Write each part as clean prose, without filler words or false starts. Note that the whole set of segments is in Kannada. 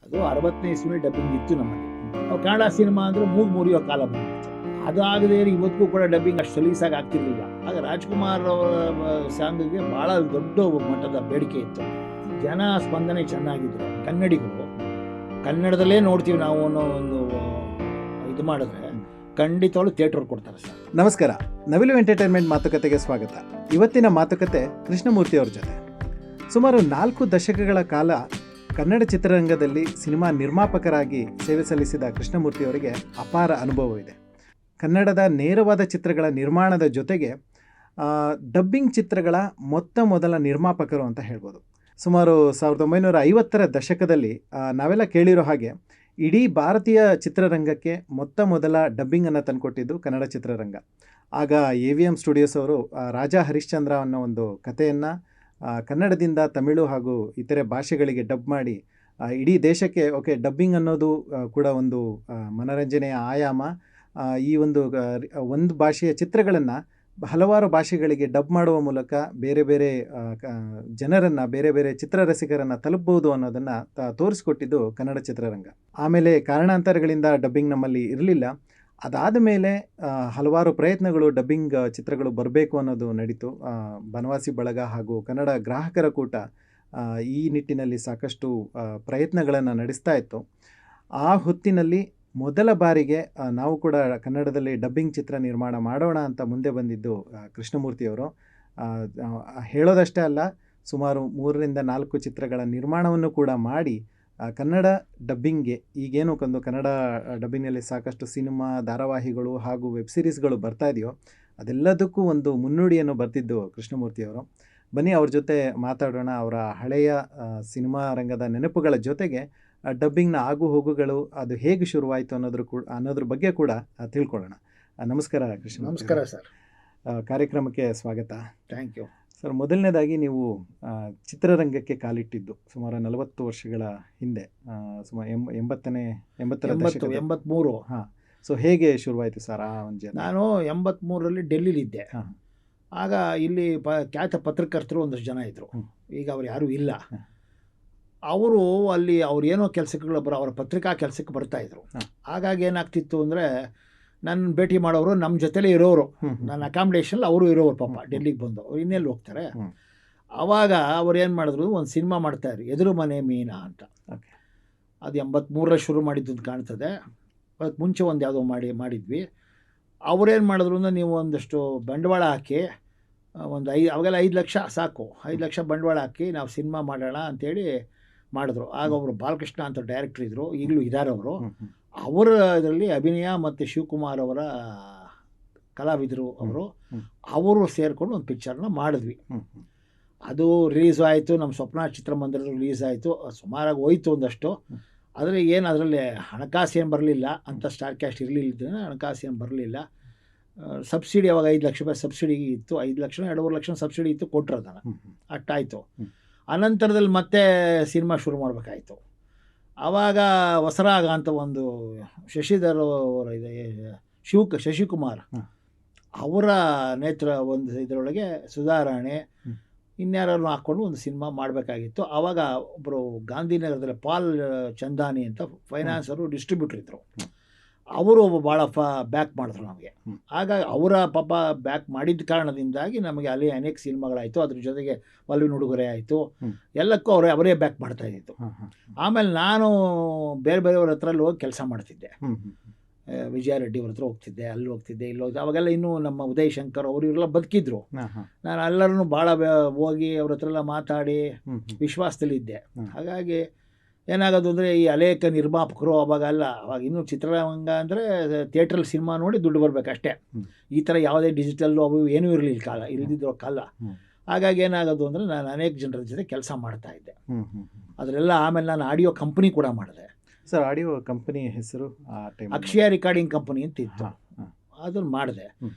ಅದು 60ನೇ ಇಸ್ವಿನಲ್ಲಿ ಡಬ್ಬಿಂಗ್ ಇತ್ತು ನಮ್ಮಲ್ಲಿ. ನಾವು ಕನ್ನಡ ಸಿನಿಮಾ ಅಂದರೆ ಮೂಗು ಮುರಿಯೋ ಕಾಲ ಬಂದಿತ್ತು. ಅದಾಗದೇ ಇವತ್ತಿಗೂ ಕೂಡ ಡಬ್ಬಿಂಗ್ ಅಷ್ಟು ಸಲೀಸಾಗಿ ಆಗ್ತಿರ್ಲಿಲ್ಲ. ಆಗ ರಾಜ್ಕುಮಾರ್ ಅವರ ಸಾಂಗಿಗೆ ಭಾಳ ದೊಡ್ಡ ಮಟ್ಟದ ಬೇಡಿಕೆ ಇತ್ತು. ಜನ ಸ್ಪಂದನೆ ಚೆನ್ನಾಗಿದ್ರು. ಕನ್ನಡಿಗರು ಕನ್ನಡದಲ್ಲೇ ನೋಡ್ತೀವಿ ನಾವು ಅನ್ನೋ ಒಂದು ಇದು ಮಾಡಿದ್ರೆ ಖಂಡಿತವಾಗ್ಲೂ ಥಿಯೇಟರ್ ಕೊಡ್ತಾರೆ ಸರ್. ನಮಸ್ಕಾರ, ನವಿಲು ಎಂಟರ್ಟೈನ್ಮೆಂಟ್ ಮಾತುಕತೆಗೆ ಸ್ವಾಗತ. ಇವತ್ತಿನ ಮಾತುಕತೆ ಕೃಷ್ಣಮೂರ್ತಿ ಅವ್ರ ಜೊತೆ. ಸುಮಾರು 4 ದಶಕಗಳ ಕಾಲ ಕನ್ನಡ ಚಿತ್ರರಂಗದಲ್ಲಿ ಸಿನಿಮಾ ನಿರ್ಮಾಪಕರಾಗಿ ಸೇವೆ ಸಲ್ಲಿಸಿದ ಕೃಷ್ಣಮೂರ್ತಿ ಅವರಿಗೆ ಅಪಾರ ಅನುಭವವಿದೆ. ಕನ್ನಡದ ನೇರವಾದ ಚಿತ್ರಗಳ ನಿರ್ಮಾಣದ ಜೊತೆಗೆ ಡಬ್ಬಿಂಗ್ ಚಿತ್ರಗಳ ಮೊದಲ ನಿರ್ಮಾಪಕರು ಅಂತ ಹೇಳ್ಬೋದು. ಸುಮಾರು 1950ರ ದಶಕದಲ್ಲಿ ನಾವೆಲ್ಲ ಕೇಳಿರೋ ಹಾಗೆ ಇಡೀ ಭಾರತೀಯ ಚಿತ್ರರಂಗಕ್ಕೆ ಮೊದಲ ಡಬ್ಬಿಂಗನ್ನು ತಂದುಕೊಟ್ಟಿದ್ದು ಕನ್ನಡ ಚಿತ್ರರಂಗ. ಆಗ AVM ಸ್ಟುಡಿಯೋಸ್ ಅವರು ರಾಜಾ ಹರಿಶ್ಚಂದ್ರ ಅನ್ನೋ ಒಂದು ಕಥೆಯನ್ನು ಕನ್ನಡದಿಂದ ತಮಿಳು ಹಾಗೂ ಇತರೆ ಭಾಷೆಗಳಿಗೆ ಡಬ್ ಮಾಡಿ ಇಡೀ ದೇಶಕ್ಕೆ ಡಬ್ಬಿಂಗ್ ಅನ್ನೋದು ಕೂಡ ಒಂದು ಮನರಂಜನೆಯ ಆಯಾಮ. ಈ ಒಂದು ಭಾಷೆಯ ಚಿತ್ರಗಳನ್ನು ಹಲವಾರು ಭಾಷೆಗಳಿಗೆ ಡಬ್ ಮಾಡುವ ಮೂಲಕ ಬೇರೆ ಬೇರೆ ಜನರನ್ನು, ಬೇರೆ ಬೇರೆ ಚಿತ್ರರಸಿಕರನ್ನು ತಲುಪಬಹುದು ಅನ್ನೋದನ್ನು ತೋರಿಸ್ಕೊಟ್ಟಿದ್ದು ಕನ್ನಡ ಚಿತ್ರರಂಗ. ಆಮೇಲೆ ಕಾರಣಾಂತರಗಳಿಂದ ಡಬ್ಬಿಂಗ್ ನಮ್ಮಲ್ಲಿ ಇರಲಿಲ್ಲ. ಅದಾದ ಮೇಲೆ ಹಲವಾರು ಪ್ರಯತ್ನಗಳು ಡಬ್ಬಿಂಗ್ ಚಿತ್ರಗಳು ಬರಬೇಕು ಅನ್ನೋದು ನಡೀತು. ಬನವಾಸಿ ಬಳಗ ಹಾಗೂ ಕನ್ನಡ ಗ್ರಾಹಕರ ಕೂಟ ಈ ನಿಟ್ಟಿನಲ್ಲಿ ಸಾಕಷ್ಟು ಪ್ರಯತ್ನಗಳನ್ನು ನಡೆಸ್ತಾ ಇತ್ತು. ಆ ಹೊತ್ತಿನಲ್ಲಿ ಮೊದಲ ಬಾರಿಗೆ ನಾವು ಕೂಡ ಕನ್ನಡದಲ್ಲಿ ಡಬ್ಬಿಂಗ್ ಚಿತ್ರ ನಿರ್ಮಾಣ ಮಾಡೋಣ ಅಂತ ಮುಂದೆ ಬಂದಿದ್ದು ಕೃಷ್ಣಮೂರ್ತಿಯವರು. ಹೇಳೋದಷ್ಟೇ ಅಲ್ಲ, ಸುಮಾರು 3ರಿಂದ 4 ಚಿತ್ರಗಳ ನಿರ್ಮಾಣವನ್ನು ಕೂಡ ಮಾಡಿ ಕನ್ನಡ ಡಬ್ಬಿಂಗ್ಗೆ ಈಗೇನು ಕನ್ನಡ ಡಬ್ಬಿಂಗಲ್ಲಿ ಸಾಕಷ್ಟು ಸಿನಿಮಾ, ಧಾರಾವಾಹಿಗಳು ಹಾಗೂ ವೆಬ್ ಸೀರೀಸ್ಗಳು ಬರ್ತಾ ಇದೆಯೋ ಅದೆಲ್ಲದಕ್ಕೂ ಒಂದು ಮುನ್ನುಡಿಯನ್ನು ಬರ್ತಿದ್ದು ಕೃಷ್ಣಮೂರ್ತಿಯವರು. ಬನ್ನಿ ಅವ್ರ ಜೊತೆ ಮಾತಾಡೋಣ. ಅವರ ಹಳೆಯ ಸಿನಿಮಾ ರಂಗದ ನೆನಪುಗಳ ಜೊತೆಗೆ ಡಬ್ಬಿಂಗ್ನ ಆಗು ಹೋಗುಗಳು, ಅದು ಹೇಗೆ ಶುರುವಾಯಿತು ಅನ್ನೋದ್ರ ಬಗ್ಗೆ ಕೂಡ ತಿಳ್ಕೊಳ್ಳೋಣ. ನಮಸ್ಕಾರ ಕೃಷ್ಣ. ನಮಸ್ಕಾರ ಸರ್. ಕಾರ್ಯಕ್ರಮಕ್ಕೆ ಸ್ವಾಗತ. Thank you sir. ಮೊದಲನೇದಾಗಿ ನೀವು ಚಿತ್ರರಂಗಕ್ಕೆ ಕಾಲಿಟ್ಟಿದ್ದು ಸುಮಾರು 40 ವರ್ಷಗಳ ಹಿಂದೆ, ಸುಮಾರು 83. ಹಾಂ. ಸೊ ಹೇಗೆ ಶುರುವಾಯಿತು ಸರ್ ಆ ಒಂದು ಜನ? ನಾನು 83ರಲ್ಲಿ ಡೆಲ್ಲಿಲಿದ್ದೆ. ಆಗ ಇಲ್ಲಿ ಖ್ಯಾತ ಪತ್ರಕರ್ತರು ಒಂದಷ್ಟು ಜನ ಇದ್ದರು. ಈಗ ಅವ್ರು ಯಾರೂ ಇಲ್ಲ. ಅವರು ಅಲ್ಲಿ ಏನೋ ಕೆಲಸಗಳು ಅವರ ಪತ್ರಿಕಾ ಕೆಲಸಕ್ಕೆ ಬರ್ತಾಯಿದ್ರು. ಹಾಗಾಗಿ ಏನಾಗ್ತಿತ್ತು ಅಂದರೆ ನನ್ನ ಭೇಟಿ ಮಾಡೋರು ನಮ್ಮ ಜೊತೆಲೇ ಇರೋರು, ನನ್ನ ಅಕಾಮಿಡೇಷನ್ ಅವರು ಇರೋರು. ಪಾಪ ಡೆಲ್ಲಿಗೆ ಬಂದು ಅವ್ರು ಇನ್ನೆಲ್ಲಿ ಹೋಗ್ತಾರೆ. ಆವಾಗ ಅವ್ರು ಏನು ಮಾಡಿದ್ರು, ಒಂದು ಸಿನಿಮಾ ಮಾಡ್ತಾಯಿದ್ರು, ಎದುರು ಮನೆ ಮೀನಾ ಅಂತ. ಅದು 83ರಲ್ಲಿ ಶುರು ಮಾಡಿದ್ದು ಅಂತ ಕಾಣ್ತದೆ. ಅದಕ್ಕೆ ಮುಂಚೆ ಒಂದು ಯಾವುದೋ ಮಾಡಿದ್ವಿ. ಅವ್ರೇನು ಮಾಡಿದ್ರು ಅಂದರೆ, ನೀವು ಒಂದಷ್ಟು ಬಂಡವಾಳ ಹಾಕಿ ಅವಾಗೆಲ್ಲ 5 ಲಕ್ಷ ಸಾಕು, 5 ಲಕ್ಷ ಬಂಡವಾಳ ಹಾಕಿ ನಾವು ಸಿನಿಮಾ ಮಾಡೋಣ ಅಂಥೇಳಿ ಮಾಡಿದ್ರು. ಆಗ ಒಬ್ಬರು ಬಾಲಕೃಷ್ಣ ಅಂತ ಡೈರೆಕ್ಟ್ರ್ ಇದ್ದರು, ಈಗಲೂ ಇದ್ದಾರೆ ಅವರು. ಅವರ ಇದರಲ್ಲಿ ಅಭಿನಯ ಮತ್ತು ಶಿವಕುಮಾರ್ ಅವರ ಕಲಾವಿದರು ಅವರು ಸೇರಿಕೊಂಡು ಒಂದು ಪಿಕ್ಚರ್ನ ಮಾಡಿದ್ವಿ. ಅದು ರಿಲೀಸ್ ಆಯಿತು, ನಮ್ಮ ಸ್ವಪ್ನ ಚಿತ್ರಮಂದಿರದಲ್ಲಿ ರಿಲೀಸ್ ಆಯಿತು. ಸುಮಾರಾಗಿ ಹೋಯ್ತು ಒಂದಷ್ಟು. ಆದರೆ ಏನು ಅದರಲ್ಲಿ ಹಣಕಾಸು ಏನು ಬರಲಿಲ್ಲ ಅಂತ, ಸ್ಟಾರ್ ಕ್ಯಾಸ್ಟ್ ಇರಲಿಲ್ಲ, ಹಣಕಾಸು ಏನು ಬರಲಿಲ್ಲ. ಸಬ್ಸಿಡಿ ಅವಾಗ 5 ಲಕ್ಷ ರೂಪಾಯಿ ಸಬ್ಸಿಡಿ ಇತ್ತು, 5 ಲಕ್ಷ 2.5 ಲಕ್ಷ ಸಬ್ಸಿಡಿ ಇತ್ತು, ಕೊಟ್ಟರು ಅದನ್ನು. ಅಷ್ಟಾಯಿತು. ಅನಂತರದಲ್ಲಿ ಮತ್ತೆ ಸಿನಿಮಾ ಶುರು ಮಾಡಬೇಕಾಯಿತು. ಆವಾಗ ಹೊಸರಾಗ ಅಂತ ಒಂದು ಶಶಿಧರ್ ಅವರ ಇದೆ, ಶಶಿಕುಮಾರ್ ಅವರ ಒಂದು ಇದರೊಳಗೆ ಸುಧಾರಾಣೆ ಇನ್ಯಾರನ್ನು ಹಾಕ್ಕೊಂಡು ಒಂದು ಸಿನಿಮಾ ಮಾಡಬೇಕಾಗಿತ್ತು. ಆವಾಗ ಒಬ್ಬರು ಗಾಂಧಿನಗರದಲ್ಲಿ ಪಾಲ್ ಚಂದಾನಿ ಅಂತ ಫೈನಾನ್ಸರು, ಡಿಸ್ಟ್ರಿಬ್ಯೂಟ್ರ್ ಇದ್ದರು. ಅವರು ಭಾಳ ಬ್ಯಾಕ್ ಮಾಡಿದ್ರು ನಮಗೆ. ಹಾಗಾಗಿ ಅವರ ಪಾಪ ಬ್ಯಾಕ್ ಮಾಡಿದ್ದ ಕಾರಣದಿಂದಾಗಿ ನಮಗೆ ಅಲ್ಲಿ ಅನೇಕ ಸಿನಿಮಾಗಳಾಯಿತು. ಅದ್ರ ಜೊತೆಗೆ ಒಲವಿನ ಉಡುಗೊರೆ ಆಯಿತು, ಎಲ್ಲಕ್ಕೂ ಅವರೇ ಬ್ಯಾಕ್ ಮಾಡ್ತಾಯಿದ್ದು. ಆಮೇಲೆ ನಾನು ಬೇರೆ ಬೇರೆಯವ್ರ ಹತ್ರ ಹೋಗಿ ಕೆಲಸ ಮಾಡ್ತಿದ್ದೆ. ವಿಜಯ ರೆಡ್ಡಿ ಅವ್ರ ಹತ್ರ ಹೋಗ್ತಿದ್ದೆ, ಅಲ್ಲಿ ಹೋಗ್ತಿದ್ದೆ, ಇಲ್ಲಿ ಹೋಗ್ತಿದ್ದೆ. ಅವಾಗೆಲ್ಲ ಇನ್ನೂ ನಮ್ಮ ಉದಯ್ ಶಂಕರ್ ಅವರು ಇವರೆಲ್ಲ ಬದುಕಿದ್ರು. ನಾನು ಎಲ್ಲರೂ ಭಾಳ ಹೋಗಿ ಅವ್ರ ಹತ್ರ ಎಲ್ಲ ಮಾತಾಡಿ ವಿಶ್ವಾಸದಲ್ಲಿದ್ದೆ. ಹಾಗಾಗಿ ಏನಾಗೋದು ಅಂದರೆ, ಈ ಅನೇಕ ನಿರ್ಮಾಪಕರು ಅವಾಗ ಇನ್ನೂ ಚಿತ್ರರಂಗ ಅಂದರೆ ಥಿಯೇಟ್ರಲ್ಲಿ ಸಿನಿಮಾ ನೋಡಿ ದುಡ್ಡು ಬರಬೇಕು ಅಷ್ಟೇ. ಈ ಥರ ಯಾವುದೇ ಡಿಜಿಟಲ್ಲು ಅವು ಏನೂ ಇಲ್ಲದಿದ್ರೋ ಕಾಲ. ಹಾಗಾಗಿ ಏನಾಗೋದು ಅಂದರೆ, ನಾನು ಅನೇಕ ಜನರ ಜೊತೆ ಕೆಲಸ ಮಾಡ್ತಾಯಿದ್ದೆ. ಅದರೆಲ್ಲ ಆಮೇಲೆ ನಾನು ಆಡಿಯೋ ಕಂಪ್ನಿ ಕೂಡ ಮಾಡಿದೆ. ಸರ್, ಆಡಿಯೋ ಕಂಪನಿ ಹೆಸರು ಅಕ್ಷಯ ರೆಕಾರ್ಡಿಂಗ್ ಕಂಪನಿ ಅಂತ ಇತ್ತು, ಅದನ್ನು ಮಾಡಿದೆ.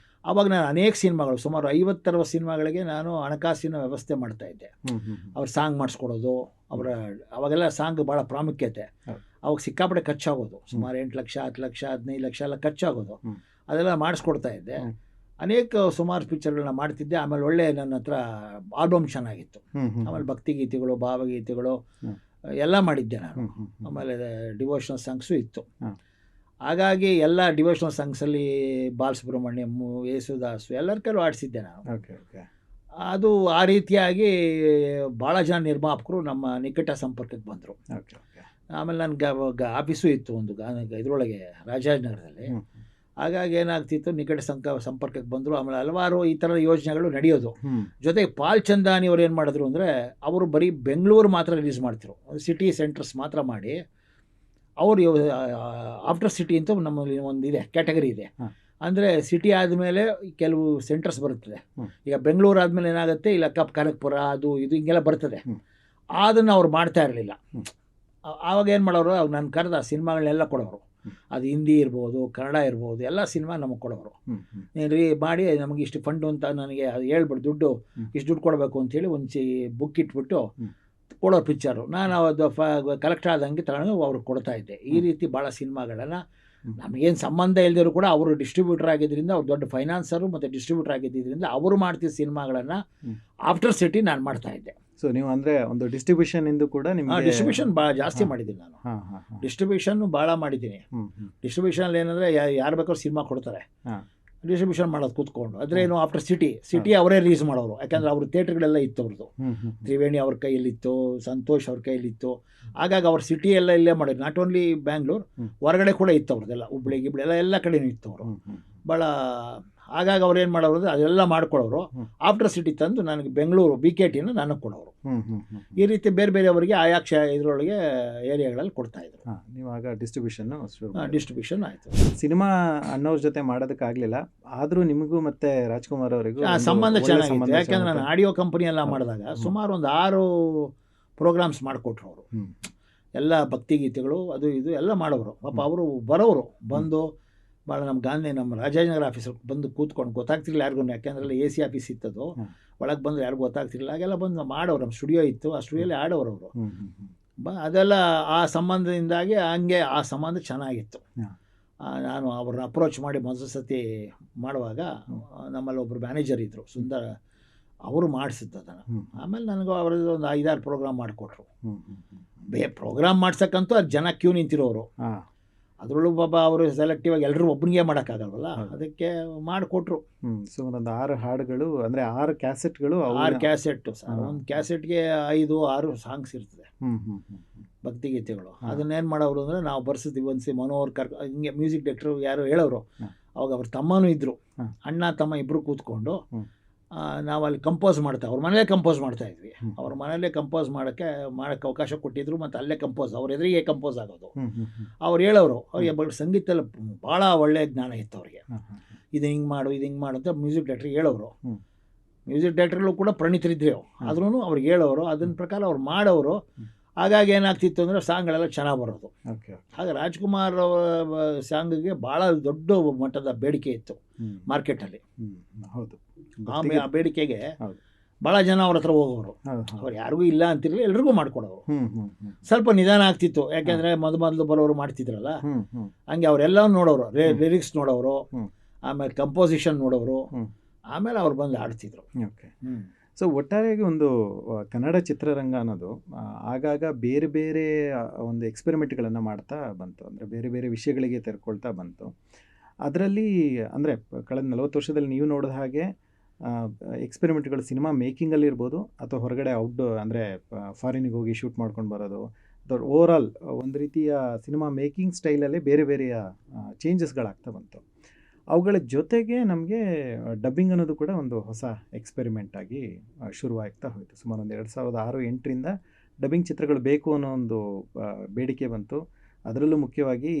ಆವಾಗ ನಾನು ಅನೇಕ ಸಿನಿಮಾಗಳು, ಸುಮಾರು 50-60 ಸಿನಿಮಾಗಳಿಗೆ ನಾನು ಹಣಕಾಸಿನ ವ್ಯವಸ್ಥೆ ಮಾಡ್ತಾಯಿದ್ದೆ. ಅವ್ರು ಸಾಂಗ್ ಮಾಡಿಸ್ಕೊಡೋದು, ಅವಾಗೆಲ್ಲ ಸಾಂಗ್ ಭಾಳ ಪ್ರಾಮುಖ್ಯತೆ. ಅವಾಗ ಸಿಕ್ಕಾಪಟ್ಟೆ ಖರ್ಚಾಗೋದು, ಸುಮಾರು 8 ಲಕ್ಷ 10 ಲಕ್ಷ 15 ಲಕ್ಷ ಎಲ್ಲ ಖರ್ಚಾಗೋದು. ಅದೆಲ್ಲ ಮಾಡಿಸ್ಕೊಡ್ತಾ ಇದ್ದೆ. ಸುಮಾರು ಪಿಕ್ಚರ್ಗಳನ್ನ ಮಾಡ್ತಿದ್ದೆ. ಆಮೇಲೆ ಒಳ್ಳೆ ನನ್ನ ಹತ್ರ ಆಲ್ಬಮ್ ಚೆನ್ನಾಗಿತ್ತು. ಆಮೇಲೆ ಭಕ್ತಿಗೀತೆಗಳು, ಭಾವಗೀತೆಗಳು, ಎಲ್ಲ ಮಾಡಿದ್ದೆ ನಾನು. ಆಮೇಲೆ ಡಿವೋಷನಲ್ ಸಾಂಗ್ಸು ಇತ್ತು. ಹಾಂ. ಹಾಗಾಗಿ ಎಲ್ಲ ಡಿವೋಷನಲ್ ಸಾಂಗ್ಸಲ್ಲಿ ಬಾಲಸುಬ್ರಹ್ಮಣ್ಯಂ, ಯೇಸುದಾಸು ಎಲ್ಲರ ಕೈಲೂ ಆಡಿಸಿದ್ದೆ ನಾನು. Okay okay. ಅದು ಆ ರೀತಿಯಾಗಿ ಭಾಳ ಜನ ನಿರ್ಮಾಪಕರು ನಮ್ಮ ನಿಕಟ ಸಂಪರ್ಕಕ್ಕೆ ಬಂದರು. Okay okay. ಆಮೇಲೆ ನನಗೆ ಆಫೀಸು ಇತ್ತು ಒಂದು ಇದರೊಳಗೆ ರಾಜಾಜಿನಗರದಲ್ಲಿ. ಹಾಗಾಗಿ ಏನಾಗ್ತಿತ್ತು, ನಿಕಟ ಸಂಪರ್ಕಕ್ಕೆ ಬಂದರು. ಆಮೇಲೆ ಹಲವಾರು ಈ ಥರದ ಯೋಜನೆಗಳು ನಡೆಯೋದು. ಜೊತೆಗೆ ಪಾಲ್ ಚಂದಾನಿ ಅವ್ರು ಏನು ಮಾಡಿದ್ರು ಅಂದರೆ, ಅವರು ಬರೀ ಬೆಂಗಳೂರು ಮಾತ್ರ ರಿಲೀಸ್ ಮಾಡ್ತಿರು, ಸಿಟಿ ಸೆಂಟರ್ಸ್ ಮಾತ್ರ ಮಾಡಿ. ಅವರು ಆಫ್ಟರ್ ಸಿಟಿ ಅಂತ ನಮ್ಮಲ್ಲಿ ಒಂದು ಇದೆ, ಕ್ಯಾಟಗರಿ ಇದೆ. ಅಂದರೆ ಸಿಟಿ ಆದಮೇಲೆ ಕೆಲವು ಸೆಂಟರ್ಸ್ ಬರುತ್ತದೆ. ಈಗ ಬೆಂಗಳೂರು ಆದಮೇಲೆ ಏನಾಗುತ್ತೆ, ಇಲ್ಲ ಕನಕಪುರ ಅದು ಇದು ಹಿಂಗೆಲ್ಲ ಬರ್ತದೆ. ಅದನ್ನು ಅವ್ರು ಮಾಡ್ತಾ ಇರಲಿಲ್ಲ. ಆವಾಗ ಏನು ಮಾಡೋರು, ಅವ್ರು ನಾನು ಕರೆದ ಸಿನಿಮಾಗಳನ್ನೆಲ್ಲ ಕೊಡೋರು. ಅದು ಹಿಂದಿ ಇರ್ಬೋದು, ಕನ್ನಡ ಇರ್ಬೋದು, ಎಲ್ಲ ಸಿನಿಮಾ ನಮಗೆ ಕೊಡೋರು. ನೀನು ರೀ ಮಾಡಿ ನಮಗೆ ಇಷ್ಟು ಫಂಡು ಅಂತ ನನಗೆ ಅದು ಹೇಳ್ಬಿಟ್ಟು ದುಡ್ಡು ಇಷ್ಟು ದುಡ್ಡು ಕೊಡಬೇಕು ಅಂತೇಳಿ ಒಂದು ಬುಕ್ ಇಟ್ಬಿಟ್ಟು ಕೊಡೋರು ಪಿಕ್ಚರು. ನಾನು ಅದು ಕಲೆಕ್ಟ್ ಆದಂಗೆ ತಗೊಂಡು ಅವ್ರಿಗೆ ಕೊಡ್ತಾ ಇದ್ದೆ. ಈ ರೀತಿ ಭಾಳ ಸಿನಿಮಾಗಳನ್ನು ನಮಗೇನು ಸಂಬಂಧ ಇಲ್ದಿದ್ರು ಕೂಡ ಅವರು ಡಿಸ್ಟ್ರಿಬ್ಯೂಟರ್ ಆಗಿದ್ದರಿಂದ, ಅವ್ರು ದೊಡ್ಡ ಫೈನಾನ್ಸರು ಮತ್ತು ಡಿಸ್ಟ್ರಿಬ್ಯೂಟರ್ ಆಗಿದ್ದರಿಂದ ಅವರು ಮಾಡ್ತಿದ್ದ ಸಿನಿಮಾಗಳನ್ನು ಆಫ್ಟರ್ ಸಿಟಿ ನಾನು ಮಾಡ್ತಾಯಿದ್ದೆ. ಸೊ ನೀವು ಅಂದರೆ ಒಂದು ಡಿಸ್ಟ್ರಿಬ್ಯೂಷನ್ ಇಂದು ಕೂಡ ನಿಮಗೆ ಡಿಸ್ಟ್ರಿಬ್ಯೂಷನ್ ಭಾಳ ಜಾಸ್ತಿ ಮಾಡಿದ್ದೀನಿ ನಾನು. ಡಿಸ್ಟ್ರಿಬ್ಯೂಷನ್ ಭಾಳ ಮಾಡಿದ್ದೀನಿ. ಡಿಸ್ಟ್ರಿಬ್ಯೂಷನಲ್ಲಿ ಏನಂದರೆ ಯಾರು ಬೇಕಾದ್ರೂ ಸಿನಿಮಾ ಕೊಡ್ತಾರೆ, ಡಿಸ್ಟ್ರಿಬ್ಯೂಷನ್ ಮಾಡೋದು ಕೂತ್ಕೊಂಡು. ಆದರೆ ಏನು ಆಫ್ಟರ್ ಸಿಟಿ ಅವರೇ ರಿಲೀಸ್ ಮಾಡೋರು. ಯಾಕಂದರೆ ಅವರು ಥಿಯೇಟ್ರ್ಗಳೆಲ್ಲ ಇತ್ತು ಅವ್ರದ್ದು. ತ್ರಿವೇಣಿ ಅವ್ರ ಕೈಯಲ್ಲಿತ್ತು, ಸಂತೋಷ್ ಅವ್ರ ಕೈಯಲ್ಲಿತ್ತು. ಹಾಗಾಗಿ ಅವ್ರ ಸಿಟಿ ಎಲ್ಲ ಇಲ್ಲೇ ಮಾಡಿದ್ರು. ನಾಟ್ ಓನ್ಲಿ ಬ್ಯಾಂಗ್ಳೂರ್, ಹೊರಗಡೆ ಕೂಡ ಇತ್ತು ಅವ್ರದ್ದೆಲ್ಲ, ಹುಬ್ಳಿ ಗಿಬ್ಳಿ ಎಲ್ಲ ಕಡೆನೂ ಇತ್ತು ಅವರು. ಭಾಳ ಹಾಗಾಗಿ ಅವ್ರು ಏನು ಮಾಡೋರು ಅಂದರೆ ಅದೆಲ್ಲ ಮಾಡ್ಕೊಳ್ಳೋರು. ಆಫ್ಟರ್ ಸಿಟಿ ತಂದು ನನಗೆ ಬೆಂಗಳೂರು BKTನ ನನಗೆ ಕೊಡೋರು. ಈ ರೀತಿ ಬೇರೆ ಬೇರೆಯವರಿಗೆ ಆಯಾ ಇದರೊಳಗೆ ಏರಿಯಾಗಳಲ್ಲಿ ಕೊಡ್ತಾಯಿದ್ರು. ನೀವಾಗ ಡಿಸ್ಟ್ರಿಬ್ಯೂಷನ್ ಆಯಿತು. ಸಿನಿಮಾ ಅಣ್ಣವ್ರ ಜೊತೆ ಮಾಡೋದಕ್ಕಾಗಲಿಲ್ಲ, ಆದರೂ ನಿಮಗೂ ಮತ್ತು ರಾಜ್ಕುಮಾರ್ ಅವರಿಗೂ ಸಂಬಂಧ ಚೆನ್ನಾಗಿತ್ತು. ಯಾಕೆಂದರೆ ನಾನು ಆಡಿಯೋ ಕಂಪನಿ ಎಲ್ಲ ಮಾಡಿದಾಗ ಸುಮಾರು ಒಂದು 6 ಪ್ರೋಗ್ರಾಮ್ಸ್ ಮಾಡಿಕೊಟ್ರು ಅವರು. ಎಲ್ಲ ಭಕ್ತಿಗೀತೆಗಳು ಅದು ಇದು ಎಲ್ಲ ಮಾಡೋರು. ಪಾಪ ಅವರು ಬರೋರು, ಬಂದು ಭಾಳ ನಮ್ಮ ರಾಜಾಜಿನಗರ ಆಫೀಸಲ್ಲಿ ಬಂದು ಕೂತ್ಕೊಂಡು ಗೊತ್ತಾಗ್ತಿರಲಿಲ್ಲ ಯಾರಿಗೂ. ಯಾಕೆಂದ್ರೆ AC ಆಫೀಸ್ ಇತ್ತದು, ಒಳಗೆ ಬಂದರೆ ಯಾರಿಗೂ ಗೊತ್ತಾಗ್ತಿರಲಿಲ್ಲ. ಹಾಗೆಲ್ಲ ಬಂದು ಮಾಡೋರು. ನಮ್ಮ ಸ್ಟುಡಿಯೋ ಇತ್ತು, ಆ ಸ್ಟುಡಿಯೋಲಿ ಆಡೋರು ಅವರು. ಅದೆಲ್ಲ ಆ ಸಂಬಂಧದಿಂದಾಗಿ ಹಂಗೆ ಆ ಸಂಬಂಧ ಚೆನ್ನಾಗಿತ್ತು. ನಾನು ಅವ್ರನ್ನ ಅಪ್ರೋಚ್ ಮಾಡಿ ಮೊದಲ ಸತಿ ಮಾಡುವಾಗ ನಮ್ಮಲ್ಲಿ ಒಬ್ಬರು ಮ್ಯಾನೇಜರ್ ಇದ್ದರು, ಸುಂದರ, ಅವರು ಮಾಡಿಸಿದ್ದು ಅದನ್ನು. ಆಮೇಲೆ ನನಗೂ ಅವರದ್ದು ಒಂದು 5-6 ಪ್ರೋಗ್ರಾಮ್ ಮಾಡಿಕೊಟ್ರು. ಪ್ರೋಗ್ರಾಮ್ ಮಾಡ್ಸಕ್ಕಂತೂ ಅದು ಜನ ಕ್ಯೂ ನಿಂತಿರೋರು. ಅದರಲ್ಲೂ ಬಾಬಾ ಅವರು ಸೆಲೆಕ್ಟಿವ್ ಆಗಿ ಎಲ್ಲರೂ ಒಬ್ಬನಿಗೆ ಮಾಡೋಕ್ಕಾಗಲ್ವಲ್ಲ, ಅದಕ್ಕೆ ಮಾಡಿಕೊಟ್ರು. ಸೊ ಒಂದು 6 ಹಾಡುಗಳು ಅಂದರೆ 6 ಕ್ಯಾಸೆಟ್ಗಳು, 6 ಕ್ಯಾಸೆಟ್ಟು ಸರ್. ಒಂದು ಕ್ಯಾಸೆಟ್ಗೆ 5-6 ಸಾಂಗ್ಸ್ ಇರ್ತದೆ, ಭಕ್ತಿಗೀತೆಗಳು. ಅದನ್ನೇನು ಮಾಡೋರು ಅಂದರೆ, ನಾವು ಬರ್ಸಿದ್ವಿ ಒಂದು ಮನೋಹರ್ ಹಿಂಗೆ ಮ್ಯೂಸಿಕ್ ಡೈರೆಕ್ಟ್ರು ಯಾರು ಹೇಳೋರು. ಅವಾಗ ಅವ್ರ ತಮ್ಮನೂ ಇದ್ದರು, ಅಣ್ಣ ತಮ್ಮ ಇಬ್ಬರು ಕೂತ್ಕೊಂಡು ನಾವು ಅಲ್ಲಿ ಕಂಪೋಸ್ ಅವ್ರ ಮನೇಲೇ ಕಂಪೋಸ್ ಮಾಡ್ತಾಯಿದ್ವಿ. ಅವ್ರ ಮನೇಲೇ ಕಂಪೋಸ್ ಮಾಡೋಕ್ಕೆ ಅವಕಾಶ ಕೊಟ್ಟಿದ್ರು. ಮತ್ತು ಅಲ್ಲೇ ಕಂಪೋಸ್, ಅವ್ರ ಎದುರಿಗೆ ಕಂಪೋಸ್ ಆಗೋದು. ಅವ್ರು ಹೇಳೋರು, ಅವ್ರಿಗೆ ಸಂಗೀತದಲ್ಲಿ ಭಾಳ ಒಳ್ಳೆಯ ಜ್ಞಾನ ಇತ್ತು ಅವ್ರಿಗೆ. ಇದು ಹಿಂಗೆ ಮಾಡು ಅಂತ ಮ್ಯೂಸಿಕ್ ಡೈರೆಕ್ಟ್ರಿಗೆ ಹೇಳೋರು. ಮ್ಯೂಸಿಕ್ ಡೈರೆಕ್ಟ್ರಲ್ಲೂ ಕೂಡ ಪರಿಣಿತರಿದ್ರು, ಆದ್ರೂ ಅವ್ರಿಗೆ ಹೇಳೋರು. ಅದನ್ನ ಪ್ರಕಾರ ಅವ್ರು ಮಾಡೋರು. ಹಾಗಾಗಿ ಏನಾಗ್ತಿತ್ತು ಅಂದರೆ ಸಾಂಗ್ಗಳೆಲ್ಲ ಚೆನ್ನಾಗಿ ಬರೋದು. ಹಾಗೆ ರಾಜ್ಕುಮಾರ್ ಸಾಂಗಿಗೆ ಭಾಳ ದೊಡ್ಡ ಮಟ್ಟದ ಬೇಡಿಕೆ ಇತ್ತು ಮಾರ್ಕೆಟಲ್ಲಿ. ಹೌದು, ಆಮೇಲೆ ಆ ಬೇಡಿಕೆಗೆ ಭಾಳ ಜನ ಅವ್ರ ಹತ್ರ ಹೋಗೋರು. ಅವ್ರು ಯಾರಿಗೂ ಇಲ್ಲ ಅಂತಿರಲಿಲ್ಲ, ಎಲ್ರಿಗೂ ಮಾಡ್ಕೊಡೋರು. ಸ್ವಲ್ಪ ನಿಧಾನ ಆಗ್ತಿತ್ತು, ಯಾಕೆಂದರೆ ಮೊದಲು ಬರೋರು ಮಾಡ್ತಿದ್ರಲ್ಲ. ಹಂಗೆ ಅವರೆಲ್ಲ ನೋಡೋರು, ಲಿರಿಕ್ಸ್ ನೋಡೋರು, ಆಮೇಲೆ ಕಂಪೋಸಿಷನ್ ನೋಡೋರು, ಆಮೇಲೆ ಅವ್ರು ಬಂದು ಆಡ್ತಿದ್ರು. ಸೊ ಒಟ್ಟಾರೆಯಾಗಿ ಒಂದು ಕನ್ನಡ ಚಿತ್ರರಂಗ ಅನ್ನೋದು ಆಗಾಗ ಬೇರೆ ಬೇರೆ ಒಂದು ಎಕ್ಸ್ಪೆರಿಮೆಂಟ್ಗಳನ್ನು ಮಾಡ್ತಾ ಬಂತು. ಅಂದರೆ ಬೇರೆ ಬೇರೆ ವಿಷಯಗಳಿಗೆ ತೆರ್ಕೊಳ್ತಾ ಬಂತು. ಅದರಲ್ಲಿ ಅಂದರೆ ಕಳೆದ 40 ವರ್ಷದಲ್ಲಿ ನೀವು ನೋಡಿದ ಹಾಗೆ ಎಕ್ಸ್ಪೆರಿಮೆಂಟ್ಗಳು ಸಿನಿಮಾ ಮೇಕಿಂಗಲ್ಲಿರ್ಬೋದು, ಅಥವಾ ಹೊರಗಡೆ ಅಂದರೆ ಫಾರಿನಿಗೆ ಹೋಗಿ ಶೂಟ್ ಮಾಡ್ಕೊಂಡು ಬರೋದು, ಅಥವಾ ಓವರಾಲ್ ಒಂದು ರೀತಿಯ ಸಿನಿಮಾ ಮೇಕಿಂಗ್ ಸ್ಟೈಲಲ್ಲೇ ಬೇರೆ ಬೇರೆಯ ಚೇಂಜಸ್ಗಳಾಗ್ತಾ ಬಂತು. ಅವುಗಳ ಜೊತೆಗೆ ನಮಗೆ ಡಬ್ಬಿಂಗ್ ಅನ್ನೋದು ಕೂಡ ಒಂದು ಹೊಸ ಎಕ್ಸ್ಪೆರಿಮೆಂಟ್ ಆಗಿ ಶುರುವಾಗ್ತಾ ಹೋಯಿತು. ಸುಮಾರು ಒಂದು 2006-08ರಿಂದ ಡಬ್ಬಿಂಗ್ ಚಿತ್ರಗಳು ಬೇಕು ಅನ್ನೋ ಒಂದು ಬೇಡಿಕೆ ಬಂತು. ಅದರಲ್ಲೂ ಮುಖ್ಯವಾಗಿ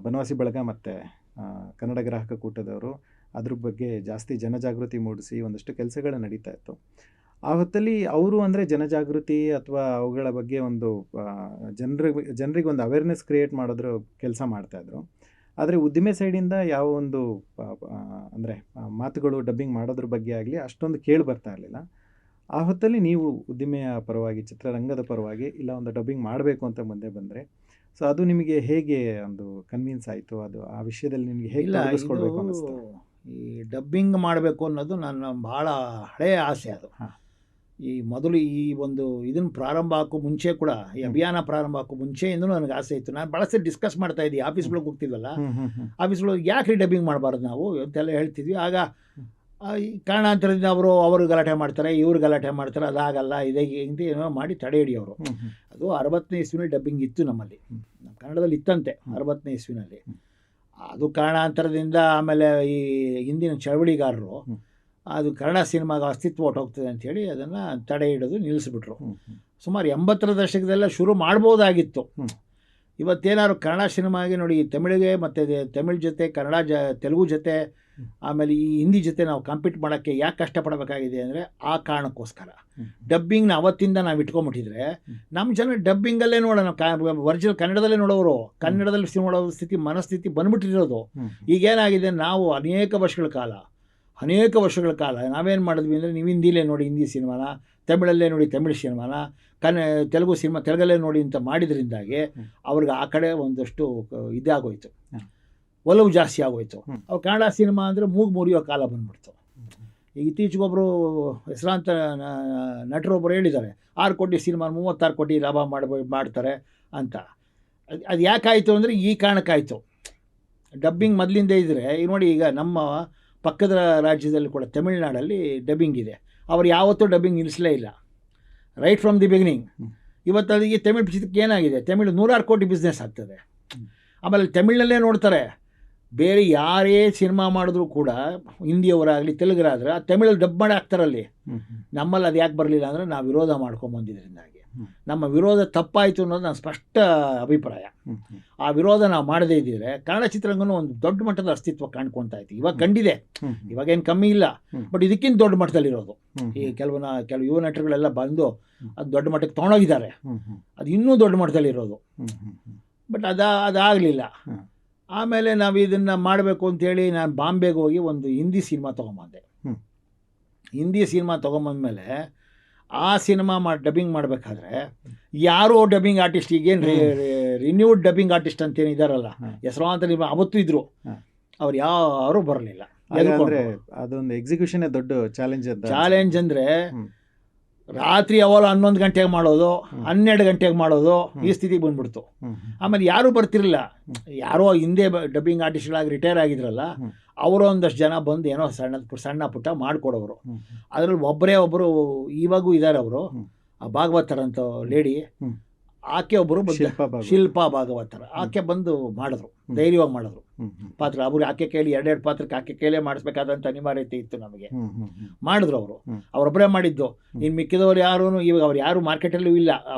ಬನವಾಸಿ ಬಳಗ ಮತ್ತು ಕನ್ನಡ ಗ್ರಾಹಕ ಕೂಟದವರು ಅದ್ರ ಬಗ್ಗೆ ಜಾಸ್ತಿ ಜನಜಾಗೃತಿ ಮೂಡಿಸಿ ಒಂದಷ್ಟು ಕೆಲಸಗಳು ನಡೀತಾ ಇತ್ತು. ಆ ಹೊತ್ತಲ್ಲಿ ಅವರು ಅಂದರೆ ಜನಜಾಗೃತಿ ಅಥವಾ ಅವುಗಳ ಬಗ್ಗೆ ಒಂದು ಜನರಿಗೆ ಒಂದು ಅವೇರ್ನೆಸ್ ಕ್ರಿಯೇಟ್ ಮಾಡೋದ್ರ ಕೆಲಸ ಮಾಡ್ತಾಯಿದ್ರು. ಆದರೆ ಉದ್ದಿಮೆ ಸೈಡಿಂದ ಯಾವ ಒಂದು ಅಂದರೆ ಮಾತುಗಳು ಡಬ್ಬಿಂಗ್ ಮಾಡೋದ್ರ ಬಗ್ಗೆ ಆಗಲಿ ಅಷ್ಟೊಂದು ಕೇಳಿ ಬರ್ತಾ ಇರಲಿಲ್ಲ. ಆ ಹೊತ್ತಲ್ಲಿ ನೀವು ಉದ್ದಿಮೆಯ ಪರವಾಗಿ, ಚಿತ್ರರಂಗದ ಪರವಾಗಿ ಇಲ್ಲ ಒಂದು ಡಬ್ಬಿಂಗ್ ಮಾಡಬೇಕು ಅಂತ ಮುಂದೆ ಬಂದರೆ, ಸೊ ಅದು ನಿಮಗೆ ಹೇಗೆ ಒಂದು ಕನ್ವಿನ್ಸ್ ಆಯಿತು? ಅದು ಆ ವಿಷಯದಲ್ಲಿ ನಿಮಗೆ ಹೇಗೆ ತೊಡಗಿಸ್ಕೊಳ್ಬೇಕು ಅನ್ನಿಸ್ತು? ಈ ಡಬ್ಬಿಂಗ್ ಮಾಡಬೇಕು ಅನ್ನೋದು ನನ್ನ ಭಾಳ ಹಳೆಯ ಆಸೆ. ಅದು ಈ ಮೊದಲು ಈ ಒಂದು ಇದನ್ನು ಪ್ರಾರಂಭ ಹಾಕೋ ಮುಂಚೆ ಕೂಡ, ಈ ಅಭಿಯಾನ ಪ್ರಾರಂಭ ಹಾಕೋ ಮುಂಚೆಯಿಂದಲೂ ನನಗೆ ಆಸೆ ಇತ್ತು. ನಾನು ಭಾಳ ಸರಿ ಡಿಸ್ಕಸ್ ಮಾಡ್ತಾ ಇದ್ದೆ, ಆಫೀಸ್ಗಳಿಗೆ ಹೋಗ್ತಿದ್ವಲ್ಲ, ಆಫೀಸ್ಗಳಿಗೆ ಯಾಕೆ ಡಬ್ಬಿಂಗ್ ಮಾಡಬಾರ್ದು ನಾವು ಅಂತೆಲ್ಲ ಹೇಳ್ತಿದ್ವಿ. ಆಗ ಈ ಕಾರಣಾಂತರದಿಂದ ಅವರು ಗಲಾಟೆ ಮಾಡ್ತಾರೆ, ಇವ್ರು ಗಲಾಟೆ ಮಾಡ್ತಾರೆ, ಅದಾಗಲ್ಲ ಇದೇ ಇಂತ ಏನೋ ಮಾಡಿ ತಡೆ ಹಿಡಿಯೋರು. ಅದು 60ನೇ ಇಸ್ವಿನಲ್ಲಿ ಡಬ್ಬಿಂಗ್ ಇತ್ತು ನಮ್ಮಲ್ಲಿ, ನಮ್ಮ ಕನ್ನಡದಲ್ಲಿ ಇತ್ತಂತೆ 60ನೇ ಇಸ್ವಿನಲ್ಲಿ. ಅದು ಕಾರಣಾಂತರದಿಂದ ಆಮೇಲೆ ಈ ಹಿಂದಿನ ಚಳವಳಿಗಾರರು ಅದು ಕನ್ನಡ ಸಿನಿಮಾಗೆ ಅಸ್ತಿತ್ವ ಹೊಟ್ಟೋಗ್ತದೆ ಅಂಥೇಳಿ ಅದನ್ನು ತಡೆ ಹಿಡಿದು ನಿಲ್ಲಿಸ್ಬಿಟ್ರು. ಸುಮಾರು 80ರ ದಶಕದೆಲ್ಲ ಶುರು ಮಾಡ್ಬೋದಾಗಿತ್ತು. ಇವತ್ತೇನಾದ್ರು ಕನ್ನಡ ಸಿನಿಮಾಗೆ ನೋಡಿ, ತಮಿಳಿಗೆ ಮತ್ತು ತಮಿಳ್ ಜೊತೆ ಕನ್ನಡ ತೆಲುಗು ಜೊತೆ ಆಮೇಲೆ ಈ ಹಿಂದಿ ಜೊತೆ ನಾವು ಕಾಂಪೀಟ್ ಮಾಡೋಕ್ಕೆ ಯಾಕೆ ಕಷ್ಟಪಡಬೇಕಾಗಿದೆ ಅಂದರೆ ಆ ಕಾರಣಕ್ಕೋಸ್ಕರ. ಡಬ್ಬಿಂಗ್ನ ಅವತ್ತಿಂದ ನಾವು ಇಟ್ಕೊಂಬಿಟ್ಟಿದ್ರೆ ನಮ್ಮ ಜನ ಡಬ್ಬಿಂಗಲ್ಲೇ ನೋಡೋಣ, ಒರಿಜಿನಲ್ ಕನ್ನಡದಲ್ಲೇ ನೋಡೋರು, ಕನ್ನಡದಲ್ಲಿ ನೋಡೋ ಮನಸ್ಥಿತಿ ಬಂದ್ಬಿಟ್ಟಿರೋದು. ಈಗೇನಾಗಿದೆ, ನಾವು ಅನೇಕ ವರ್ಷಗಳ ಕಾಲ ನಾವೇನು ಮಾಡಿದ್ವಿ ಅಂದರೆ, ನೀವು ಹಿಂದಿಲೇ ನೋಡಿ ಹಿಂದಿ ಸಿನಿಮಾನ, ತಮಿಳಲ್ಲೇ ನೋಡಿ ತಮಿಳ್ ಸಿನಿಮಾನ, ತೆಲುಗು ಸಿನಿಮಾ ತೆಲುಗಲ್ಲೇ ನೋಡಿ ಅಂತ ಮಾಡಿದ್ರಿಂದಾಗಿ ಅವ್ರಿಗೆ ಆ ಕಡೆ ಒಂದಷ್ಟು ಇದಾಗೋಯ್ತು, ಒಲವು ಜಾಸ್ತಿ ಆಗೋಯ್ತು. ಅವ್ರು ಕನ್ನಡ ಸಿನಿಮಾ ಅಂದರೆ ಮೂಗು ಮುರಿಯೋ ಕಾಲ ಬಂದ್ಬಿಡ್ತು. ಈಗ ಇತ್ತೀಚೆಗೊಬ್ಬರು ಹೆಸರಾಂತ ನಟರೊಬ್ಬರು ಹೇಳಿದ್ದಾರೆ, 6 ಕೋಟಿ ಸಿನಿಮಾ 36 ಕೋಟಿ ಲಾಭ ಮಾಡ್ತಾರೆ ಅಂತ. ಅದು ಯಾಕಾಯಿತು ಅಂದರೆ ಈ ಕಾರಣಕ್ಕಾಯಿತು. ಡಬ್ಬಿಂಗ್ ಮೊದಲಿಂದ ಇದ್ದರೆ, ಈಗ ನೋಡಿ, ಈಗ ನಮ್ಮ ಪಕ್ಕದ ರಾಜ್ಯದಲ್ಲಿ ಕೂಡ ತಮಿಳ್ನಾಡಲ್ಲಿ ಡಬ್ಬಿಂಗ್ ಇದೆ. ಅವ್ರು ಯಾವತ್ತೂ ಡಬ್ಬಿಂಗ್ ನಿಲ್ಲಿಸಲೇ ಇಲ್ಲ, ರೈಟ್ ಫ್ರಮ್ ದಿ ಬಿಗಿನಿಂಗ್. ಇವತ್ತು ಅದಕ್ಕೆ ತಮಿಳ್ ಚಿತ್ರಕ್ಕೆ ಏನಾಗಿದೆ, ತಮಿಳು 106 ಕೋಟಿ ಬಿಸ್ನೆಸ್ ಆಗ್ತದೆ. ಆಮೇಲೆ ತಮಿಳ್ನಲ್ಲೇ ನೋಡ್ತಾರೆ. ಬೇರೆ ಯಾರೇ ಸಿನಿಮಾ ಮಾಡಿದ್ರು ಕೂಡ, ಹಿಂದಿಯವರಾಗಲಿ ತೆಲುಗರಾದರೆ ಆ ತಮಿಳಲ್ಲಿ ಡಬ್ ಮಾಡಿ ಹಾಕ್ತಾರಲ್ಲಿ. ನಮ್ಮಲ್ಲಿ ಅದು ಯಾಕೆ ಬರಲಿಲ್ಲ ಅಂದರೆ ನಾವು ವಿರೋಧ ಮಾಡ್ಕೊಂಬಂದಿದ್ದರಿಂದಾಗಿ. ನಮ್ಮ ವಿರೋಧ ತಪ್ಪಾಯಿತು ಅನ್ನೋದು ನನ್ನ ಸ್ಪಷ್ಟ ಅಭಿಪ್ರಾಯ. ಆ ವಿರೋಧ ನಾವು ಮಾಡದೇ ಇದ್ದಿದ್ರೆ ಕನ್ನಡ ಚಿತ್ರರಂಗನೂ ಒಂದು ದೊಡ್ಡ ಮಟ್ಟದ ಅಸ್ತಿತ್ವ ಕಾಣ್ಕೊತಾ ಇತ್ತು. ಇವಾಗ ಕಂಡಿದೆ, ಇವಾಗೇನು ಕಮ್ಮಿ ಇಲ್ಲ, ಬಟ್ ಇದಕ್ಕಿಂತ ದೊಡ್ಡ ಮಟ್ಟದಲ್ಲಿರೋದು. ಈ ಕೆಲವು ಯುವ ನಟರುಗಳೆಲ್ಲ ಬಂದು ಅದು ದೊಡ್ಡ ಮಟ್ಟಕ್ಕೆ ತೊಗೊಂಡೋಗಿದ್ದಾರೆ, ಅದು ಇನ್ನೂ ದೊಡ್ಡ ಮಟ್ಟದಲ್ಲಿರೋದು. ಬಟ್ ಅದಾಗಲಿಲ್ಲ. ಆಮೇಲೆ ನಾವು ಇದನ್ನು ಮಾಡಬೇಕು ಅಂತೇಳಿ ನಾನು ಬಾಂಬೆಗೆ ಹೋಗಿ ಒಂದು ಹಿಂದಿ ಸಿನಿಮಾ ತೊಗೊಂಬಂದೆ. ಹಿಂದಿ ಸಿನಿಮಾ ತೊಗೊಂಬಂದಮೇಲೆ ಆ ಸಿನಿಮಾ ಡಬ್ಬಿಂಗ್ ಮಾಡಬೇಕಾದ್ರೆ ಯಾರೋ ಡಬ್ಬಿಂಗ್ ಆರ್ಟಿಸ್ಟ್, ಈಗೇನು ರಿನ್ಯೂಡ್ ಡಬ್ಬಿಂಗ್ ಆರ್ಟಿಸ್ಟ್ ಅಂತೇನು ಇದ್ದಾರಲ್ಲ, ಹೆಸರು ಅಂತ ಅವತ್ತು ಇದ್ದರು, ಅವ್ರು ಯಾರೂ ಬರಲಿಲ್ಲ. ಅದೊಂದು ಎಕ್ಸಿಕ್ಯೂಷನ್ ದೊಡ್ಡ ಚಾಲೆಂಜ್ ಅಂದರೆ ರಾತ್ರಿ ಅವಳು 11 ಗಂಟೆಗೆ ಮಾಡೋದು, 12 ಗಂಟೆಗೆ ಮಾಡೋದು, ಈ ಸ್ಥಿತಿಗೆ ಬಂದ್ಬಿಡ್ತು. ಆಮೇಲೆ ಯಾರೂ ಬರ್ತಿರಲಿಲ್ಲ. ಯಾರೋ ಹಿಂದೆ ಡಬ್ಬಿಂಗ್ ಆರ್ಟಿಸ್ಟ್ಗಳಾಗಿ ರಿಟೈರ್ ಆಗಿದ್ರಲ್ಲ, ಅವರು ಒಂದಷ್ಟು ಜನ ಬಂದು ಏನೋ ಸಣ್ಣ ಪುಟ್ಟ ಮಾಡಿಕೊಡೋರು. ಅದರಲ್ಲಿ ಒಬ್ಬರು ಇವಾಗೂ ಇದ್ದಾರೆ, ಅವರು ಭಾಗವತರ್ ಅಂತ ಲೇಡಿ, ಆಕೆ ಒಬ್ಬರು ಶಿಲ್ಪಾ ಭಾಗವತರ, ಆಕೆ ಬಂದು ಮಾಡಿದ್ರು, ಧೈರ್ಯವಾಗಿ ಮಾಡಿದ್ರು ಪಾತ್ರ. ಆಕೆ ಕೈಲಿ 2 ಪಾತ್ರಕ್ಕೆ ಆಕೆ ಕೈಲೇ ಮಾಡಿಸ್ಬೇಕಾದಂಥ ಅನಿವಾರ್ಯತೆ ಇತ್ತು ನಮಗೆ. ಮಾಡಿದ್ರು ಅವರೊಬ್ಬರೇ ಮಾಡಿದ್ದು. ಇನ್ನು ಮಿಕ್ಕಿದವ್ರು ಯಾರೂ ಇವಾಗ ಅವ್ರು ಯಾರು ಮಾರ್ಕೆಟಲ್ಲೂ ಇಲ್ಲ.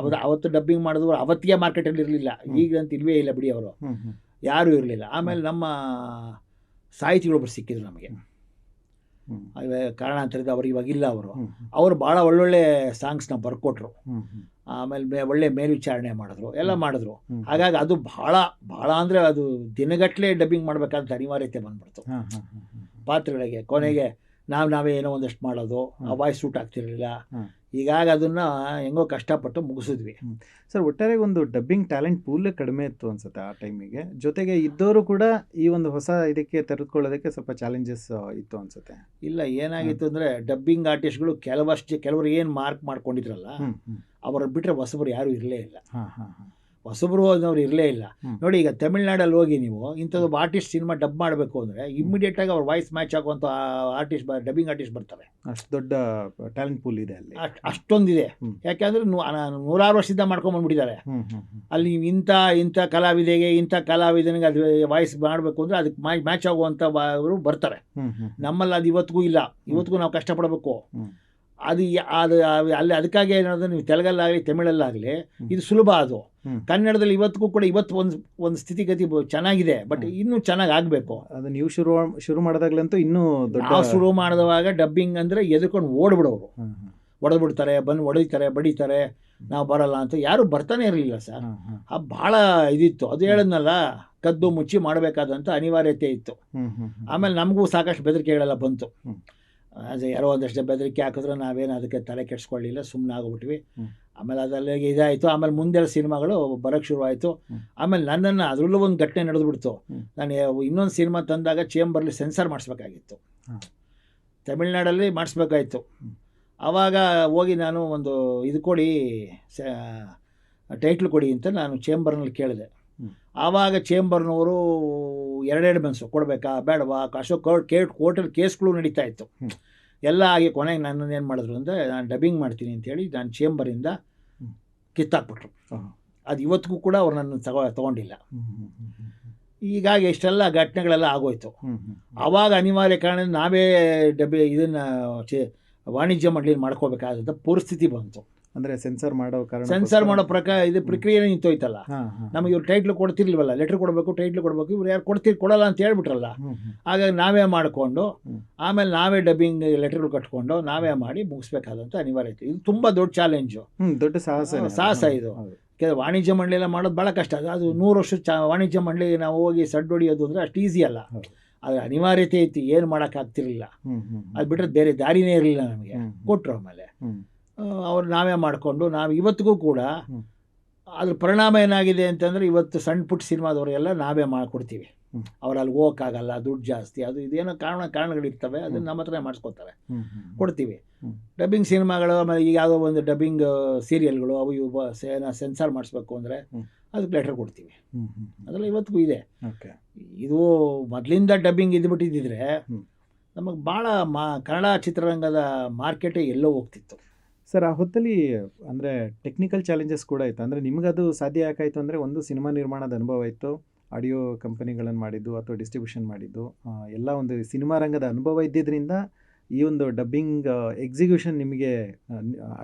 ಅವತ್ತು ಡಬ್ಬಿಂಗ್ ಮಾಡಿದವರು ಅವತ್ತಿಗೆ ಮಾರ್ಕೆಟಲ್ಲಿ ಇರಲಿಲ್ಲ, ಈಗಂತ ಇಲ್ವೇ ಇಲ್ಲ ಬಿಡಿ, ಅವರು ಯಾರೂ ಇರಲಿಲ್ಲ. ಆಮೇಲೆ ನಮ್ಮ ಸಾಹಿತಿಗಳೊಬ್ಬರು ಸಿಕ್ಕಿದ್ರು ನಮಗೆ, ಕಾರಣಾಂತರದ ಅವ್ರು ಇವಾಗಿಲ್ಲ. ಅವರು ಭಾಳ ಒಳ್ಳೊಳ್ಳೆ ಸಾಂಗ್ಸ್ನ ಬರ್ಕೊಟ್ರು. ಆಮೇಲೆ ಒಳ್ಳೆ ಮೇಲ್ವಿಚಾರಣೆ ಮಾಡಿದ್ರು, ಎಲ್ಲ ಮಾಡಿದ್ರು. ಹಾಗಾಗಿ ಅದು ಭಾಳ ಅಂದರೆ ಅದು ದಿನಗಟ್ಟಲೆ ಡಬ್ಬಿಂಗ್ ಮಾಡಬೇಕಾದಂಥ ಅನಿವಾರ್ಯತೆ ಬಂದ್ಬಿಡ್ತು ಪಾತ್ರಗಳಿಗೆ. ಕೊನೆಗೆ ನಾವೇ ಏನೋ ಒಂದಷ್ಟು ಮಾಡೋದು, ಆ ವಾಯ್ಸ್ ಸೂಟ್ ಆಗ್ತಿರಲಿಲ್ಲ. ಹೀಗಾಗಿ ಅದನ್ನು ಹೆಂಗೋ ಕಷ್ಟಪಟ್ಟು ಮುಗಿಸಿದ್ವಿ. ಸರ್, ಒಟ್ಟಾರೆ ಒಂದು ಡಬ್ಬಿಂಗ್ ಟ್ಯಾಲೆಂಟ್ ಪೂಲ್ ಕಡಿಮೆ ಇತ್ತು ಅನ್ಸುತ್ತೆ ಆ ಟೈಮಿಗೆ. ಜೊತೆಗೆ ಇದ್ದವರು ಕೂಡ ಈ ಒಂದು ಹೊಸ ಇದಕ್ಕೆ ತೆರೆದುಕೊಳ್ಳೋದಕ್ಕೆ ಸ್ವಲ್ಪ ಚಾಲೆಂಜಸ್ ಇತ್ತು ಅನ್ಸುತ್ತೆ. ಇಲ್ಲ, ಏನಾಗಿತ್ತು ಅಂದರೆ ಡಬ್ಬಿಂಗ್ ಆರ್ಟಿಸ್ಟ್ಗಳು ಕೆಲವರು ಏನು ಮಾರ್ಕ್ ಮಾಡ್ಕೊಂಡಿದ್ರಲ್ಲ, ಅವರ ಬಿಟ್ಟರೆ ಹೊಸಬರು ಯಾರೂ ಇರಲೇ ಇಲ್ಲ. ಹೊಸಬರು ಹೋದವ್ರು ಇರಲೇ ಇಲ್ಲ. ನೋಡಿ, ಈಗ ತಮಿಳ್ನಾಡಲ್ಲಿ ಹೋಗಿ ನೀವು ಇಂಥದ್ದು ಆರ್ಟಿಸ್ಟ್ ಸಿನಿಮಾ ಡಬ್ ಮಾಡಬೇಕು ಅಂದರೆ ಇಮ್ಮಿಡಿಯೇಟಾಗಿ ಅವ್ರ ವಾಯ್ಸ್ ಮ್ಯಾಚ್ ಆಗುವಂಥ ಡಬ್ಬಿಂಗ್ ಆರ್ಟಿಸ್ಟ್ ಬರ್ತಾರೆ. ಅಷ್ಟು ದೊಡ್ಡ ಟ್ಯಾಲೆಂಟ್ ಪೂಲ್ ಇದೆ ಅಲ್ಲಿ, ಅಷ್ಟೊಂದಿದೆ. ಯಾಕೆಂದರೆ 106 ವರ್ಷದಿಂದ ಮಾಡ್ಕೊಂಬಂದ್ಬಿಟ್ಟಿದ್ದಾರೆ. ಅಲ್ಲಿ ಇಂಥ ಕಲಾವಿದೆಗೆ ಇಂಥ ಕಲಾವಿದನಿಗೆ ಅದು ವಾಯ್ಸ್ ಮಾಡಬೇಕು ಅಂದರೆ ಅದಕ್ಕೆ ಮ್ಯಾಚ್ ಆಗುವಂಥವರು ಬರ್ತಾರೆ. ನಮ್ಮಲ್ಲಿ ಅದು ಇವತ್ತಿಗೂ ಇಲ್ಲ. ಇವತ್ತಿಗೂ ನಾವು ಕಷ್ಟಪಡಬೇಕು. ಅದು ಅಲ್ಲಿ ಅದಕ್ಕಾಗಿ ಏನಾದರೂ ನೀವು ತೆಲುಗಲ್ಲಾಗಲಿ ತಮಿಳಲ್ಲಾಗಲಿ ಇದು ಸುಲಭ. ಅದು ಕನ್ನಡದಲ್ಲಿ ಇವತ್ತಿಗೂ ಕೂಡ ಒಂದು ಸ್ಥಿತಿಗತಿ ಚೆನ್ನಾಗಿದೆ, ಬಟ್ ಇನ್ನೂ ಚೆನ್ನಾಗಿ ಆಗಬೇಕು. ಅದು ನೀವು ಶುರು ಮಾಡಿದಾಗಲಂತೂ ಇನ್ನೂ ದೊಡ್ಡ ಶುರು ಮಾಡಿದವಾಗ ಡಬ್ಬಿಂಗ್ ಅಂದರೆ ಎದುರ್ಕೊಂಡು ಓಡ್ಬಿಡೋರು, ಹೊಡೆದ್ಬಿಡ್ತಾರೆ, ಬಂದು ಹೊಡಿತಾರೆ, ಬಡಿತಾರೆ, ನಾವು ಬರಲ್ಲ ಅಂತ. ಯಾರೂ ಬರ್ತಾನೆ ಇರಲಿಲ್ಲ ಸರ್. ಭಾಳ ಇದಿತ್ತು. ಅದು ಹೇಳಿದ್ನಲ್ಲ, ಕದ್ದು ಮುಚ್ಚಿ ಮಾಡಬೇಕಾದಂಥ ಅನಿವಾರ್ಯತೆ ಇತ್ತು. ಆಮೇಲೆ ನಮಗೂ ಸಾಕಷ್ಟು ಬೆದರಿಕೆಗಳೆಲ್ಲ ಬಂತು. ಯಾರೋ ಒಂದಷ್ಟು ಬೆದರಿಕೆ ಹಾಕಿದ್ರೆ ನಾವೇನು ಅದಕ್ಕೆ ತಲೆ ಕೆಡಿಸ್ಕೊಳ್ಳಿಲ್ಲ, ಸುಮ್ಮನೆ ಆಗೋಗ್ಬಿಟ್ವಿ. ಆಮೇಲೆ ಅದರಲ್ಲಿ ಇದಾಯಿತು. ಆಮೇಲೆ ಮುಂದೆ ಸಿನಿಮಾಗಳು ಬರೋಕ್ಕೆ ಶುರುವಾಯಿತು. ಆಮೇಲೆ ನನ್ನನ್ನು ಅದರಲ್ಲೂ ಒಂದು ಘಟನೆ ನಡೆದ್ಬಿಡ್ತು. ನಾನು ಇನ್ನೊಂದು ಸಿನಿಮಾ ತಂದಾಗ ಚೇಂಬರ್ಲಿ ಸೆನ್ಸರ್ ಮಾಡಿಸ್ಬೇಕಾಗಿತ್ತು, ತಮಿಳ್ನಾಡಲ್ಲಿ ಮಾಡಿಸ್ಬೇಕಾಯಿತು. ಆವಾಗ ಹೋಗಿ ನಾನು ಒಂದು ಇದು ಕೊಡಿ ಟೈಟ್ಲ್ ಕೊಡಿ ಅಂತ ನಾನು ಚೇಂಬರ್ನಲ್ಲಿ ಕೇಳಿದೆ. ಆವಾಗ ಚೇಂಬರ್ನವರು ಎರಡೆರಡು ಮನಸ್ಸು ಕೊಡಬೇಕಾ ಬೇಡವಾ ಅಶೋಕ್ ಕೋರ್ಟಲ್ಲಿ ಕೇಸ್ಗಳು ನಡೀತಾ ಇತ್ತು. ಎಲ್ಲ ಆಗಿ ಕೊನೆಗೆ ನನ್ನನ್ನು ಏನು ಮಾಡಿದ್ರು ಅಂದರೆ ನಾನು ಡಬ್ಬಿಂಗ್ ಮಾಡ್ತೀನಿ ಅಂತೇಳಿ ನಾನು ಚೇಂಬರಿಂದ ಕಿತ್ತಾಕ್ಬಿಟ್ರು. ಅದು ಇವತ್ತಿಗೂ ಕೂಡ ಅವ್ರು ನನ್ನ ತೊಗೊಂಡಿಲ್ಲ. ಹೀಗಾಗಿ ಇಷ್ಟೆಲ್ಲ ಘಟನೆಗಳೆಲ್ಲ ಆಗೋಯ್ತು. ಆವಾಗ ಅನಿವಾರ್ಯ ಕಾರಣ ನಾವೇ ಇದನ್ನು ವಾಣಿಜ್ಯ ಮಂಡಳಿಯಲ್ಲಿ ಮಾಡ್ಕೋಬೇಕಾದಂಥ ಪರಿಸ್ಥಿತಿ ಬಂತು. ಅಂದರೆ ಸೆನ್ಸರ್ ಮಾಡೋ ಪ್ರಕಾರ ಇದು ಪ್ರಕ್ರಿಯೆ ನಿಂತೋಯ್ತಲ್ಲ. ನಮಗೆ ಇವ್ರು ಟೈಟ್ಲ್ ಕೊಡ್ತಿರ್ಲಿಲ್ವಲ್ಲ, ಲೆಟ್ರ್ ಕೊಡಬೇಕು, ಟೈಟ್ಲ್ ಕೊಡಬೇಕು, ಇವ್ರು ಯಾರು ಕೊಡಲ್ಲ ಅಂತ ಹೇಳ್ಬಿಟ್ರಲ್ಲ. ಹಾಗಾಗಿ ನಾವೇ ಮಾಡಿಕೊಂಡು ಆಮೇಲೆ ನಾವೇ ಡಬ್ಬಿಂಗ್ ಲೆಟರ್ಗಳು ಕಟ್ಕೊಂಡು ನಾವೇ ಮಾಡಿ ಮುಗಿಸ್ಬೇಕಾದಂಥ ಅನಿವಾರ್ಯ ಇತ್ತು. ಇದು ತುಂಬ ದೊಡ್ಡ ಚಾಲೆಂಜು, ದೊಡ್ಡ ಸಾಹಸ ಇದು. ವಾಣಿಜ್ಯ ಮಂಡಳಿ ಎಲ್ಲ ಮಾಡೋದು ಭಾಳ ಕಷ್ಟ. ಅದು 100 ವರ್ಷ ವಾಣಿಜ್ಯ ಮಂಡಳಿ ನಾವು ಹೋಗಿ ಸಡ್ಡು ಹೊಡಿಯೋದು ಅಂದರೆ ಅಷ್ಟು ಈಸಿ ಅಲ್ಲ. ಅದು ಅನಿವಾರ್ಯತೆ ಇತ್ತು, ಏನು ಮಾಡೋಕ್ಕಾಗ್ತಿರ್ಲಿಲ್ಲ. ಅದು ಬಿಟ್ಟರೆ ಬೇರೆ ದಾರಿನೇ ಇರಲಿಲ್ಲ ನಮಗೆ. ಕೊಟ್ಟರು ಆಮೇಲೆ ಅವ್ರು ನಾವೇ ಮಾಡಿಕೊಂಡು ನಾವು ಇವತ್ತಿಗೂ ಕೂಡ ಅದ್ರ ಪರಿಣಾಮ ಏನಾಗಿದೆ ಅಂತಂದರೆ ಇವತ್ತು ಸಣ್ಣ ಪುಟ್ಟ ಸಿನಿಮಾದವರೆಲ್ಲ ನಾವೇ ಮಾಡಿಕೊಡ್ತೀವಿ. ಅವ್ರು ಅಲ್ಲಿ ಹೋಗೋಕ್ಕಾಗಲ್ಲ, ದುಡ್ಡು ಜಾಸ್ತಿ, ಅದು ಇದೇನೋ ಕಾರಣಗಳಿರ್ತವೆ, ಅದನ್ನು ನಮ್ಮ ಹತ್ರನೇ ಮಾಡಿಸ್ಕೊತಾರೆ, ಕೊಡ್ತೀವಿ. ಡಬ್ಬಿಂಗ್ ಸಿನಿಮಾಗಳು ಆಮೇಲೆ ಈಗ ಯಾವುದೋ ಒಂದು ಡಬ್ಬಿಂಗ್ ಸೀರಿಯಲ್ಗಳು ಅವು ಇವು ಸೆನ್ಸಾರ್ ಮಾಡಿಸ್ಬೇಕು ಅಂದರೆ ಅದಕ್ಕೆ ಲೆಟರ್ ಕೊಡ್ತೀವಿ. ಅದೆಲ್ಲ ಇವತ್ತಿಗೂ ಇದೆ. ಇದು ಮೊದಲಿಂದ ಡಬ್ಬಿಂಗ್ ಇದ್ಬಿಟ್ಟಿದ್ದಿದ್ರೆ ನಮಗೆ ಭಾಳ ಕನ್ನಡ ಚಿತ್ರರಂಗದ ಮಾರ್ಕೆಟೇ ಎಲ್ಲೋ ಹೋಗ್ತಿತ್ತು. ಸರ್, ಆ ಹೊತ್ತಲ್ಲಿ ಅಂದರೆ ಟೆಕ್ನಿಕಲ್ ಚಾಲೆಂಜಸ್ ಕೂಡ ಇತ್ತು. ಅಂದರೆ ನಿಮಗದು ಸಾಧ್ಯ ಯಾಕಾಯಿತು ಅಂದರೆ, ಒಂದು ಸಿನಿಮಾ ನಿರ್ಮಾಣದ ಅನುಭವ ಇತ್ತು, ಆಡಿಯೋ ಕಂಪನಿಗಳನ್ನು ಮಾಡಿದ್ದು ಅಥವಾ ಡಿಸ್ಟ್ರಿಬ್ಯೂಷನ್ ಮಾಡಿದ್ದು, ಎಲ್ಲ ಒಂದು ಸಿನಿಮಾ ರಂಗದ ಅನುಭವ ಇದ್ದಿದ್ದರಿಂದ ಈ ಒಂದು ಡಬ್ಬಿಂಗ್ ಎಕ್ಸಿಕ್ಯೂಷನ್ ನಿಮಗೆ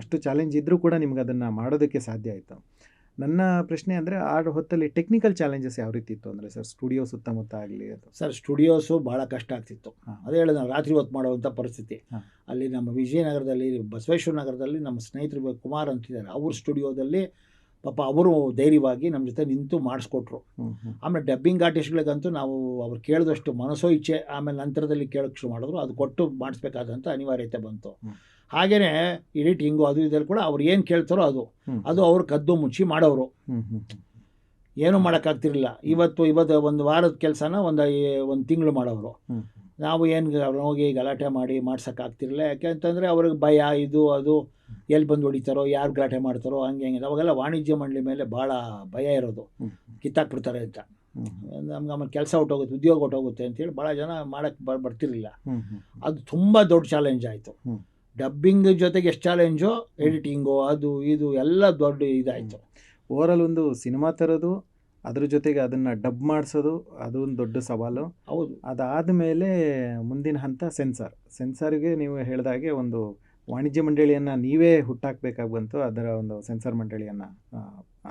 ಅಷ್ಟು ಚಾಲೆಂಜ್ ಇದ್ದರೂ ಕೂಡ ನಿಮ್ಗೆ ಅದನ್ನು ಮಾಡೋದಕ್ಕೆ ಸಾಧ್ಯ ಆಯಿತು. ನನ್ನ ಪ್ರಶ್ನೆ ಅಂದರೆ, ಆ ಹೊತ್ತಲ್ಲಿ ಟೆಕ್ನಿಕಲ್ ಚಾಲೆಂಜಸ್ ಯಾವ ರೀತಿ ಇತ್ತು ಅಂದರೆ ಸರ್, ಸ್ಟುಡಿಯೋ ಸುತ್ತಮುತ್ತ ಆಗಲಿ ಅದು? ಸರ್, ಸ್ಟುಡಿಯೋಸು ಭಾಳ ಕಷ್ಟ ಆಗ್ತಿತ್ತು. ಅದೇ ಹೇಳಿದ ನಾವು ರಾತ್ರಿ ಹೊತ್ತು ಮಾಡುವಂಥ ಪರಿಸ್ಥಿತಿ. ಅಲ್ಲಿ ನಮ್ಮ ವಿಜಯನಗರದಲ್ಲಿ, ಬಸವೇಶ್ವರ ನಗರದಲ್ಲಿ ನಮ್ಮ ಸ್ನೇಹಿತರು ಕುಮಾರ್ ಅಂತಿದ್ದಾರೆ, ಅವ್ರ ಸ್ಟುಡಿಯೋದಲ್ಲಿ ಪಾಪ ಅವರು ಧೈರ್ಯವಾಗಿ ನಮ್ಮ ಜೊತೆ ನಿಂತು ಮಾಡಿಸ್ಕೊಟ್ರು. ಆಮೇಲೆ ಡಬ್ಬಿಂಗ್ ಆರ್ಟಿಸ್ಟ್ಗಳಿಗಂತೂ ನಾವು ಅವ್ರು ಕೇಳಿದಷ್ಟು ಮನಸ್ಸೋ ಇಚ್ಛೆ ಆಮೇಲೆ ನಂತರದಲ್ಲಿ ಕೇಳೋಕ್ಕೆ ಶುರು ಮಾಡಿದ್ರು. ಅದು ಕೊಟ್ಟು ಮಾಡಿಸ್ಬೇಕಾದಂಥ ಅನಿವಾರ್ಯತೆ ಬಂತು. ಹಾಗೆಯೇ ಎಡಿಟಿಂಗು ಅದು ಇದರಲ್ಲಿ ಕೂಡ ಅವ್ರು ಏನು ಕೇಳ್ತಾರೋ ಅದು ಅವ್ರು ಕದ್ದು ಮುಚ್ಚಿ ಮಾಡೋರು. ಏನೂ ಮಾಡೋಕ್ಕಾಗ್ತಿರಲಿಲ್ಲ. ಇವತ್ತು ಒಂದು ವಾರದ ಕೆಲಸನ ಒಂದು ತಿಂಗಳು ಮಾಡೋರು. ನಾವು ಏನು ಹೋಗಿ ಗಲಾಟೆ ಮಾಡಿ ಮಾಡ್ಸೋಕ್ಕಾಗ್ತಿರಲಿಲ್ಲ. ಯಾಕೆ ಅಂತಂದರೆ ಅವ್ರಿಗೆ ಭಯ, ಇದು ಅದು ಎಲ್ಲಿ ಬಂದು ಹೊಡಿತಾರೋ, ಯಾರು ಗಲಾಟೆ ಮಾಡ್ತಾರೋ, ಹಂಗೆ ಅವಾಗೆಲ್ಲ ವಾಣಿಜ್ಯ ಮಂಡಳಿ ಮೇಲೆ ಭಾಳ ಭಯ ಇರೋದು, ಕಿತ್ತಾಕ್ಬಿಡ್ತಾರೆ ಅಂತ. ನಮ್ಗೆ ಆಮೇಲೆ ಕೆಲಸ ಹೊಟ್ಟೋಗುತ್ತೆ, ಉದ್ಯೋಗ ಹೊಟ್ಟೋಗುತ್ತೆ ಅಂತೇಳಿ ಭಾಳ ಜನ ಮಾಡೋಕ್ಕೆ ಬರ್ತಿರಲಿಲ್ಲ. ಅದು ತುಂಬ ದೊಡ್ಡ ಚಾಲೆಂಜ್ ಆಯಿತು. ಡಬ್ಬಿಂಗ್ ಜೊತೆಗೆ ಎಷ್ಟು ಚಾಲೆಂಜು, ಎಡಿಟಿಂಗು ಅದು ಇದು ಎಲ್ಲ ದೊಡ್ಡ ಇದಾಯಿತು. ಓವರಾಲ್ ಒಂದು ಸಿನಿಮಾ ತರೋದು, ಅದ್ರ ಜೊತೆಗೆ ಅದನ್ನು ಡಬ್ ಮಾಡಿಸೋದು, ಅದು ಒಂದು ದೊಡ್ಡ ಸವಾಲು. ಹೌದು. ಅದಾದ ಮೇಲೆ ಮುಂದಿನ ಹಂತ ಸೆನ್ಸಾರಿಗೆ ನೀವು ಹೇಳಿದಾಗೆ ಒಂದು ವಾಣಿಜ್ಯ ಮಂಡಳಿಯನ್ನು ನೀವೇ ಹುಟ್ಟಾಕಬೇಕಾಗಿ ಬಂತು. ಅದರ ಒಂದು ಸೆನ್ಸಾರ್ ಮಂಡಳಿಯನ್ನು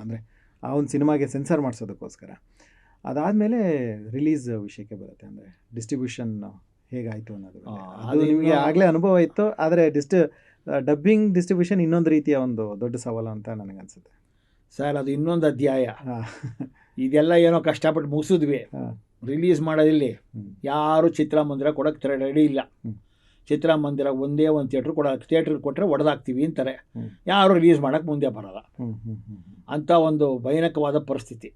ಅಂದರೆ ಆ ಒಂದು ಸಿನಿಮಾಗೆ ಸೆನ್ಸಾರ್ ಮಾಡಿಸೋದಕ್ಕೋಸ್ಕರ. ಅದಾದಮೇಲೆ ರಿಲೀಸ್ ವಿಷಯಕ್ಕೆ ಬರುತ್ತೆ, ಅಂದರೆ ಡಿಸ್ಟ್ರಿಬ್ಯೂಷನ್ ಹೇಗಾಯಿತು ಅನ್ನೋದು. ಅದು ನಿಮಗೆ ಆಗಲೇ ಅನುಭವ ಇತ್ತು, ಆದರೆ ಡಬ್ಬಿಂಗ್ ಡಿಸ್ಟ್ರಿಬ್ಯೂಷನ್ ಇನ್ನೊಂದು ರೀತಿಯ ಒಂದು ದೊಡ್ಡ ಸವಾಲು ಅಂತ ನನಗನ್ಸುತ್ತೆ. ಸರ್, ಅದು ಇನ್ನೊಂದು ಅಧ್ಯಾಯ. ಇದೆಲ್ಲ ಏನೋ ಕಷ್ಟಪಟ್ಟು ಮುಗಿಸಿದ್ವಿ. ರಿಲೀಸ್ ಮಾಡೋದಿಲ್ಲಿ ಯಾರು ಚಿತ್ರಮಂದಿರ ಕೊಡೋಕ್ಕೆ ರೆಡಿ ಇಲ್ಲ. ಚಿತ್ರಮಂದಿರ ಒಂದೇ ಒಂದು ಥಿಯೇಟ್ರಿಗೆ ಕೊಟ್ಟರೆ ಒಡೆದಾಕ್ತೀವಿ ಅಂತಾರೆ. ಯಾರು ರಿಲೀಸ್ ಮಾಡೋಕ್ಕೆ ಮುಂದೆ ಬರೋಲ್ಲ. ಅಂಥ ಒಂದು ಭಯಾನಕವಾದ ಪರಿಸ್ಥಿತಿ.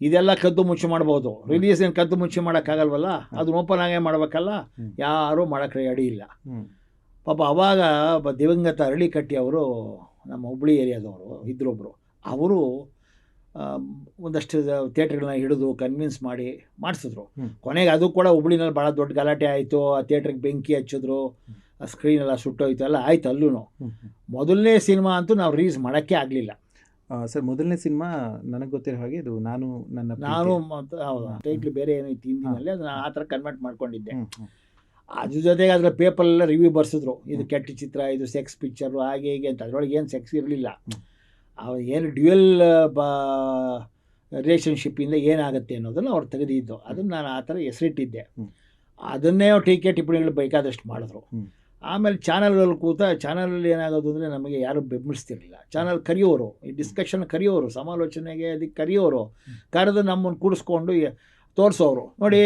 ಇದೆಲ್ಲ ಕದ್ದು ಮುಚ್ಚಿ ಮಾಡ್ಬೋದು, ರಿಲೀಸ್ ಏನು ಕದ್ದು ಮುಚ್ಚಿ ಮಾಡೋಕ್ಕಾಗಲ್ವಲ್ಲ, ಅದನ್ನ ಓಪನ್ ಆಗೇ ಮಾಡಬೇಕಲ್ಲ, ಯಾರೂ ಮಾಡೋಕ್ಕೆ ರೆಡಿ ಇಲ್ಲ. ಪಾಪ ಅವಾಗ ದಿವಂಗತ ಅರಳಿಕಟ್ಟಿ ಅವರು, ನಮ್ಮ ಹುಬ್ಳಿ ಏರಿಯಾದವರು ಇದ್ರೊಬ್ಬರು, ಅವರು ಒಂದಷ್ಟು ಥಿಯೇಟ್ರ್ಗಳನ್ನ ಹಿಡಿದು ಕನ್ವಿನ್ಸ್ ಮಾಡಿ ಮಾಡಿಸಿದ್ರು. ಕೊನೆಗೆ ಅದು ಕೂಡ ಹುಬ್ಳಿನಲ್ಲಿ ಭಾಳ ದೊಡ್ಡ ಗಲಾಟೆ ಆಯಿತು. ಆ ಥಿಯೇಟ್ರಿಗೆ ಬೆಂಕಿ ಹಚ್ಚಿದ್ರು, ಆ ಸ್ಕ್ರೀನೆಲ್ಲ ಸುಟ್ಟೋಯ್ತು, ಎಲ್ಲ ಆಯ್ತು. ಅಲ್ಲೂ ಮೊದಲನೇ ಸಿನಿಮಾ ಅಂತೂ ನಾವು ರಿಲೀಸ್ ಮಾಡೋಕ್ಕೆ ಆಗಲಿಲ್ಲ. ಸರ್, ಮೊದಲನೇ ಸಿನಿಮಾ ನನಗೆ ಗೊತ್ತಿರೋ ಹಾಗೆ ಇದು ನಾನು ಟೈಟ್ಲ್ ಬೇರೆ ಏನೋ ಇತ್ತು ಹಿಂದಿನಲ್ಲಿ, ಅದನ್ನ ಆ ಥರ ಕನ್ವರ್ಟ್ ಮಾಡ್ಕೊಂಡಿದ್ದೆ. ಅದ್ರ ಜೊತೆಗೆ ಅದರ ಪೇಪರೆಲ್ಲ ರಿವ್ಯೂ ಬರ್ಸಿದ್ರು, ಇದು ಕೆಟ್ಟ ಚಿತ್ರ, ಇದು ಸೆಕ್ಸ್ ಪಿಕ್ಚರು, ಹಾಗೆ ಹೀಗೆ ಅಂತ. ಅದರೊಳಗೆ ಏನು ಸೆಕ್ಸ್ ಇರಲಿಲ್ಲ. ಏನು ಡ್ಯುಯಲ್ ರಿಲೇಷನ್ಶಿಪ್ಪಿಂದ ಏನಾಗುತ್ತೆ ಅನ್ನೋದನ್ನು ಅವ್ರು ತೆಗೆದಿದ್ದು. ಅದನ್ನು ನಾನು ಆ ಥರ ಹೆಸರಿಟ್ಟಿದ್ದೆ. ಅದನ್ನೇ ಟೀಕೆ ಟಿಪ್ಪಣಿಗಳು ಬೇಕಾದಷ್ಟು ಮಾಡಿದ್ರು. ಆಮೇಲೆ ಚಾನಲ್ಗಳಲ್ಲಿ ಚಾನಲಲ್ಲಿ ಏನಾಗೋದು ಅಂದರೆ ನಮಗೆ ಯಾರೂ ಬೆಂಬಲಿಸ್ತಿರಲಿಲ್ಲ. ಚಾನಲ್ ಕರೆಯೋರು, ಈ ಡಿಸ್ಕಷನ್ ಕರೆಯೋರು, ಸಮಾಲೋಚನೆಗೆ ಅದಕ್ಕೆ ಕರೆಯೋರು. ಕರೆದು ನಮ್ಮನ್ನು ಕೂಡಿಸ್ಕೊಂಡು ತೋರಿಸೋರು. ನೋಡಿ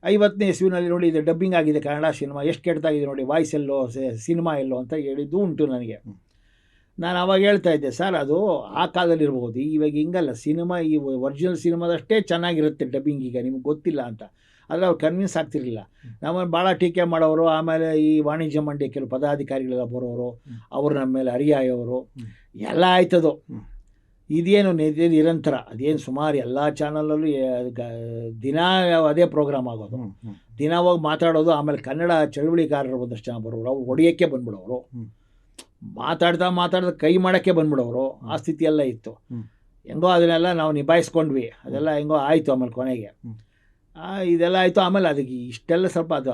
50ನೇ ಇಸ್ವಿನಲ್ಲಿ ನೋಡಿ ಇದು ಡಬ್ಬಿಂಗ್ ಆಗಿದೆ ಕನ್ನಡ ಸಿನಿಮಾ, ಎಷ್ಟು ಕೆಟ್ಟದಾಗಿದೆ ನೋಡಿ, ವಾಯ್ಸ್ ಎಲ್ಲೋ ಸಿನಿಮಾ ಎಲ್ಲೋ ಅಂತ ಹೇಳಿದ್ದು ಉಂಟು ನನಗೆ. ನಾನು ಅವಾಗ ಹೇಳ್ತಾ ಇದ್ದೆ, ಸರ್ ಅದು ಆ ಕಾಲದಲ್ಲಿರ್ಬೋದು, ಇವಾಗ ಹಿಂಗಲ್ಲ. ಸಿನಿಮಾ ಈ ಒರಿಜಿನಲ್ ಸಿನಿಮಾದಷ್ಟೇ ಚೆನ್ನಾಗಿರುತ್ತೆ ಡಬ್ಬಿಂಗ್, ಈಗ ನಿಮ್ಗೆ ಗೊತ್ತಿಲ್ಲ ಅಂತ. ಆದರೆ ಅವ್ರು ಕನ್ವಿನ್ಸ್ ಆಗ್ತಿರಲಿಲ್ಲ. ನಮ್ಮನ್ನು ಭಾಳ ಟೀಕೆ ಮಾಡೋರು. ಆಮೇಲೆ ಈ ವಾಣಿಜ್ಯ ಮಂಡಳಿ ಕೆಲವು ಪದಾಧಿಕಾರಿಗಳೆಲ್ಲ ಬರೋರು, ಅವರು ನಮ್ಮ ಮೇಲೆ ಹರಿಯಾಯೋರು ಎಲ್ಲ ಆಯ್ತದು. ಇದೇನು ನಿರಂತರ ಅದೇನು ಸುಮಾರು ಎಲ್ಲ ಚಾನಲಲ್ಲೂ ದಿನ ಅದೇ ಪ್ರೋಗ್ರಾಮ್ ಆಗೋದು, ದಿನ ಹೋಗಿ ಮಾತಾಡೋದು. ಆಮೇಲೆ ಕನ್ನಡ ಚಳವಳಿಗಾರರು ಒಂದಷ್ಟು ಜನ ಬರೋರು, ಅವ್ರು ಹೊಡೆಯೋಕ್ಕೆ ಬಂದ್ಬಿಡೋರು, ಮಾತಾಡ್ತಾ ಕೈ ಮಾಡೋಕ್ಕೆ ಬಂದ್ಬಿಡೋರು. ಆ ಸ್ಥಿತಿ ಎಲ್ಲ ಇತ್ತು. ಹೆಂಗೋ ಅದನ್ನೆಲ್ಲ ನಾವು ನಿಭಾಯಿಸ್ಕೊಂಡ್ವಿ. ಅದೆಲ್ಲ ಹೆಂಗೋ ಆಯಿತು. ಆಮೇಲೆ ಕೊನೆಗೆ ಇದೆಲ್ಲ ಆಯಿತು. ಆಮೇಲೆ ಅದಕ್ಕೆ ಇಷ್ಟೆಲ್ಲ ಸ್ವಲ್ಪ ಅದು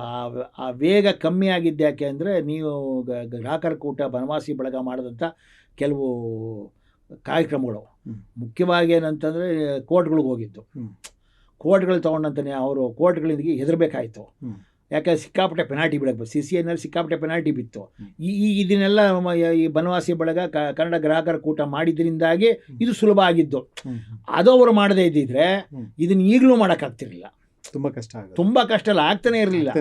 ಆ ವೇಗ ಕಮ್ಮಿ ಆಗಿದ್ದು ಯಾಕೆ ಅಂದರೆ, ನೀವು ಗ್ರಾಹಕರ ಕೂಟ ಬನವಾಸಿ ಬಳಗ ಮಾಡಿದಂಥ ಕೆಲವು ಕಾರ್ಯಕ್ರಮಗಳು ಮುಖ್ಯವಾಗಿ ಏನಂತಂದರೆ ಕೋರ್ಟ್ಗಳಿಗೆ ಹೋಗಿತ್ತು. ಕೋರ್ಟ್ಗಳು ತೊಗೊಂಡಂತಾನೆ ಅವರು ಕೋರ್ಟ್ಗಳಿಗೆ ಹೆದರಬೇಕಾಯಿತು. ಯಾಕೆ ಸಿಕ್ಕಾಪಟ್ಟೆ ಪೆನಾಲ್ಟಿ ಬೀಳಬೇಕು. CCIನಲ್ಲಿ ಸಿಕ್ಕಾಪಟ್ಟೆ ಪೆನಾಲ್ಟಿ ಬಿತ್ತು. ಇದನ್ನೆಲ್ಲ ಈ ಬನವಾಸಿ ಬಳಗ ಕನ್ನಡ ಗ್ರಾಹಕರ ಕೂಟ ಮಾಡಿದ್ರಿಂದಾಗಿ ಇದು ಸುಲಭ ಆಗಿದ್ದು. ಅದು ಅವರು ಮಾಡದೇ ಇದ್ದಿದ್ರೆ ಇದನ್ನು ಈಗಲೂ ಮಾಡೋಕ್ಕಾಗ್ತಿರಲಿಲ್ಲ. ತುಂಬ ಕಷ್ಟ ಅಲ್ಲ, ಆಗ್ತಾನೆ ಇರಲಿಲ್ಲ.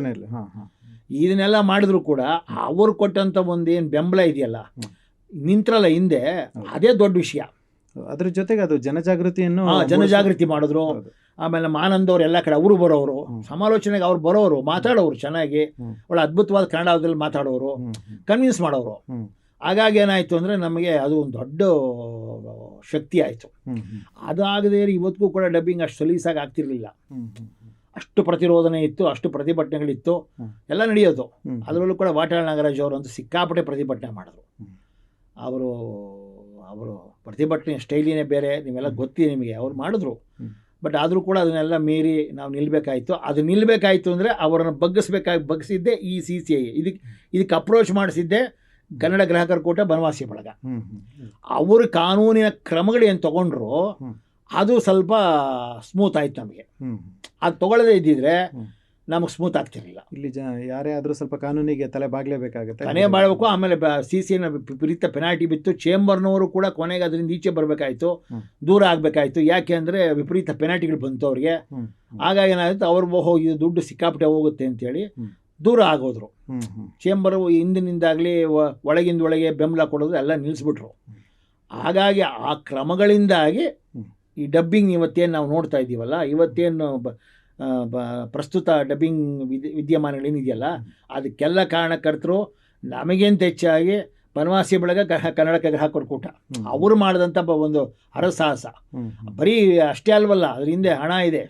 ಇದನ್ನೆಲ್ಲ ಮಾಡಿದ್ರು ಕೂಡ ಅವರು ಕೊಟ್ಟಂಥ ಒಂದೇನು ಬೆಂಬಲ ಇದೆಯಲ್ಲ, ನಿಂತ್ರಲ್ಲ ಹಿಂದೆ, ಅದೇ ದೊಡ್ಡ ವಿಷಯ. ಅದ್ರ ಜೊತೆಗೆ ಅದು ಜನಜಾಗೃತಿ ಮಾಡಿದ್ರು. ಆಮೇಲೆ ಮಾನಂದವ್ರು ಎಲ್ಲ ಕಡೆ ಅವರು ಬರೋರು, ಸಮಾಲೋಚನೆಗೆ ಅವ್ರು ಬರೋರು, ಮಾತಾಡೋರು ಚೆನ್ನಾಗಿ, ಒಳ್ಳೆ ಅದ್ಭುತವಾದ ಕನ್ನಡದಲ್ಲಿ ಮಾತಾಡೋರು, ಕನ್ವಿನ್ಸ್ ಮಾಡೋರು. ಹಾಗಾಗಿ ಏನಾಯಿತು ಅಂದರೆ ನಮಗೆ ಅದು ಒಂದು ದೊಡ್ಡ ಶಕ್ತಿ ಆಯಿತು. ಅದಾಗದೇ ಇವತ್ತಿಗೂ ಕೂಡ ಡಬ್ಬಿಂಗ್ ಅಷ್ಟು ಸಲೀಸಾಗಿ ಆಗ್ತಿರಲಿಲ್ಲ. ಅಷ್ಟು ಪ್ರತಿರೋಧನೆ ಇತ್ತು, ಅಷ್ಟು ಪ್ರತಿಭಟನೆಗಳಿತ್ತು, ಎಲ್ಲ ನಡೆಯೋದು. ಅದರಲ್ಲೂ ಕೂಡ ವಾಟಾಳ್ ನಾಗರಾಜ್ ಅವರು ಅಂತೂ ಸಿಕ್ಕಾಪಟ್ಟೆ ಪ್ರತಿಭಟನೆ ಮಾಡಿದ್ರು. ಅವರು ಪ್ರತಿಭಟನೆ ಸ್ಟೈಲಿನೇ ಬೇರೆ, ನೀವೆಲ್ಲ ಗೊತ್ತಿ ನಿಮಗೆ. ಅವ್ರು ಮಾಡಿದ್ರು, ಬಟ್ ಆದರೂ ಕೂಡ ಅದನ್ನೆಲ್ಲ ಮೀರಿ ನಾವು ನಿಲ್ಲಬೇಕಾಯಿತು. ಅದು ನಿಲ್ಲಬೇಕಾಯಿತು ಅಂದರೆ ಅವರನ್ನು ಬಗ್ಗಿಸಿದ್ದೆ ಈ CCI. ಇದಕ್ಕೆ ಅಪ್ರೋಚ್ ಮಾಡಿಸಿದ್ದೆ ಕನ್ನಡ ಗ್ರಾಹಕರ ಕೂಟ ಬನವಾಸಿ ಬಳಗ. ಅವರು ಕಾನೂನಿನ ಕ್ರಮಗಳು ಏನು ತೊಗೊಂಡ್ರು ಅದು ಸ್ವಲ್ಪ ಸ್ಮೂತ್ ಆಯಿತು ನಮಗೆ. ಅದು ತೊಗೊಳ್ಳದೇ ಇದ್ದಿದ್ರೆ ನಮಗೆ ಸ್ಮೂತ್ ಆಗ್ತಿರಲಿಲ್ಲ. ಇಲ್ಲಿ ಯಾರೇ ಆದರೂ ಸ್ವಲ್ಪ ಕಾನೂನಿಗೆ ತಲೆ ಬಾಗಲೇಬೇಕಾಗುತ್ತೆ, ತಲೆ ಬಾಳಬೇಕು. ಆಮೇಲೆ CCIನ ವಿಪರೀತ ಪೆನಾಲ್ಟಿ ಬಿತ್ತು. ಚೇಂಬರ್ನವರು ಕೂಡ ಕೊನೆಗೆ ಅದರಿಂದ ಈಚೆ ಬರಬೇಕಾಯಿತು, ದೂರ ಆಗಬೇಕಾಯಿತು. ಯಾಕೆ ಅಂದರೆ ವಿಪರೀತ ಪೆನಾಲ್ಟಿಗಳು ಬಂತು ಅವ್ರಿಗೆ. ಹಾಗಾಗಿ ಏನಾಯಿತು, ಅವ್ರು ಇದು ದುಡ್ಡು ಸಿಕ್ಕಾಪಟ್ಟೆ ಹೋಗುತ್ತೆ ಅಂತೇಳಿ ದೂರ ಆಗೋದ್ರು. ಚೇಂಬರು ಹಿಂದಿನಿಂದಾಗಲಿ ಒಳಗೆ ಬೆಂಬಲ ಕೊಡೋದು ಎಲ್ಲ ನಿಲ್ಲಿಸ್ಬಿಟ್ರು. ಹಾಗಾಗಿ ಆ ಕ್ರಮಗಳಿಂದಾಗಿ ಈ ಡಬ್ಬಿಂಗ್ ಇವತ್ತೇನು ನಾವು ನೋಡ್ತಾ ಇದ್ದೀವಲ್ಲ, ಇವತ್ತೇನು ಪ್ರಸ್ತುತ ಡಬ್ಬಿಂಗ್ ವಿದ್ಯಮಾನಗಳೇನಿದೆಯಲ್ಲ, ಅದಕ್ಕೆಲ್ಲ ಕಾರಣಕರ್ತರು ನಮಗಿಂತ ಹೆಚ್ಚಾಗಿ ಬನವಾಸಿ ಬಳಗ ಕನ್ನಡ ಗ್ರಾಹಕರ ಕೂಟ. ಅವರು ಮಾಡಿದಂಥ ಒಂದು ಹರಸಾಹಸ ಬರೀ ಅಷ್ಟೇ ಅಲ್ವಲ್ಲ, ಅದ್ರ ಹಿಂದೆ ಹಣ ಇದೆ.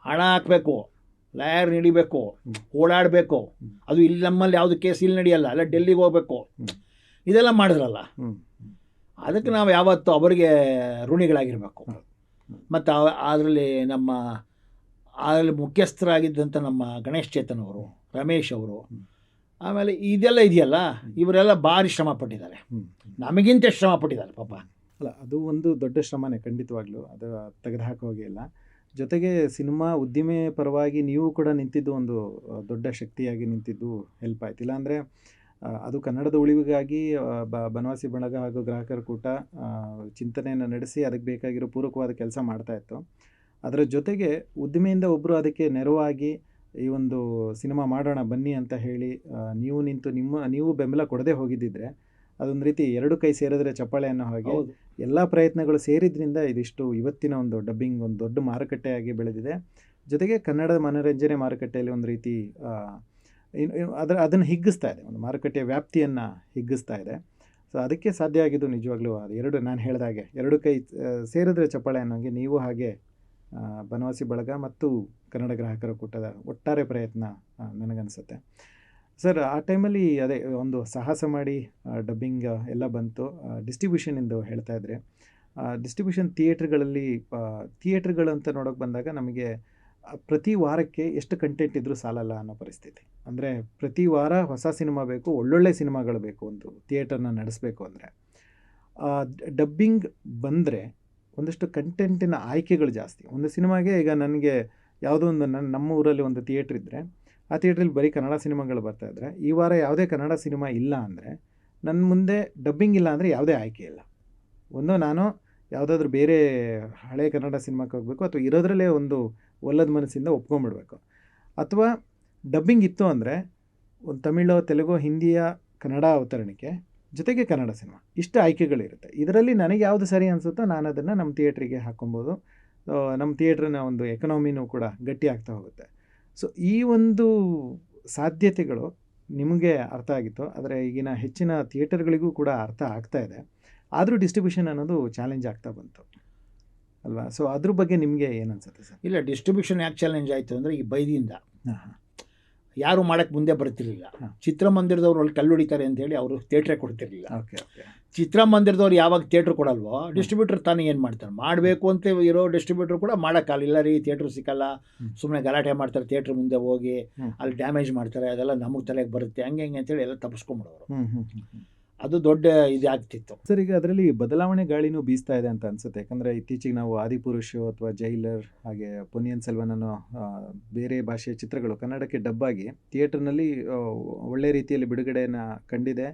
ಹಣ ಹಾಕಬೇಕು, ಲಾಯರ್ ನಡಿಬೇಕು, ಓಡಾಡಬೇಕು. ಅದು ಇಲ್ಲಿ ನಮ್ಮಲ್ಲಿ ಯಾವುದು ಕೇಸ್ ಇಲ್ಲಿ ನಡೆಯಲ್ಲ, ಅಲ್ಲ ಡೆಲ್ಲಿಗೆ ಹೋಗ್ಬೇಕು. ಇದೆಲ್ಲ ಮಾಡಿದ್ರಲ್ಲ, ಅದಕ್ಕೆ ನಾವು ಯಾವತ್ತೂ ಅವರಿಗೆ ಋಣಿಗಳಾಗಿರಬೇಕು. ಮತ್ತು ಅದರಲ್ಲಿ ಅದರಲ್ಲಿ ಮುಖ್ಯಸ್ಥರಾಗಿದ್ದಂಥ ನಮ್ಮ ಗಣೇಶ್ ಚೇತನ್ ಅವರು, ರಮೇಶ್ ಅವರು, ಆಮೇಲೆ ಇದೆಲ್ಲ ಇದೆಯಲ್ಲ, ಇವರೆಲ್ಲ ಭಾರಿ ಶ್ರಮ ಪಟ್ಟಿದ್ದಾರೆ, ನಮಗಿಂತ ಶ್ರಮ ಪಟ್ಟಿದ್ದಾರೆ ಪಾಪ. ಅಲ್ಲ, ಅದು ಒಂದು ದೊಡ್ಡ ಶ್ರಮನೇ ಖಂಡಿತವಾಗ್ಲೂ, ಅದು ತೆಗೆದುಹಾಕೋ ಹೋಗಿಲ್ಲ. ಜೊತೆಗೆ ಸಿನಿಮಾ ಉದ್ದಿಮೆ ಪರವಾಗಿ ನೀವು ಕೂಡ ನಿಂತಿದ್ದು ಒಂದು ದೊಡ್ಡ ಶಕ್ತಿಯಾಗಿ ನಿಂತಿದ್ದು ಹೆಲ್ಪ್ ಆಯ್ತು. ಇಲ್ಲಾಂದರೆ ಅದು ಕನ್ನಡದ ಉಳಿವಿಗಾಗಿ ಬನವಾಸಿ ಬಳಗ ಹಾಗೂ ಗ್ರಾಹಕರ ಕೂಟ ಚಿಂತನೆಯನ್ನು ನಡೆಸಿ ಅದಕ್ಕೆ ಬೇಕಾಗಿರೋ ಪೂರಕವಾದ ಕೆಲಸ ಮಾಡ್ತಾಯಿತ್ತು. ಅದರ ಜೊತೆಗೆ ಉದ್ದಿಮೆಯಿಂದ ಒಬ್ಬರು ಅದಕ್ಕೆ ನೆರವಾಗಿ ಈ ಒಂದು ಸಿನಿಮಾ ಮಾಡೋಣ ಬನ್ನಿ ಅಂತ ಹೇಳಿ ನೀವು ನಿಂತು ನೀವು ಬೆಂಬಲ ಕೊಡದೆ ಹೋಗಿದ್ದಿದ್ರೆ ಅದೊಂದು ರೀತಿ ಎರಡು ಕೈ ಸೇರಿದ್ರೆ ಚಪ್ಪಾಳೆ ಅನ್ನೋ ಹಾಗೆ ಎಲ್ಲ ಪ್ರಯತ್ನಗಳು ಸೇರಿದ್ರಿಂದ ಇದಿಷ್ಟು ಇವತ್ತಿನ ಒಂದು ಡಬ್ಬಿಂಗ್ ಒಂದು ದೊಡ್ಡ ಮಾರುಕಟ್ಟೆಯಾಗಿ ಬೆಳೆದಿದೆ. ಜೊತೆಗೆ ಕನ್ನಡದ ಮನೋರಂಜನೆ ಮಾರುಕಟ್ಟೆಯಲ್ಲಿ ಒಂದು ರೀತಿ ಅದನ್ನು ಹಿಗ್ಗಿಸ್ತಾ ಇದೆ, ಒಂದು ಮಾರುಕಟ್ಟೆಯ ವ್ಯಾಪ್ತಿಯನ್ನು ಹಿಗ್ಗಿಸ್ತಾ ಇದೆ. ಸೊ ಅದಕ್ಕೆ ಸಾಧ್ಯ ಆಗಿದ್ದು ನಿಜವಾಗ್ಲೂ ಅದು ಎರಡು, ನಾನು ಹೇಳಿದಾಗೆ ಎರಡು ಕೈ ಸೇರಿದ್ರೆ ಚಪ್ಪಾಳೆ ಅನ್ನೋಂಗೆ ನೀವು ಹಾಗೆ ಬನವಾಸಿ ಬಳಗ ಮತ್ತು ಕನ್ನಡ ಗ್ರಾಹಕರ ಕೂಟದ ಒಟ್ಟಾರೆ ಪ್ರಯತ್ನ ನನಗನ್ಸುತ್ತೆ. ಸರ್, ಆ ಟೈಮಲ್ಲಿ ಅದೇ ಒಂದು ಸಾಹಸ ಮಾಡಿ ಡಬ್ಬಿಂಗ್ ಎಲ್ಲ ಬಂತು. ಡಿಸ್ಟ್ರಿಬ್ಯೂಷನಿಂದು ಹೇಳ್ತಾ ಇದ್ದರೆ, ಡಿಸ್ಟ್ರಿಬ್ಯೂಷನ್ ಥಿಯೇಟ್ರ್ಗಳು ಅಂತ ನೋಡೋಕೆ ಬಂದಾಗ ನಮಗೆ ಪ್ರತಿ ವಾರಕ್ಕೆ ಎಷ್ಟು ಕಂಟೆಂಟ್ ಇದ್ದರೂ ಸಾಲಲ್ಲ ಅನ್ನೋ ಪರಿಸ್ಥಿತಿ. ಅಂದರೆ ಪ್ರತಿ ವಾರ ಹೊಸ ಸಿನಿಮಾ ಬೇಕು, ಒಳ್ಳೊಳ್ಳೆ ಸಿನಿಮಾಗಳು ಬೇಕು ಒಂದು ಥಿಯೇಟರ್ನ ನಡೆಸಬೇಕು ಅಂದರೆ. ಡಬ್ಬಿಂಗ್ ಬಂದರೆ ಒಂದಷ್ಟು ಕಂಟೆಂಟಿನ ಆಯ್ಕೆಗಳು ಜಾಸ್ತಿ. ಒಂದು ಸಿನಿಮಾಗೆ ಈಗ ನನಗೆ ಯಾವುದೋ ಒಂದು ನಮ್ಮ ಊರಲ್ಲಿ ಒಂದು ಥಿಯೇಟ್ರ್ ಇದ್ದರೆ ಆ ಥಿಯೇಟ್ರಲ್ಲಿ ಬರೀ ಕನ್ನಡ ಸಿನಿಮಾಗಳು ಬರ್ತಾಯಿದ್ರೆ, ಈ ವಾರ ಯಾವುದೇ ಕನ್ನಡ ಸಿನಿಮಾ ಇಲ್ಲ ಅಂದರೆ ನನ್ನ ಮುಂದೆ ಡಬ್ಬಿಂಗ್ ಇಲ್ಲ ಅಂದರೆ ಯಾವುದೇ ಆಯ್ಕೆ ಇಲ್ಲ. ಒಂದು ನಾನು ಯಾವುದಾದ್ರೂ ಬೇರೆ ಹಳೆ ಕನ್ನಡ ಸಿನಿಮಾಕ್ಕೆ ಹೋಗಬೇಕು, ಅಥವಾ ಇರೋದ್ರಲ್ಲೇ ಒಂದು ಒಲ್ಲದ ಮನಸ್ಸಿಂದ ಒಪ್ಕೊಂಡ್ಬಿಡ್ಬೇಕು. ಅಥವಾ ಡಬ್ಬಿಂಗ್ ಇತ್ತು ಅಂದರೆ ಒಂದು ತಮಿಳು, ತೆಲುಗು, ಹಿಂದಿಯ ಕನ್ನಡ ಅವತರಣಿಕೆ ಜೊತೆಗೆ ಕನ್ನಡ ಸಿನಿಮಾ, ಇಷ್ಟು ಆಯ್ಕೆಗಳಿರುತ್ತೆ. ಇದರಲ್ಲಿ ನನಗೆ ಯಾವುದು ಸರಿ ಅನಿಸುತ್ತೋ ನಾನು ಅದನ್ನು ನಮ್ಮ ಥಿಯೇಟ್ರಿಗೆ ಹಾಕ್ಕೊಬೋದು. ನಮ್ಮ ಥಿಯೇಟ್ರಿನ ಒಂದು ಎಕನಾಮಿನೂ ಕೂಡ ಗಟ್ಟಿ ಆಗ್ತಾ ಹೋಗುತ್ತೆ. ಸೊ ಈ ಒಂದು ಸಾಧ್ಯತೆಗಳು ನಿಮಗೆ ಅರ್ಥ ಆಗಿತ್ತು, ಆದರೆ ಈಗಿನ ಹೆಚ್ಚಿನ ಥಿಯೇಟರ್ಗಳಿಗೂ ಕೂಡ ಅರ್ಥ ಆಗ್ತಾ ಇದೆ. ಆದರೂ ಡಿಸ್ಟ್ರಿಬ್ಯೂಷನ್ ಅನ್ನೋದು ಚಾಲೆಂಜ್ ಆಗ್ತಾ ಬಂತು ಅಲ್ವಾ? ಸೊ ಅದ್ರ ಬಗ್ಗೆ ನಿಮಗೆ ಏನು ಅನ್ಸುತ್ತೆ ಸರ್? ಇಲ್ಲ, ಡಿಸ್ಟ್ರಿಬ್ಯೂಷನ್ ಯಾಕೆ ಚಾಲೆಂಜ್ ಆಯಿತು ಅಂದರೆ ಈ ಬೈದಿಯಿಂದ ಹಾಂ ಯಾರು ಮಾಡೋಕ್ಕೆ ಮುಂದೆ ಬರ್ತಿರ್ಲಿಲ್ಲ. ಹಾಂ. ಚಿತ್ರಮಂದಿರದವ್ರು ಅಲ್ಲಿ ಕಲ್ಲು ಹೊಡಿತಾರೆ ಅಂತೇಳಿ ಅವರು ಥಿಯೇಟ್ರೇ ಕೊಡ್ತಿರ್ಲಿಲ್ಲ. Okay okay. ಚಿತ್ರಮಂದಿರದವ್ರು ಯಾವಾಗ ಥಿಯೇಟ್ರ್ ಕೊಡಲ್ವೋ ಡಿಸ್ಟ್ರಿಬ್ಯೂಟರ್ ತಾನೇ ಏನು ಮಾಡ್ತಾರೆ, ಮಾಡಬೇಕು ಅಂತ ಇರೋ ಡಿಸ್ಟ್ರಿಬ್ಯೂಟರ್ ಕೂಡ ಮಾಡೋಕ್ಕಾಗಲಿಲ್ಲ ರೀ, ಥಿಯೇಟ್ರ್ ಸಿಕ್ಕಲ್ಲ, ಸುಮ್ಮನೆ ಗಲಾಟೆ ಮಾಡ್ತಾರೆ, ಥಿಯೇಟ್ರ್ ಮುಂದೆ ಹೋಗಿ ಅಲ್ಲಿ ಡ್ಯಾಮೇಜ್ ಮಾಡ್ತಾರೆ, ಅದೆಲ್ಲ ನಮಗೆ ತಲೆಗೆ ಬರುತ್ತೆ, ಹಂಗೆ ಹಿಂಗೆ ಅಂತೇಳಿ ಎಲ್ಲ ತಪ್ಪಿಸ್ಕೊಂಬಿಡೋರು. ಅದು ದೊಡ್ಡ ಇದಾಗ್ತಿತ್ತು ಸರ್. ಈಗ ಅದರಲ್ಲಿ ಬದಲಾವಣೆ ಗಾಳಿನೂ ಬೀಸ್ತಾ ಇದೆ ಅಂತ ಅನಿಸುತ್ತೆ. ಯಾಕಂದರೆ ಇತ್ತೀಚೆಗೆ ನಾವು ಆದಿಪುರುಷು ಅಥವಾ ಜೈಲರ್ ಹಾಗೆ ಪೊನ್ನಿಯಿನ್ ಸೆಲ್ವನ್ ಅನ್ನೋ ಬೇರೆ ಭಾಷೆಯ ಚಿತ್ರಗಳು ಕನ್ನಡಕ್ಕೆ ಡಬ್ಬಾಗಿ ಥಿಯೇಟರ್ನಲ್ಲಿ ಒಳ್ಳೆ ರೀತಿಯಲ್ಲಿ ಬಿಡುಗಡೆಯನ್ನು ಕಂಡಿದೆ.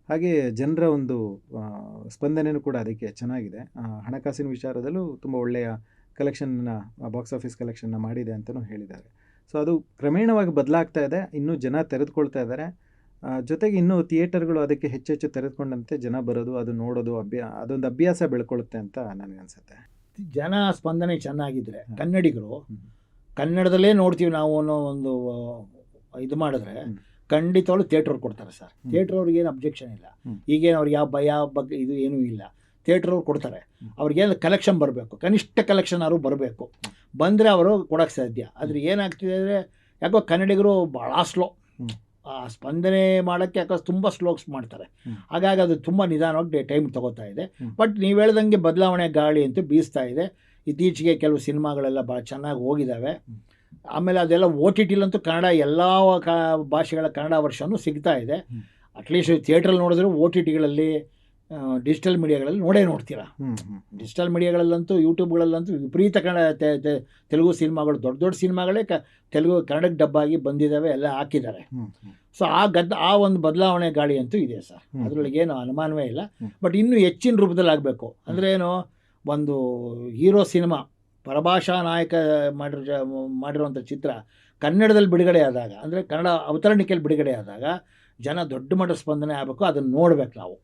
ಹಾಗೆ ಜನರ ಒಂದು ಸ್ಪಂದನೆಯೂ ಕೂಡ ಅದಕ್ಕೆ ಚೆನ್ನಾಗಿದೆ. ಹಣಕಾಸಿನ ವಿಚಾರದಲ್ಲೂ ತುಂಬ ಒಳ್ಳೆಯ ಕಲೆಕ್ಷನ್ನ, ಬಾಕ್ಸ್ ಆಫೀಸ್ ಕಲೆಕ್ಷನ್ನ ಮಾಡಿದೆ ಅಂತಲೂ ಹೇಳಿದ್ದಾರೆ. ಸೊ ಅದು ಕ್ರಮೇಣವಾಗಿ ಬದಲಾಗ್ತಾ ಇದೆ, ಇನ್ನೂ ಜನ ತೆರೆದುಕೊಳ್ತಾ ಇದ್ದಾರೆ. ಜೊತೆಗೆ ಇನ್ನೂ ಥಿಯೇಟರ್ಗಳು ಅದಕ್ಕೆ ಹೆಚ್ಚೆಚ್ಚು ತೆರೆದುಕೊಂಡಂತೆ ಜನ ಬರೋದು, ಅದು ನೋಡೋದು, ಅದೊಂದು ಅಭ್ಯಾಸ ಬೆಳ್ಕೊಳ್ಳುತ್ತೆ ಅಂತ ನನಗನ್ಸುತ್ತೆ. ಜನ ಸ್ಪಂದನೆ ಚೆನ್ನಾಗಿದ್ದರೆ ಕನ್ನಡಿಗರು ಕನ್ನಡದಲ್ಲೇ ನೋಡ್ತೀವಿ ನಾವು ಅನ್ನೋ ಒಂದು ಇದು ಮಾಡಿದ್ರೆ ಖಂಡಿತವಾಗ್ಲೂ ಥಿಯೇಟ್ರವ್ರು ಕೊಡ್ತಾರೆ ಸರ್. ಥಿಯೇಟ್ರವ್ರಿಗೆ ಏನು ಅಬ್ಜೆಕ್ಷನ್ ಇಲ್ಲ, ಈಗೇನು ಅವ್ರಿಗೆ ಯಾವ ಭಯ ಬಗ್ಗೆ ಇದು ಏನೂ ಇಲ್ಲ. ಥಿಯೇಟ್ರವ್ರು ಕೊಡ್ತಾರೆ, ಅವ್ರಿಗೇನು ಕಲೆಕ್ಷನ್ ಬರಬೇಕು, ಕನಿಷ್ಠ ಕಲೆಕ್ಷನ್ ಅವರು ಬರಬೇಕು, ಬಂದರೆ ಅವರು ಕೊಡೋಕ್ಕೆ ಸಾಧ್ಯ. ಆದರೆ ಏನಾಗ್ತಿದೆ ಅಂದರೆ ಯಾಕೋ ಕನ್ನಡಿಗರು ಭಾಳ ಸ್ಲೋ, ಸ್ಪಂದನೆ ಮಾಡೋಕ್ಕೆ ಯಾಕೋ ತುಂಬ ಸ್ಲೋಕ್ಸ್ ಮಾಡ್ತಾರೆ. ಹಾಗಾಗಿ ಅದು ತುಂಬ ನಿಧಾನವಾಗಿ ಟೈಮ್ ತಗೋತಾ ಇದೆ. ಬಟ್ ನೀವು ಹೇಳ್ದಂಗೆ ಬದಲಾವಣೆ ಗಾಳಿ ಅಂತೂ ಬೀಸ್ತಾ ಇದೆ. ಇತ್ತೀಚೆಗೆ ಕೆಲವು ಸಿನಿಮಾಗಳೆಲ್ಲ ಭಾಳ ಚೆನ್ನಾಗಿ ಹೋಗಿದ್ದಾವೆ. ಆಮೇಲೆ ಅದೆಲ್ಲ ಓ ಟಿ ಟಿಲಂತೂ ಕನ್ನಡ ಎಲ್ಲ ಭಾಷೆಗಳ ಕನ್ನಡ ವರ್ಷನೂ ಸಿಗ್ತಾ ಇದೆ. ಅಟ್ಲೀಸ್ಟ್ ಥಿಯೇಟ್ರಲ್ಲಿ ನೋಡಿದ್ರೆ ಓ ಟಿ ಟಿಗಳಲ್ಲಿ ಡಿಜಿಟಲ್ ಮೀಡಿಯಾಗಳಲ್ಲಿ ನೋಡ್ತೀರಾ. ಡಿಜಿಟಲ್ ಮೀಡಿಯಾಗಳಲ್ಲಂತೂ ಯೂಟ್ಯೂಬ್ಗಳಲ್ಲಂತೂ ವಿಪರೀತ ತೆಲುಗು ಸಿನಿಮಾಗಳು, ದೊಡ್ಡ ದೊಡ್ಡ ಸಿನಿಮಾಗಳೇ ಕನ್ನಡಕ್ಕೆ ಡಬ್ಬಾಗಿ ಬಂದಿದ್ದಾವೆ, ಎಲ್ಲ ಹಾಕಿದ್ದಾರೆ. ಸೊ ಆ ಒಂದು ಬದಲಾವಣೆ ಗಾಳಿ ಅಂತೂ ಇದೆ ಸರ್, ಅದರೊಳಗೇನು ಅನುಮಾನವೇ ಇಲ್ಲ. ಬಟ್ ಇನ್ನೂ ಹೆಚ್ಚಿನ ರೂಪದಲ್ಲಿ ಆಗಬೇಕು ಅಂದರೆ ಏನು, ಒಂದು ಹೀರೋ ಸಿನಿಮಾ ಪರಭಾಷಾ ನಾಯಕ ಮಾಡಿರುವಂಥ ಚಿತ್ರ ಕನ್ನಡದಲ್ಲಿ ಬಿಡುಗಡೆ ಆದಾಗ, ಅಂದರೆ ಕನ್ನಡ ಅವತರಣಿಕೆಯಲ್ಲಿ ಬಿಡುಗಡೆ ಆದಾಗ ಜನ ದೊಡ್ಡ ಮಟ್ಟದ ಸ್ಪಂದನೆ ಆಗಬೇಕು, ಅದನ್ನು ನೋಡ್ಬೇಕು ನಾವು.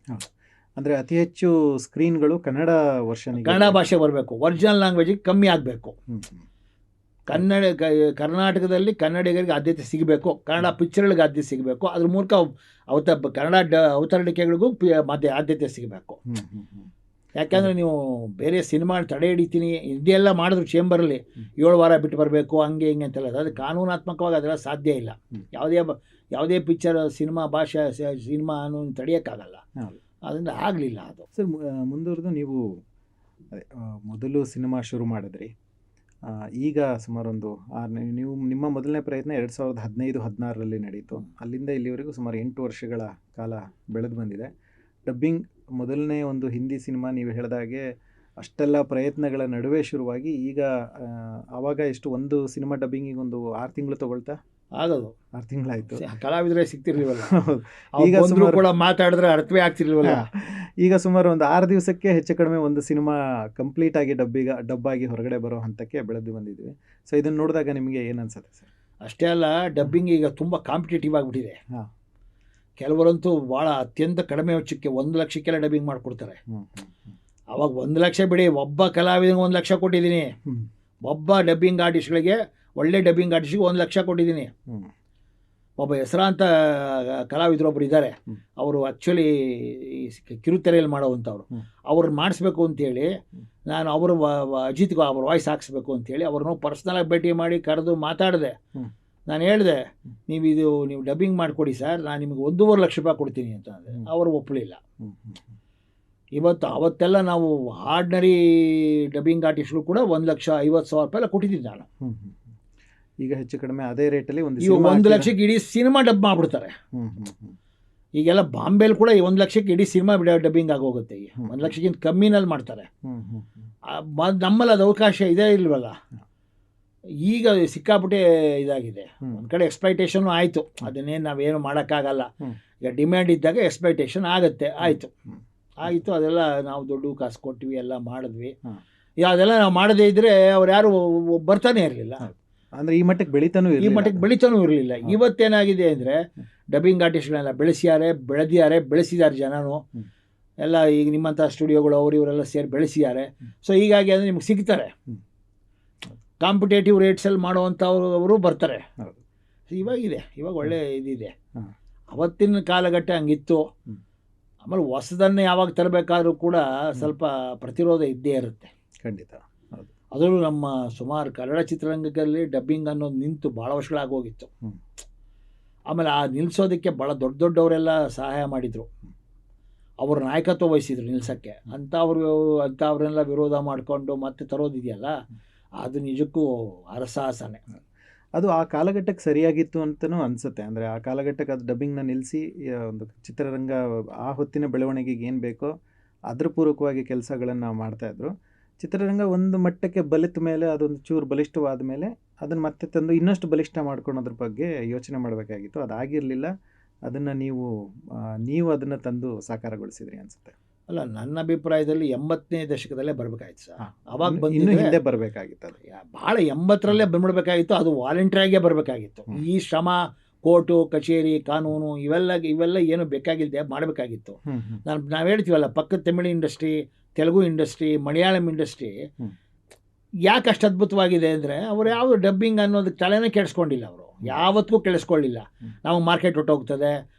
ಅಂದರೆ ಅತಿ ಹೆಚ್ಚು ಸ್ಕ್ರೀನ್ಗಳು ಕನ್ನಡ ವರ್ಷನಿಗೆ, ಕನ್ನಡ ಭಾಷೆ ಬರಬೇಕು, ಒರಿಜಿನಲ್ ಲ್ಯಾಂಗ್ವೇಜಿಗೆ ಕಮ್ಮಿ ಆಗಬೇಕು. ಕರ್ನಾಟಕದಲ್ಲಿ ಕನ್ನಡಿಗರಿಗೆ ಆದ್ಯತೆ ಸಿಗಬೇಕು, ಕನ್ನಡ ಪಿಕ್ಚರ್ಗಳಿಗೆ ಆದ್ಯತೆ ಸಿಗಬೇಕು, ಅದ್ರ ಮೂಲಕ ಕನ್ನಡ ಅವತರಣಿಕೆಗಳಿಗೂ ಆದ್ಯತೆ ಸಿಗಬೇಕು. ಯಾಕೆಂದರೆ ನೀವು ಬೇರೆ ಸಿನಿಮಾ ತಡೆ ಹಿಡಿತೀನಿ ಇದೆಲ್ಲ ಮಾಡಿದ್ರು ಚೇಂಬರಲ್ಲಿ 7 ವಾರ ಬಿಟ್ಟು ಬರಬೇಕು ಹಂಗೆ ಹಿಂಗೆ ಅಂತೆಲ್ಲ, ಅದು ಕಾನೂನಾತ್ಮಕವಾಗಿ ಅದೆಲ್ಲ ಸಾಧ್ಯ ಇಲ್ಲ. ಯಾವುದೇ ಪಿಕ್ಚರ್ ಸಿನಿಮಾ ಭಾಷೆ ಸಿನಿಮಾ ಅನ್ನೋ ತಡೆಯೋಕ್ಕಾಗಲ್ಲ, ಅದರಿಂದ ಆಗಲಿಲ್ಲ ಅದು. ಸರ್, ಮುಂದುವರೆದು ನೀವು ಮೊದಲು ಸಿನಿಮಾ ಶುರು ಮಾಡಿದ್ರಿ, ಈಗ ಸುಮಾರು ಒಂದು ನಿಮ್ಮ ಮೊದಲನೇ ಪ್ರಯತ್ನ 2015-16ರಲ್ಲಿ ನಡೀತು. ಅಲ್ಲಿಂದ ಇಲ್ಲಿವರೆಗೂ ಸುಮಾರು 8 ವರ್ಷಗಳ ಕಾಲ ಬೆಳೆದು ಬಂದಿದೆ. ಡಬ್ಬಿಂಗ್ ಮೊದಲನೇ ಒಂದು ಹಿಂದಿ ಸಿನಿಮಾ ನೀವು ಹೇಳಿದಾಗೆ ಅಷ್ಟೆಲ್ಲ ಪ್ರಯತ್ನಗಳ ನಡುವೆ ಶುರುವಾಗಿ ಈಗ ಆವಾಗ ಎಷ್ಟು ಒಂದು ಸಿನಿಮಾ ಡಬ್ಬಿಂಗಿಗೆ ಒಂದು 6 ತಿಂಗಳು ತಗೊಳ್ತಾ ಆಗೋದು, 6 ತಿಂಗಳಾಯಿತು. ಕಲಾವಿದರೆ ಸಿಗ್ತಿರ್ಲಿವಲ್ಲ, ಈಗ ಕೂಡ ಮಾತಾಡಿದ್ರೆ ಅರ್ಥವೇ ಆಗ್ತಿರ್ಲಿಲ್ವಲ್ಲ. ಈಗ ಸುಮಾರು ಒಂದು 6 ದಿವಸಕ್ಕೆ ಹೆಚ್ಚು ಕಡಿಮೆ ಒಂದು ಸಿನಿಮಾ ಕಂಪ್ಲೀಟ್ ಆಗಿ ಡಬ್ಬಾಗಿ ಹೊರಗಡೆ ಬರೋ ಹಂತಕ್ಕೆ ಬೆಳೆದು ಬಂದಿದ್ವಿ. ಸೊ ಇದನ್ನು ನೋಡಿದಾಗ ನಿಮಗೆ ಏನು ಅನ್ಸುತ್ತೆ ಸರ್? ಅಷ್ಟೇ ಅಲ್ಲ, ಡಬ್ಬಿಂಗ್ ಈಗ ತುಂಬ ಕಾಂಪಿಟೇಟಿವ್ ಆಗಿಬಿಟ್ಟಿದೆ. ಕೆಲವರಂತೂ ಭಾಳ ಅತ್ಯಂತ ಕಡಿಮೆ ವೆಚ್ಚಕ್ಕೆ 1 ಲಕ್ಷಕ್ಕೆಲ್ಲ ಡಬ್ಬಿಂಗ್ ಮಾಡಿಕೊಡ್ತಾರೆ. ಅವಾಗ 1 ಲಕ್ಷ ಬಿಡಿ, ಒಬ್ಬ ಕಲಾವಿದನಿಗೆ 1 ಲಕ್ಷ ಕೊಟ್ಟಿದ್ದೀನಿ, ಒಬ್ಬ ಡಬ್ಬಿಂಗ್ ಆರ್ಟಿಸ್ಟ್ಗಳಿಗೆ, ಒಳ್ಳೆ ಡಬ್ಬಿಂಗ್ ಆರ್ಟಿಸ್ಟ್ಗೆ 1 ಲಕ್ಷ ಕೊಟ್ಟಿದ್ದೀನಿ. ಒಬ್ಬ ಹೆಸರಾಂತ ಕಲಾವಿದರೊಬ್ಬರು ಇದ್ದಾರೆ, ಅವರು ಆ್ಯಕ್ಚುಲಿ ಕಿರುತೆರೆಯಲ್ಲಿ ಮಾಡೋವಂಥವ್ರು. ಅವ್ರನ್ನ ಮಾಡಿಸ್ಬೇಕು ಅಂತೇಳಿ ನಾನು ಅಜಿತ್ಗೂ ಅವ್ರ ವಾಯ್ಸ್ ಹಾಕ್ಸ್ಬೇಕು ಅಂತೇಳಿ ಅವ್ರನ್ನ ಪರ್ಸ್ನಲಾಗಿ ಭೇಟಿ ಮಾಡಿ ಕರೆದು ಮಾತಾಡಿದೆ. ನಾನು ಹೇಳಿದೆ, ನೀವು ಡಬ್ಬಿಂಗ್ ಮಾಡಿಕೊಡಿ ಸರ್, ನಾನು ನಿಮಗೆ 1.5 ಲಕ್ಷ ರೂಪಾಯಿ ಕೊಡ್ತೀನಿ ಅಂತ ಅಂದರೆ ಅವರು ಒಪ್ಪಲಿಲ್ಲ. ಅವತ್ತೆಲ್ಲ ನಾವು ಆರ್ಡಿನರಿ ಡಬ್ಬಿಂಗ್ ಆರ್ಟಿಸ್ಟ್ಗಳು ಕೂಡ 1,50,000 ರೂಪಾಯಿ ಕೊಟ್ಟಿದ್ದೀನಿ ನಾನು. ಈಗ ಹೆಚ್ಚು ಕಡಿಮೆ ಅದೇ ರೇಟಲ್ಲಿ 1 ಲಕ್ಷಕ್ಕೆ ಇಡೀ ಸಿನಿಮಾ ಡಬ್ ಮಾಡಿಬಿಡ್ತಾರೆ. ಈಗೆಲ್ಲ ಬಾಂಬೆಲಿ ಕೂಡ 1 ಲಕ್ಷಕ್ಕೆ ಇಡೀ ಸಿನಿಮಾ ಡಬ್ಬಿಂಗ್ ಆಗೋಗುತ್ತೆ. ಈಗ 1 ಲಕ್ಷಕ್ಕಿಂತ ಕಮ್ಮಿನಲ್ಲಿ ಮಾಡ್ತಾರೆ. ನಮ್ಮಲ್ಲಿ ಅದು ಅವಕಾಶ ಇದೇ ಇಲ್ವಲ್ಲ. ಈಗ ಸಿಕ್ಕಾಪಟ್ಟೆ ಇದಾಗಿದೆ. ಒಂದು ಕಡೆ ಎಕ್ಸ್ಪ್ಲೈಟೇಷನ್ ಆಯಿತು, ಅದನ್ನೇನು ನಾವೇನು ಮಾಡೋಕ್ಕಾಗಲ್ಲ. ಈಗ ಡಿಮ್ಯಾಂಡ್ ಇದ್ದಾಗ ಎಕ್ಸ್ಪ್ಲೈಟೇಷನ್ ಆಗುತ್ತೆ, ಆಯಿತು. ಅದೆಲ್ಲ ನಾವು ದುಡ್ಡು ಕಾಸು ಕೊಟ್ವಿ, ಎಲ್ಲ ಮಾಡಿದ್ವಿ. ಈಗ ಅದೆಲ್ಲ ನಾವು ಮಾಡದೇ ಇದ್ದರೆ ಅವ್ರು ಯಾರು ಬರ್ತಾನೆ ಇರಲಿಲ್ಲ. ಅಂದರೆ ಈ ಮಟ್ಟಕ್ಕೆ ಬೆಳಿತಾನೂ ಇರಲಿಲ್ಲ. ಇವತ್ತೇನಾಗಿದೆ ಅಂದರೆ ಡಬ್ಬಿಂಗ್ ಆರ್ಟಿಸ್ಟ್ಗಳೆಲ್ಲ ಬೆಳೆಸಿದ್ದಾರೆ ಜನನು ಎಲ್ಲ. ಈಗ ನಿಮ್ಮಂಥ ಸ್ಟುಡಿಯೋಗಳು ಇವರೆಲ್ಲ ಸೇರಿ ಬೆಳೆಸಿದ್ದಾರೆ. ಸೊ ಹೀಗಾಗಿ ಅಂದರೆ ನಿಮ್ಗೆ ಸಿಗ್ತಾರೆ. ಕಾಂಪಿಟೇಟಿವ್ ರೇಟ್ಸಲ್ಲಿ ಮಾಡುವಂಥವರು ಬರ್ತಾರೆ. ಹೌದು. ಇವಾಗ ಒಳ್ಳೆ ಇದಿದೆ. ಹಾಂ. ಅವತ್ತಿನ ಕಾಲಘಟ್ಟ ಹಂಗಿತ್ತು. ಆಮೇಲೆ ಹೊಸದನ್ನು ಯಾವಾಗ ತರಬೇಕಾದ್ರೂ ಕೂಡ ಸ್ವಲ್ಪ ಪ್ರತಿರೋಧ ಇದ್ದೇ ಇರುತ್ತೆ. ಖಂಡಿತ. ಹೌದು. ಅದರಲ್ಲೂ ನಮ್ಮ ಸುಮಾರು ಕನ್ನಡ ಚಿತ್ರರಂಗದಲ್ಲಿ ಡಬ್ಬಿಂಗ್ ಅನ್ನೋದು ನಿಂತು ಭಾಳ ವರ್ಷಗಳಾಗೋಗಿತ್ತು. ಆಮೇಲೆ ಆ ನಿಲ್ಲಿಸೋದಕ್ಕೆ ಭಾಳ ದೊಡ್ಡವರೆಲ್ಲ ಸಹಾಯ ಮಾಡಿದರು, ಅವ್ರ ನಾಯಕತ್ವ ವಹಿಸಿದ್ರು ನಿಲ್ಸೋಕ್ಕೆ. ಅಂಥವ್ರನ್ನೆಲ್ಲ ವಿರೋಧ ಮಾಡಿಕೊಂಡು ಮತ್ತೆ ತರೋದಿದೆಯಲ್ಲ, ಅದು ನಿಜಕ್ಕೂ ಅರಸಾಹಸನೇ. ಅದು ಆ ಕಾಲಘಟ್ಟಕ್ಕೆ ಸರಿಯಾಗಿತ್ತು ಅಂತಲೂ ಅನಿಸುತ್ತೆ. ಅಂದರೆ ಆ ಕಾಲಘಟ್ಟಕ್ಕೆ ಅದು ಡಬ್ಬಿಂಗ್ನ ನಿಲ್ಲಿಸಿ ಒಂದು ಚಿತ್ರರಂಗ ಆ ಹೊತ್ತಿನ ಬೆಳವಣಿಗೆಗೆ ಏನು ಬೇಕೋ ಅದ್ರ ಪೂರ್ವಕವಾಗಿ ಕೆಲಸಗಳನ್ನು ಮಾಡ್ತಾಯಿದ್ರು. ಚಿತ್ರರಂಗ ಒಂದು ಮಟ್ಟಕ್ಕೆ ಬಲಿತ ಮೇಲೆ, ಅದೊಂದು ಚೂರು ಬಲಿಷ್ಠವಾದ ಮೇಲೆ ಅದನ್ನು ಮತ್ತೆ ತಂದು ಇನ್ನಷ್ಟು ಬಲಿಷ್ಠ ಮಾಡ್ಕೊಳೋದ್ರ ಬಗ್ಗೆ ಯೋಚನೆ ಮಾಡಬೇಕಾಗಿತ್ತು. ಅದಾಗಿರಲಿಲ್ಲ. ಅದನ್ನು ನೀವು ಅದನ್ನು ತಂದು ಸಾಕಾರಗೊಳಿಸಿದ್ರಿ ಅನಿಸುತ್ತೆ. ಅಲ್ಲ, ನನ್ನ ಅಭಿಪ್ರಾಯದಲ್ಲಿ 80ನೇ ದಶಕದಲ್ಲೇ ಬರಬೇಕಾಯ್ತು ಸರ್. ಅವಾಗ ಇನ್ನೂ ಹಿಂದೆ ಬರಬೇಕಾಗಿತ್ತು. ಅದು ಭಾಳ 80ರಲ್ಲೇ ಬಂದ್ಬಿಡ್ಬೇಕಾಗಿತ್ತು. ಅದು ವಾಲಂಟ್ರಿಯಾಗೇ ಬರಬೇಕಾಗಿತ್ತು. ಈ ಶ್ರಮ, ಕೋರ್ಟು ಕಚೇರಿ, ಕಾನೂನು ಇವೆಲ್ಲ ಏನು ಬೇಕಾಗಿಲ್ಲದೆ ಮಾಡಬೇಕಾಗಿತ್ತು. ನಾವು ಹೇಳ್ತೀವಲ್ಲ, ಪಕ್ಕದ Tamil industry, Telugu industry, Malayalam industry ಯಾಕೆ ಅಷ್ಟು ಅದ್ಭುತವಾಗಿದೆ ಅಂದರೆ, ಅವರು ಯಾವುದು ಡಬ್ಬಿಂಗ್ ಅನ್ನೋದಕ್ಕೆ ತಲೆನೇ ಕೆಡಿಸ್ಕೊಂಡಿಲ್ಲ. ಅವರು ಯಾವತ್ತಿಗೂ ಕೆಡಿಸ್ಕೊಳ್ಳಿಲ್ಲ. ನಮಗೆ ಮಾರ್ಕೆಟ್ ಹೊಟ್ಟೋಗ್ತದೆ,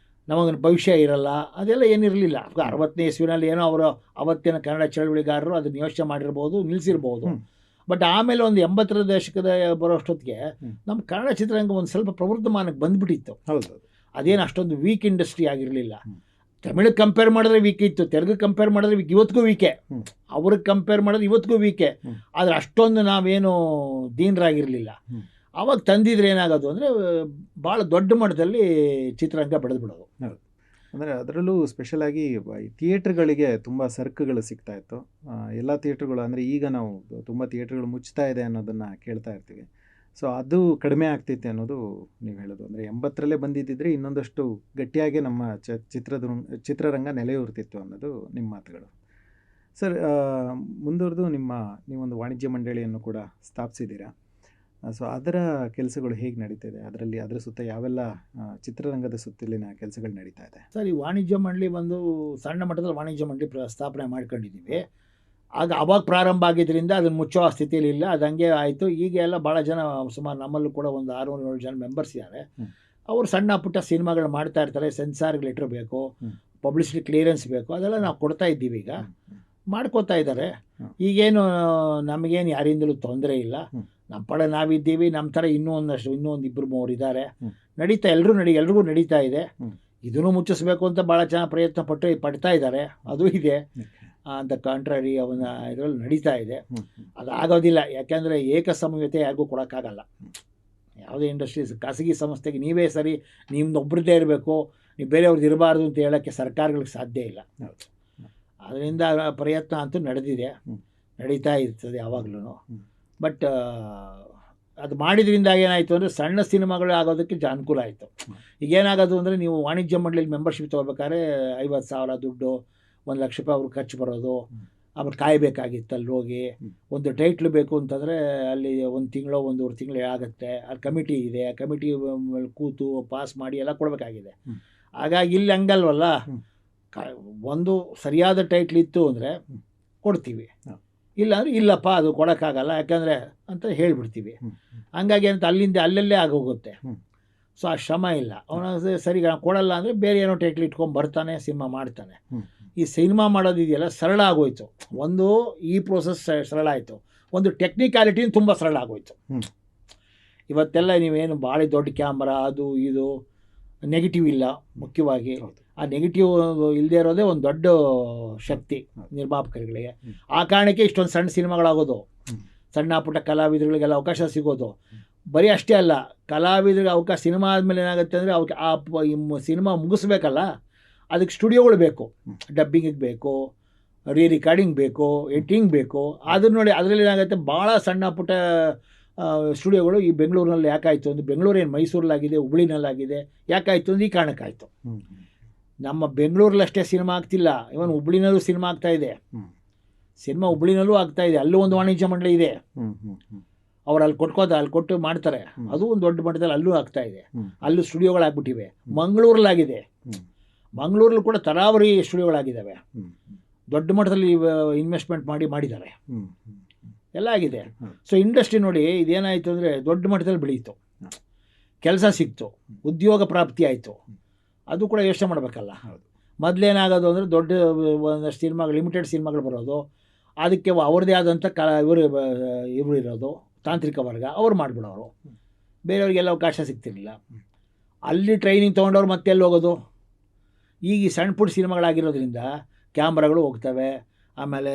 ನಮಗೆ ಭವಿಷ್ಯ ಇರಲ್ಲ, ಅದೆಲ್ಲ ಏನಿರಲಿಲ್ಲ. 60ನೇ ಇಸ್ವಿನಲ್ಲಿ ಏನೋ ಅವರು ಅವತ್ತಿನ ಕನ್ನಡ ಚಳವಳಿಗಾರರು ಅದನ್ನು ಯೋಚನೆ ಮಾಡಿರ್ಬೋದು, ನಿಲ್ಲಿಸಿರ್ಬೋದು. ಬಟ್ ಆಮೇಲೆ ಒಂದು 80ರ ದಶಕದ ಬರೋಷ್ಟೊತ್ತಿಗೆ ನಮ್ಮ ಕನ್ನಡ ಚಿತ್ರರಂಗ ಒಂದು ಸ್ವಲ್ಪ ಪ್ರವೃದ್ಧಮಾನಕ್ಕೆ ಬಂದುಬಿಟ್ಟಿತ್ತು. ಹೌದು. ಅದೇನು ಅಷ್ಟೊಂದು ವೀಕ್ ಇಂಡಸ್ಟ್ರಿ ಆಗಿರಲಿಲ್ಲ. ತಮಿಳಿಗೆ ಕಂಪೇರ್ ಮಾಡಿದ್ರೆ ವೀಕ್ ಇತ್ತು, ತೆಲುಗು ಕಂಪೇರ್ ಮಾಡಿದ್ರೆ ಇವತ್ತಿಗೂ ವೀಕೆ, ಅವ್ರಿಗೆ ಕಂಪೇರ್ ಮಾಡಿದ್ರೆ ಇವತ್ತಿಗೂ ವೀಕೆ. ಆದರೆ ಅಷ್ಟೊಂದು ನಾವೇನು ದೀನರಾಗಿರಲಿಲ್ಲ. ಆವಾಗ ತಂದಿದ್ರೆ ಏನಾಗೋದು ಅಂದರೆ, ಭಾಳ ದೊಡ್ಡ ಮಟ್ಟದಲ್ಲಿ ಚಿತ್ರರಂಗ ಬೆಳೆದು ಬಿಡೋದು. ಅಂದರೆ ಅದರಲ್ಲೂ ಸ್ಪೆಷಲಾಗಿ ಥಿಯೇಟ್ರ್ಗಳಿಗೆ ತುಂಬ ಸರಕುಗಳು ಸಿಗ್ತಾಯಿತ್ತು. ಎಲ್ಲ ಥಿಯೇಟ್ರ್ಗಳು, ಅಂದರೆ ಈಗ ನಾವು ತುಂಬ ಥಿಯೇಟ್ರ್ಗಳು ಮುಚ್ತಾ ಇದೆ ಅನ್ನೋದನ್ನು ಕೇಳ್ತಾ ಇರ್ತೀವಿ. ಸೊ ಅದು ಕಡಿಮೆ ಆಗ್ತೈತೆ ಅನ್ನೋದು ನೀವು ಹೇಳೋದು. ಅಂದರೆ 80ರಲ್ಲೇ ಬಂದಿದ್ದಿದ್ರೆ ಇನ್ನೊಂದಷ್ಟು ಗಟ್ಟಿಯಾಗಿ ನಮ್ಮ ಚಿತ್ರರಂಗ ನೆಲೆಯೂರ್ತಿತ್ತು ಅನ್ನೋದು ನಿಮ್ಮ ಮಾತುಗಳು. ಸರ್, ಮುಂದುವರೆದು ನೀವೊಂದು ವಾಣಿಜ್ಯ ಮಂಡಳಿಯನ್ನು ಕೂಡ ಸ್ಥಾಪಿಸಿದ್ದೀರಾ. ಸೊ ಅದರ ಕೆಲಸಗಳು ಹೇಗೆ ನಡೀತಿದೆ? ಅದರ ಸುತ್ತ ಯಾವೆಲ್ಲ ಚಿತ್ರರಂಗದ ಸುತ್ತಲಿನ ಕೆಲಸಗಳು ನಡೀತಾ ಇದೆ? ಸರ್, ಈ ವಾಣಿಜ್ಯ ಮಂಡಳಿ ಒಂದು ಸಣ್ಣ ಮಟ್ಟದಲ್ಲಿ ವಾಣಿಜ್ಯ ಮಂಡಳಿ ಸ್ಥಾಪನೆ ಮಾಡ್ಕೊಂಡಿದ್ದೀವಿ. ಅವಾಗ ಪ್ರಾರಂಭ ಆಗಿದ್ದರಿಂದ ಅದನ್ನು ಮುಚ್ಚೋ ಸ್ಥಿತಿಯಲ್ಲಿ ಇಲ್ಲ, ಅದು ಹಂಗೆ ಆಯಿತು. ಈಗ ಎಲ್ಲ ಭಾಳ ಜನ, ಸುಮಾರು ನಮ್ಮಲ್ಲೂ ಕೂಡ ಒಂದು 600-700 ಜನ ಮೆಂಬರ್ಸ್ ಇದ್ದಾರೆ. ಅವರು ಸಣ್ಣ ಪುಟ್ಟ ಸಿನಿಮಾಗಳು ಮಾಡ್ತಾ ಇರ್ತಾರೆ. ಸೆನ್ಸಾರ್ ಲೆಟ್ರ್ ಬೇಕು, ಪಬ್ಲಿಸಿಟಿ ಕ್ಲಿಯರೆನ್ಸ್ ಬೇಕು, ಅದೆಲ್ಲ ನಾವು ಕೊಡ್ತಾ ಇದ್ದೀವಿ. ಈಗ ಮಾಡ್ಕೋತಾ ಇದ್ದಾರೆ. ಈಗೇನು ನಮಗೇನು ಯಾರಿಂದಲೂ ತೊಂದರೆ ಇಲ್ಲ. ನಮ್ಮ ಪಡೆ ನಾವಿದ್ದೀವಿ. ನಮ್ಮ ಥರ ಇನ್ನೊಂದು 2-3 ಇದ್ದಾರೆ. ಎಲ್ರಿಗೂ ನಡೀತಾ ಇದೆ. ಇದನ್ನು ಮುಚ್ಚಿಸ್ಬೇಕು ಅಂತ ಭಾಳ ಜನ ಪ್ರಯತ್ನ ಪಡ್ತಾ ಇದ್ದಾರೆ. ಅದು ಇದೆ. ಅಂತ ಕಾಂಟ್ರರಿ ಅವನ ಇದರಲ್ಲಿ ನಡೀತಾ ಇದೆ. ಅದಾಗೋದಿಲ್ಲ. ಯಾಕೆಂದರೆ ಏಕಸಮಯತೆ ಯಾರಿಗೂ ಕೊಡೋಕ್ಕಾಗಲ್ಲ. ಯಾವುದೇ ಇಂಡಸ್ಟ್ರೀಸ್, ಖಾಸಗಿ ಸಂಸ್ಥೆಗೆ ನೀವೇ ಸರಿ, ನಿಮ್ದು ಒಬ್ಬರದ್ದೇ ಇರಬೇಕು, ನೀವು ಬೇರೆಯವ್ರದ್ದು ಇರಬಾರ್ದು ಅಂತ ಹೇಳೋಕ್ಕೆ ಸರ್ಕಾರಗಳಿಗೆ ಸಾಧ್ಯ ಇಲ್ಲ. ಅದರಿಂದ ಪ್ರಯತ್ನ ಅಂತೂ ನಡೀತಾ ಇರ್ತದೆ ಯಾವಾಗಲೂ. ಬಟ್ ಅದು ಮಾಡಿದ್ರಿಂದ ಏನಾಯಿತು ಅಂದರೆ, ಸಣ್ಣ ಸಿನಿಮಾಗಳು ಆಗೋದಕ್ಕೆ ಅನುಕೂಲ ಆಯಿತು. ಈಗೇನಾಗೋದು ಅಂದರೆ, ನೀವು ವಾಣಿಜ್ಯ ಮಂಡಳಿಲಿ ಮೆಂಬರ್ಶಿಪ್ ತೊಗೋಬೇಕಾದ್ರೆ 50,000 ದುಡ್ಡು, 1 ಲಕ್ಷ ರೂಪಾಯಿ ಅವ್ರಿಗೆ ಖರ್ಚು ಬರೋದು. ಆಮೇಲೆ ಕಾಯಬೇಕಾಗಿತ್ತು ಅಲ್ಲಿ ಹೋಗಿ. ಒಂದು ಟೈಟ್ಲ್ ಬೇಕು ಅಂತಂದರೆ ಅಲ್ಲಿ 1 ತಿಂಗಳು 1.5 ತಿಂಗಳು ಆಗುತ್ತೆ. ಅಲ್ಲಿ ಕಮಿಟಿ ಇದೆ, ಆ ಕಮಿಟಿ ಕೂತು ಪಾಸ್ ಮಾಡಿ ಎಲ್ಲ ಕೊಡಬೇಕಾಗಿದೆ. ಹಾಗಾಗಿ ಇಲ್ಲಿ ಹಂಗಲ್ವಲ್ಲ. ಒಂದು ಸರಿಯಾದ ಟೈಟ್ಲ್ ಇತ್ತು ಅಂದರೆ ಕೊಡ್ತೀವಿ, ಇಲ್ಲ ಅಂದರೆ ಇಲ್ಲಪ್ಪ ಅದು ಕೊಡೋಕ್ಕಾಗಲ್ಲ ಯಾಕಂದರೆ ಅಂತ ಹೇಳಿಬಿಡ್ತೀವಿ. ಹಂಗಾಗಿ ಅಂತ ಅಲ್ಲಲ್ಲೇ ಆಗೋಗುತ್ತೆ. ಸೊ ಆ ಶ್ರಮ ಇಲ್ಲ. ಅವನ ಸರಿ ಕೊಡಲ್ಲ ಅಂದರೆ ಬೇರೆ ಏನೋ ಟೈಟ್ಲ್ ಇಟ್ಕೊಂಡು ಬರ್ತಾನೆ, ಸಿನಿಮಾ ಮಾಡ್ತಾನೆ. ಈ ಸಿನಿಮಾ ಮಾಡೋದಿದೆಯಲ್ಲ ಸರಳ ಆಗೋಯ್ತು. ಒಂದು ಈ ಪ್ರೋಸೆಸ್ ಸರಳ ಆಯಿತು, ಒಂದು ಟೆಕ್ನಿಕ್ಯಾಲಿಟಿನ ತುಂಬ ಸರಳ ಆಗೋಯ್ತು. ಇವತ್ತೆಲ್ಲ ನೀವೇನು ಭಾಳ ದೊಡ್ಡ ಕ್ಯಾಮ್ರಾ ಅದು ಇದು, ನೆಗೆಟಿವ್ ಇಲ್ಲ. ಮುಖ್ಯವಾಗಿ ಆ ನೆಗೆಟಿವ್ ಇಲ್ಲದೆ ಇರೋದೇ ಒಂದು ದೊಡ್ಡ ಶಕ್ತಿ ನಿರ್ಮಾಪಕರುಗಳಿಗೆ. ಆ ಕಾರಣಕ್ಕೆ ಇಷ್ಟೊಂದು ಸಣ್ಣ ಸಿನಿಮಾಗಳಾಗೋದು, ಸಣ್ಣ ಪುಟ್ಟ ಕಲಾವಿದರುಗಳಿಗೆಲ್ಲ ಅವಕಾಶ ಸಿಗೋದು. ಬರೀ ಅಷ್ಟೇ ಅಲ್ಲ, ಕಲಾವಿದರಿಗೆ ಅವಕಾಶ, ಸಿನಿಮಾ ಆದಮೇಲೆ ಏನಾಗುತ್ತೆ ಅಂದರೆ ಅವ್ರಿಗೆ ಆ ಸಿನಿಮಾ ಮುಗಿಸ್ಬೇಕಲ್ಲ, ಅದಕ್ಕೆ ಸ್ಟುಡಿಯೋಗಳು ಬೇಕು. ಡಬ್ಬಿಂಗಿಗೆ ಬೇಕು, ರಿಕಾರ್ಡಿಂಗ್ ಬೇಕು, ಎಡಿಟಿಂಗ್ ಬೇಕು. ಅದನ್ನ ನೋಡಿ ಅದರಲ್ಲಿ ಏನಾಗುತ್ತೆ, ಭಾಳ ಸಣ್ಣ ಪುಟ್ಟ ಸ್ಟುಡಿಯೋಗಳು ಈ ಬೆಂಗಳೂರಿನಲ್ಲಿ ಯಾಕಾಯಿತು ಅಂದರೆ, ಬೆಂಗಳೂರೇನು ಮೈಸೂರಲ್ಲಾಗಿದೆ, ಹುಬ್ಳಿನಲ್ಲಾಗಿದೆ. ಯಾಕಾಯಿತು ಅಂದರೆ ಈ ಕಾರಣಕ್ಕಾಯಿತು. ನಮ್ಮ ಬೆಂಗಳೂರಲ್ಲಷ್ಟೇ ಸಿನಿಮಾ ಆಗ್ತಿಲ್ಲ, ಇವನ್ ಹುಬ್ಳಿನಲ್ಲೂ ಸಿನಿಮಾ ಆಗ್ತಾಯಿದೆ. ಸಿನಿಮಾ ಹುಬ್ಳಿನಲ್ಲೂ ಆಗ್ತಾಯಿದೆ. ಅಲ್ಲೂ ಒಂದು ವಾಣಿಜ್ಯ ಮಂಡಳಿ ಇದೆ. ಅವ್ರು ಅಲ್ಲಿ ಕೊಟ್ಟು ಮಾಡ್ತಾರೆ. ಅದು ಒಂದು ದೊಡ್ಡ ಮಟ್ಟದಲ್ಲಿ ಅಲ್ಲೂ ಆಗ್ತಾಯಿದೆ. ಅಲ್ಲೂ ಸ್ಟುಡಿಯೋಗಳಾಗ್ಬಿಟ್ಟಿವೆ. ಮಂಗಳೂರಲ್ಲಾಗಿದೆ. ಮಂಗಳೂರಲ್ಲಿ ಕೂಡ ತರಾವರಿ ಸ್ಟುಡಿಯೋಗಳಾಗಿದ್ದಾವೆ. ದೊಡ್ಡ ಮಟ್ಟದಲ್ಲಿ ಇನ್ವೆಸ್ಟ್ಮೆಂಟ್ ಮಾಡಿದ್ದಾರೆ. ಎಲ್ಲ ಆಗಿದೆ. ಸೊ ಇಂಡಸ್ಟ್ರಿ ನೋಡಿ ಇದೇನಾಯಿತು ಅಂದರೆ ದೊಡ್ಡ ಮಟ್ಟದಲ್ಲಿ ಬೆಳೀತು, ಕೆಲಸ ಸಿಕ್ತು, ಉದ್ಯೋಗ ಪ್ರಾಪ್ತಿ ಆಯಿತು. ಅದು ಕೂಡ ಯೋಚನೆ ಮಾಡಬೇಕಲ್ಲ. ಮೊದಲೇನಾಗೋದು ಅಂದರೆ ದೊಡ್ಡ ಒಂದಷ್ಟು ಸಿನಿಮಾಗಳು, ಲಿಮಿಟೆಡ್ ಸಿನಿಮಾಗಳು ಬರೋದು, ಅದಕ್ಕೆ ಅವ್ರದ್ದೇ ಆದಂಥ ಇವರು ಇರೋದು ತಾಂತ್ರಿಕ ವರ್ಗ, ಅವ್ರು ಮಾಡಿಬಿಡೋರು, ಬೇರೆಯವ್ರಿಗೆಲ್ಲ ಅವಕಾಶ ಸಿಗ್ತಿರ್ಲಿಲ್ಲ. ಅಲ್ಲಿ ಟ್ರೈನಿಂಗ್ ತೊಗೊಂಡವ್ರು ಮತ್ತೆ ಎಲ್ಲಿ ಹೋಗೋದು? ಈಗ ಈ ಸಣ್ಣ ಪುಟ್ಟ ಸಿನಿಮಾಗಳಾಗಿರೋದ್ರಿಂದ ಕ್ಯಾಮ್ರಾಗಳು ಹೋಗ್ತವೆ, ಆಮೇಲೆ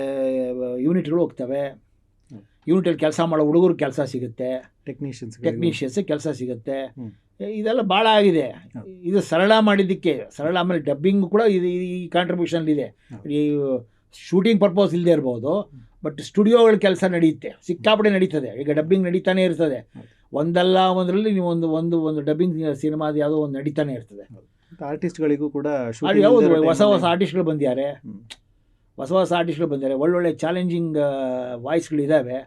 ಯೂನಿಟ್ಗಳು ಹೋಗ್ತವೆ, ಯೂನಿಟಲ್ಲಿ ಕೆಲಸ ಮಾಡೋ ಹುಡುಗರು ಕೆಲಸ ಸಿಗುತ್ತೆ, ಟೆಕ್ನಿಷಿಯನ್ಸ್ ಕೆಲಸ ಸಿಗುತ್ತೆ. ಇದೆಲ್ಲ ಭಾಳ ಆಗಿದೆ. ಇದು ಸರಳ ಮಾಡಿದ್ದಕ್ಕೆ ಸರಳ. ಆಮೇಲೆ ಡಬ್ಬಿಂಗ್ ಕೂಡ ಇದು ಈ ಕಾಂಟ್ರಿಬ್ಯೂಷನ್ ಇದೆ. ಈ ಶೂಟಿಂಗ್ ಪರ್ಪಸ್ ಇಲ್ಲದೆ ಇರ್ಬೋದು, ಬಟ್ ಸ್ಟುಡಿಯೋಗಳ ಕೆಲಸ ನಡೆಯುತ್ತೆ, ಸಿಕ್ಕಾಪಟ್ಟೆ ನಡೀತದೆ. ಈಗ ಡಬ್ಬಿಂಗ್ ನಡೀತಾನೆ ಇರ್ತದೆ, ಒಂದಲ್ಲ ಒಂದರಲ್ಲಿ ನೀವು ಒಂದು ಡಬ್ಬಿಂಗ್ ಸಿನಿಮಾದ ಯಾವುದೋ ಒಂದು ನಡೀತಾನೆ ಇರ್ತದೆ. ಆರ್ಟಿಸ್ಟ್ಗಳಿಗೂ ಕೂಡ ಯಾವುದು ಹೊಸ ಆರ್ಟಿಸ್ಟ್ಗಳು ಬಂದಿದ್ದಾರೆ, ಒಳ್ಳೊಳ್ಳೆ ಚಾಲೆಂಜಿಂಗ್ ವಾಯ್ಸ್ಗಳಿದ್ದಾವೆ,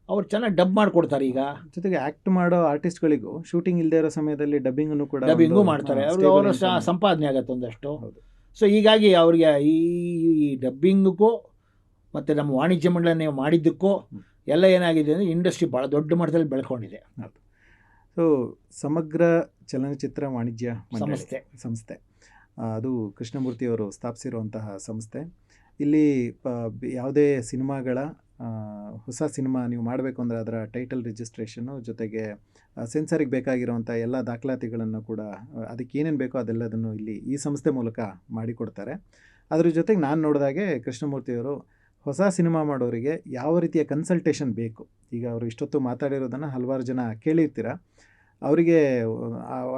ಅವ್ರು ಚೆನ್ನಾಗಿ ಡಬ್ ಮಾಡಿಕೊಡ್ತಾರೆ. ಈಗ ಜೊತೆಗೆ ಆ್ಯಕ್ಟ್ ಮಾಡೋ ಆರ್ಟಿಸ್ಟ್ಗಳಿಗೂ ಶೂಟಿಂಗ್ ಇಲ್ಲದೆ ಇರೋ ಸಮಯದಲ್ಲಿ ಡಬ್ಬಿಂಗನ್ನು ಕೂಡ ಮಾಡ್ತಾರೆ, ಅವರ ಸಂಪಾದನೆ ಆಗುತ್ತೆ ಒಂದಷ್ಟು. ಸೊ ಹೀಗಾಗಿ ಅವ್ರಿಗೆ ಈ ಡಬ್ಬಿಂಗಕ್ಕೂ ಮತ್ತು ನಮ್ಮ ವಾಣಿಜ್ಯ ಮಂಡಳಿ ಮಾಡಿದ್ದಕ್ಕೂ ಎಲ್ಲ ಏನಾಗಿದೆ ಅಂದರೆ ಇಂಡಸ್ಟ್ರಿ ಭಾಳ ದೊಡ್ಡ ಮಟ್ಟದಲ್ಲಿ ಬೆಳ್ಕೊಂಡಿದೆ. ಸೊ ಸಮಗ್ರ ಚಲನಚಿತ್ರ ವಾಣಿಜ್ಯ ಸಂಸ್ಥೆ ಅದು ಕೃಷ್ಣಮೂರ್ತಿಯವರು ಸ್ಥಾಪಿಸಿರುವಂತಹ ಸಂಸ್ಥೆ. ಇಲ್ಲಿ ಯಾವುದೇ ಸಿನಿಮಾಗಳ ಹೊಸ ಸಿನಿಮಾ ನೀವು ಮಾಡಬೇಕು ಅಂದರೆ ಅದರ ಟೈಟಲ್ ರಿಜಿಸ್ಟ್ರೇಷನ್ನು ಜೊತೆಗೆ ಸೆನ್ಸರಿಗೆ ಬೇಕಾಗಿರುವಂಥ ಎಲ್ಲ ದಾಖಲಾತಿಗಳನ್ನು ಕೂಡ ಅದಕ್ಕೆ ಏನೇನು ಬೇಕೋ ಅದೆಲ್ಲದನ್ನು ಇಲ್ಲಿ ಈ ಸಂಸ್ಥೆ ಮೂಲಕ ಮಾಡಿಕೊಡ್ತಾರೆ. ಅದ್ರ ಜೊತೆಗೆ ನಾನು ನೋಡಿದಾಗೆ ಕೃಷ್ಣಮೂರ್ತಿಯವರು ಹೊಸ ಸಿನಿಮಾ ಮಾಡೋರಿಗೆ ಯಾವ ರೀತಿಯ ಕನ್ಸಲ್ಟೇಷನ್ ಬೇಕು, ಈಗ ಅವರು ಇಷ್ಟೊತ್ತು ಮಾತಾಡಿರೋದನ್ನು ಹಲವಾರು ಜನ ಕೇಳಿರ್ತೀರ, ಅವರಿಗೆ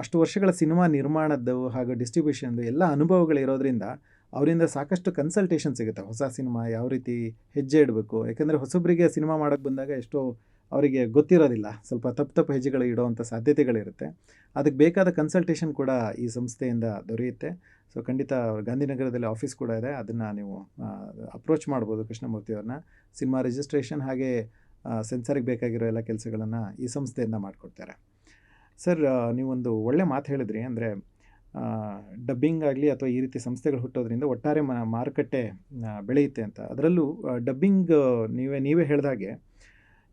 ಅಷ್ಟು ವರ್ಷಗಳ ಸಿನಿಮಾ ನಿರ್ಮಾಣದ್ದು ಹಾಗೂ ಡಿಸ್ಟ್ರಿಬ್ಯೂಷನ್ದು ಎಲ್ಲ ಅನುಭವಗಳಿರೋದ್ರಿಂದ ಅವರಿಂದ ಸಾಕಷ್ಟು ಕನ್ಸಲ್ಟೇಷನ್ ಸಿಗುತ್ತೆ. ಹೊಸ ಸಿನಿಮಾ ಯಾವ ರೀತಿ ಹೆಜ್ಜೆ ಇಡಬೇಕು, ಯಾಕೆಂದರೆ ಹೊಸೊಬ್ಬರಿಗೆ ಸಿನಿಮಾ ಮಾಡೋಕ್ಕೆ ಬಂದಾಗ ಎಷ್ಟೋ ಅವರಿಗೆ ಗೊತ್ತಿರೋದಿಲ್ಲ, ಸ್ವಲ್ಪ ತಪ್ಪು ಹೆಜ್ಜೆಗಳು ಇಡೋವಂಥ ಸಾಧ್ಯತೆಗಳಿರುತ್ತೆ. ಅದಕ್ಕೆ ಬೇಕಾದ ಕನ್ಸಲ್ಟೇಷನ್ ಕೂಡ ಈ ಸಂಸ್ಥೆಯಿಂದ ದೊರೆಯುತ್ತೆ. ಸೊ ಖಂಡಿತ ಗಾಂಧಿನಗರದಲ್ಲಿ ಆಫೀಸ್ ಕೂಡ ಇದೆ, ಅದನ್ನು ನೀವು ಅಪ್ರೋಚ್ ಮಾಡ್ಬೋದು ಕೃಷ್ಣಮೂರ್ತಿಯವ್ರನ್ನ. ಸಿನಿಮಾ ರಿಜಿಸ್ಟ್ರೇಷನ್ ಹಾಗೆ ಸೆನ್ಸರಿಗೆ ಬೇಕಾಗಿರೋ ಎಲ್ಲ ಕೆಲಸಗಳನ್ನು ಈ ಸಂಸ್ಥೆಯಿಂದ ಮಾಡಿಕೊಡ್ತಾರೆ. ಸರ್, ನೀವೊಂದು ಒಳ್ಳೆ ಮಾತು ಹೇಳಿದ್ರಿ, ಅಂದರೆ ಡಬ್ಬಿಂಗ್ ಆಗಲಿ ಅಥವಾ ಈ ರೀತಿ ಸಂಸ್ಥೆಗಳು ಹುಟ್ಟೋದ್ರಿಂದ ಒಟ್ಟಾರೆ ಮಾರುಕಟ್ಟೆ ಬೆಳೆಯುತ್ತೆ ಅಂತ. ಅದರಲ್ಲೂ ಡಬ್ಬಿಂಗ್ ನೀವೇ ಹೇಳಿದಾಗೆ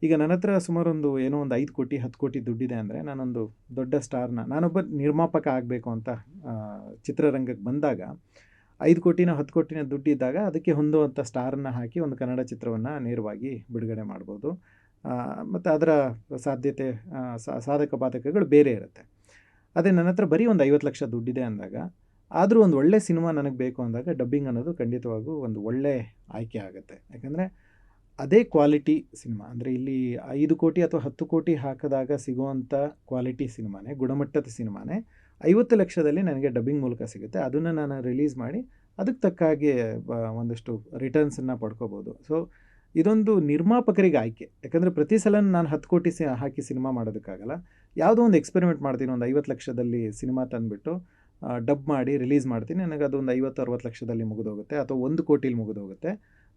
ಈಗ ನನ್ನ ಹತ್ರ ಸುಮಾರು ಒಂದು 5 ಕೋಟಿ 10 ಕೋಟಿ ದುಡ್ಡಿದೆ ಅಂದರೆ ನಾನೊಂದು ದೊಡ್ಡ ಸ್ಟಾರ್ನ, ನಾನೊಬ್ಬ ನಿರ್ಮಾಪಕ ಆಗಬೇಕು ಅಂತ ಚಿತ್ರರಂಗಕ್ಕೆ ಬಂದಾಗ 5 ಕೋಟಿನ 10 ಕೋಟಿನ ದುಡ್ಡಿದ್ದಾಗ ಅದಕ್ಕೆ ಹೊಂದುವಂಥ ಸ್ಟಾರನ್ನು ಹಾಕಿ ಒಂದು ಕನ್ನಡ ಚಿತ್ರವನ್ನು ನೇರವಾಗಿ ಬಿಡುಗಡೆ ಮಾಡ್ಬೋದು. ಮತ್ತು ಅದರ ಸಾಧ್ಯತೆ ಸಾಧಕ ಬಾಧಕಗಳು ಬೇರೆ ಇರುತ್ತೆ. ಅದೇ ನನ್ನ ಹತ್ರ ಬರೀ ಒಂದು 50 ಲಕ್ಷ ದುಡ್ಡಿದೆ ಅಂದಾಗ, ಆದರೂ ಒಂದು ಒಳ್ಳೆ ಸಿನಿಮಾ ನನಗೆ ಬೇಕು ಅಂದಾಗ ಡಬ್ಬಿಂಗ್ ಅನ್ನೋದು ಖಂಡಿತವಾಗೂ ಒಂದು ಒಳ್ಳೆ ಆಯ್ಕೆ ಆಗುತ್ತೆ. ಯಾಕಂದರೆ ಅದೇ ಕ್ವಾಲಿಟಿ ಸಿನಿಮಾ, ಅಂದರೆ ಇಲ್ಲಿ 5 ಕೋಟಿ ಅಥವಾ 10 ಕೋಟಿ ಹಾಕಿದಾಗ ಸಿಗುವಂಥ ಕ್ವಾಲಿಟಿ ಸಿನಿಮಾನೇ, ಗುಣಮಟ್ಟದ ಸಿನಿಮಾನೇ 50 ಲಕ್ಷದಲ್ಲಿ ನನಗೆ ಡಬ್ಬಿಂಗ್ ಮೂಲಕ ಸಿಗುತ್ತೆ. ಅದನ್ನು ನಾನು ರಿಲೀಸ್ ಮಾಡಿ ಅದಕ್ಕೆ ತಕ್ಕ ಹಾಗೆ ಒಂದಷ್ಟು ರಿಟರ್ನ್ಸನ್ನು ಪಡ್ಕೋಬೋದು. ಸೊ ಇದೊಂದು ನಿರ್ಮಾಪಕರಿಗೆ ಆಯ್ಕೆ. ಯಾಕಂದರೆ ಪ್ರತಿ ಸಲ ನಾನು 10 ಕೋಟಿ ಹಾಕಿ ಸಿನಿಮಾ ಮಾಡೋದಕ್ಕಾಗಲ್ಲ. ಯಾವುದೋ ಒಂದು ಎಕ್ಸ್ಪೆರಿಮೆಂಟ್ ಮಾಡ್ತೀನಿ, ಒಂದು 50 ಲಕ್ಷದಲ್ಲಿ ಸಿನಿಮಾ ತಂದುಬಿಟ್ಟು ಡಬ್ ಮಾಡಿ ರಿಲೀಸ್ ಮಾಡ್ತೀನಿ, ನನಗೆ ಅದೊಂದು 50-60 ಲಕ್ಷದಲ್ಲಿ ಮುಗಿದೋಗುತ್ತೆ, ಅಥವಾ 1 ಕೋಟಿಲಿ ಮುಗಿದೋಗುತ್ತೆ.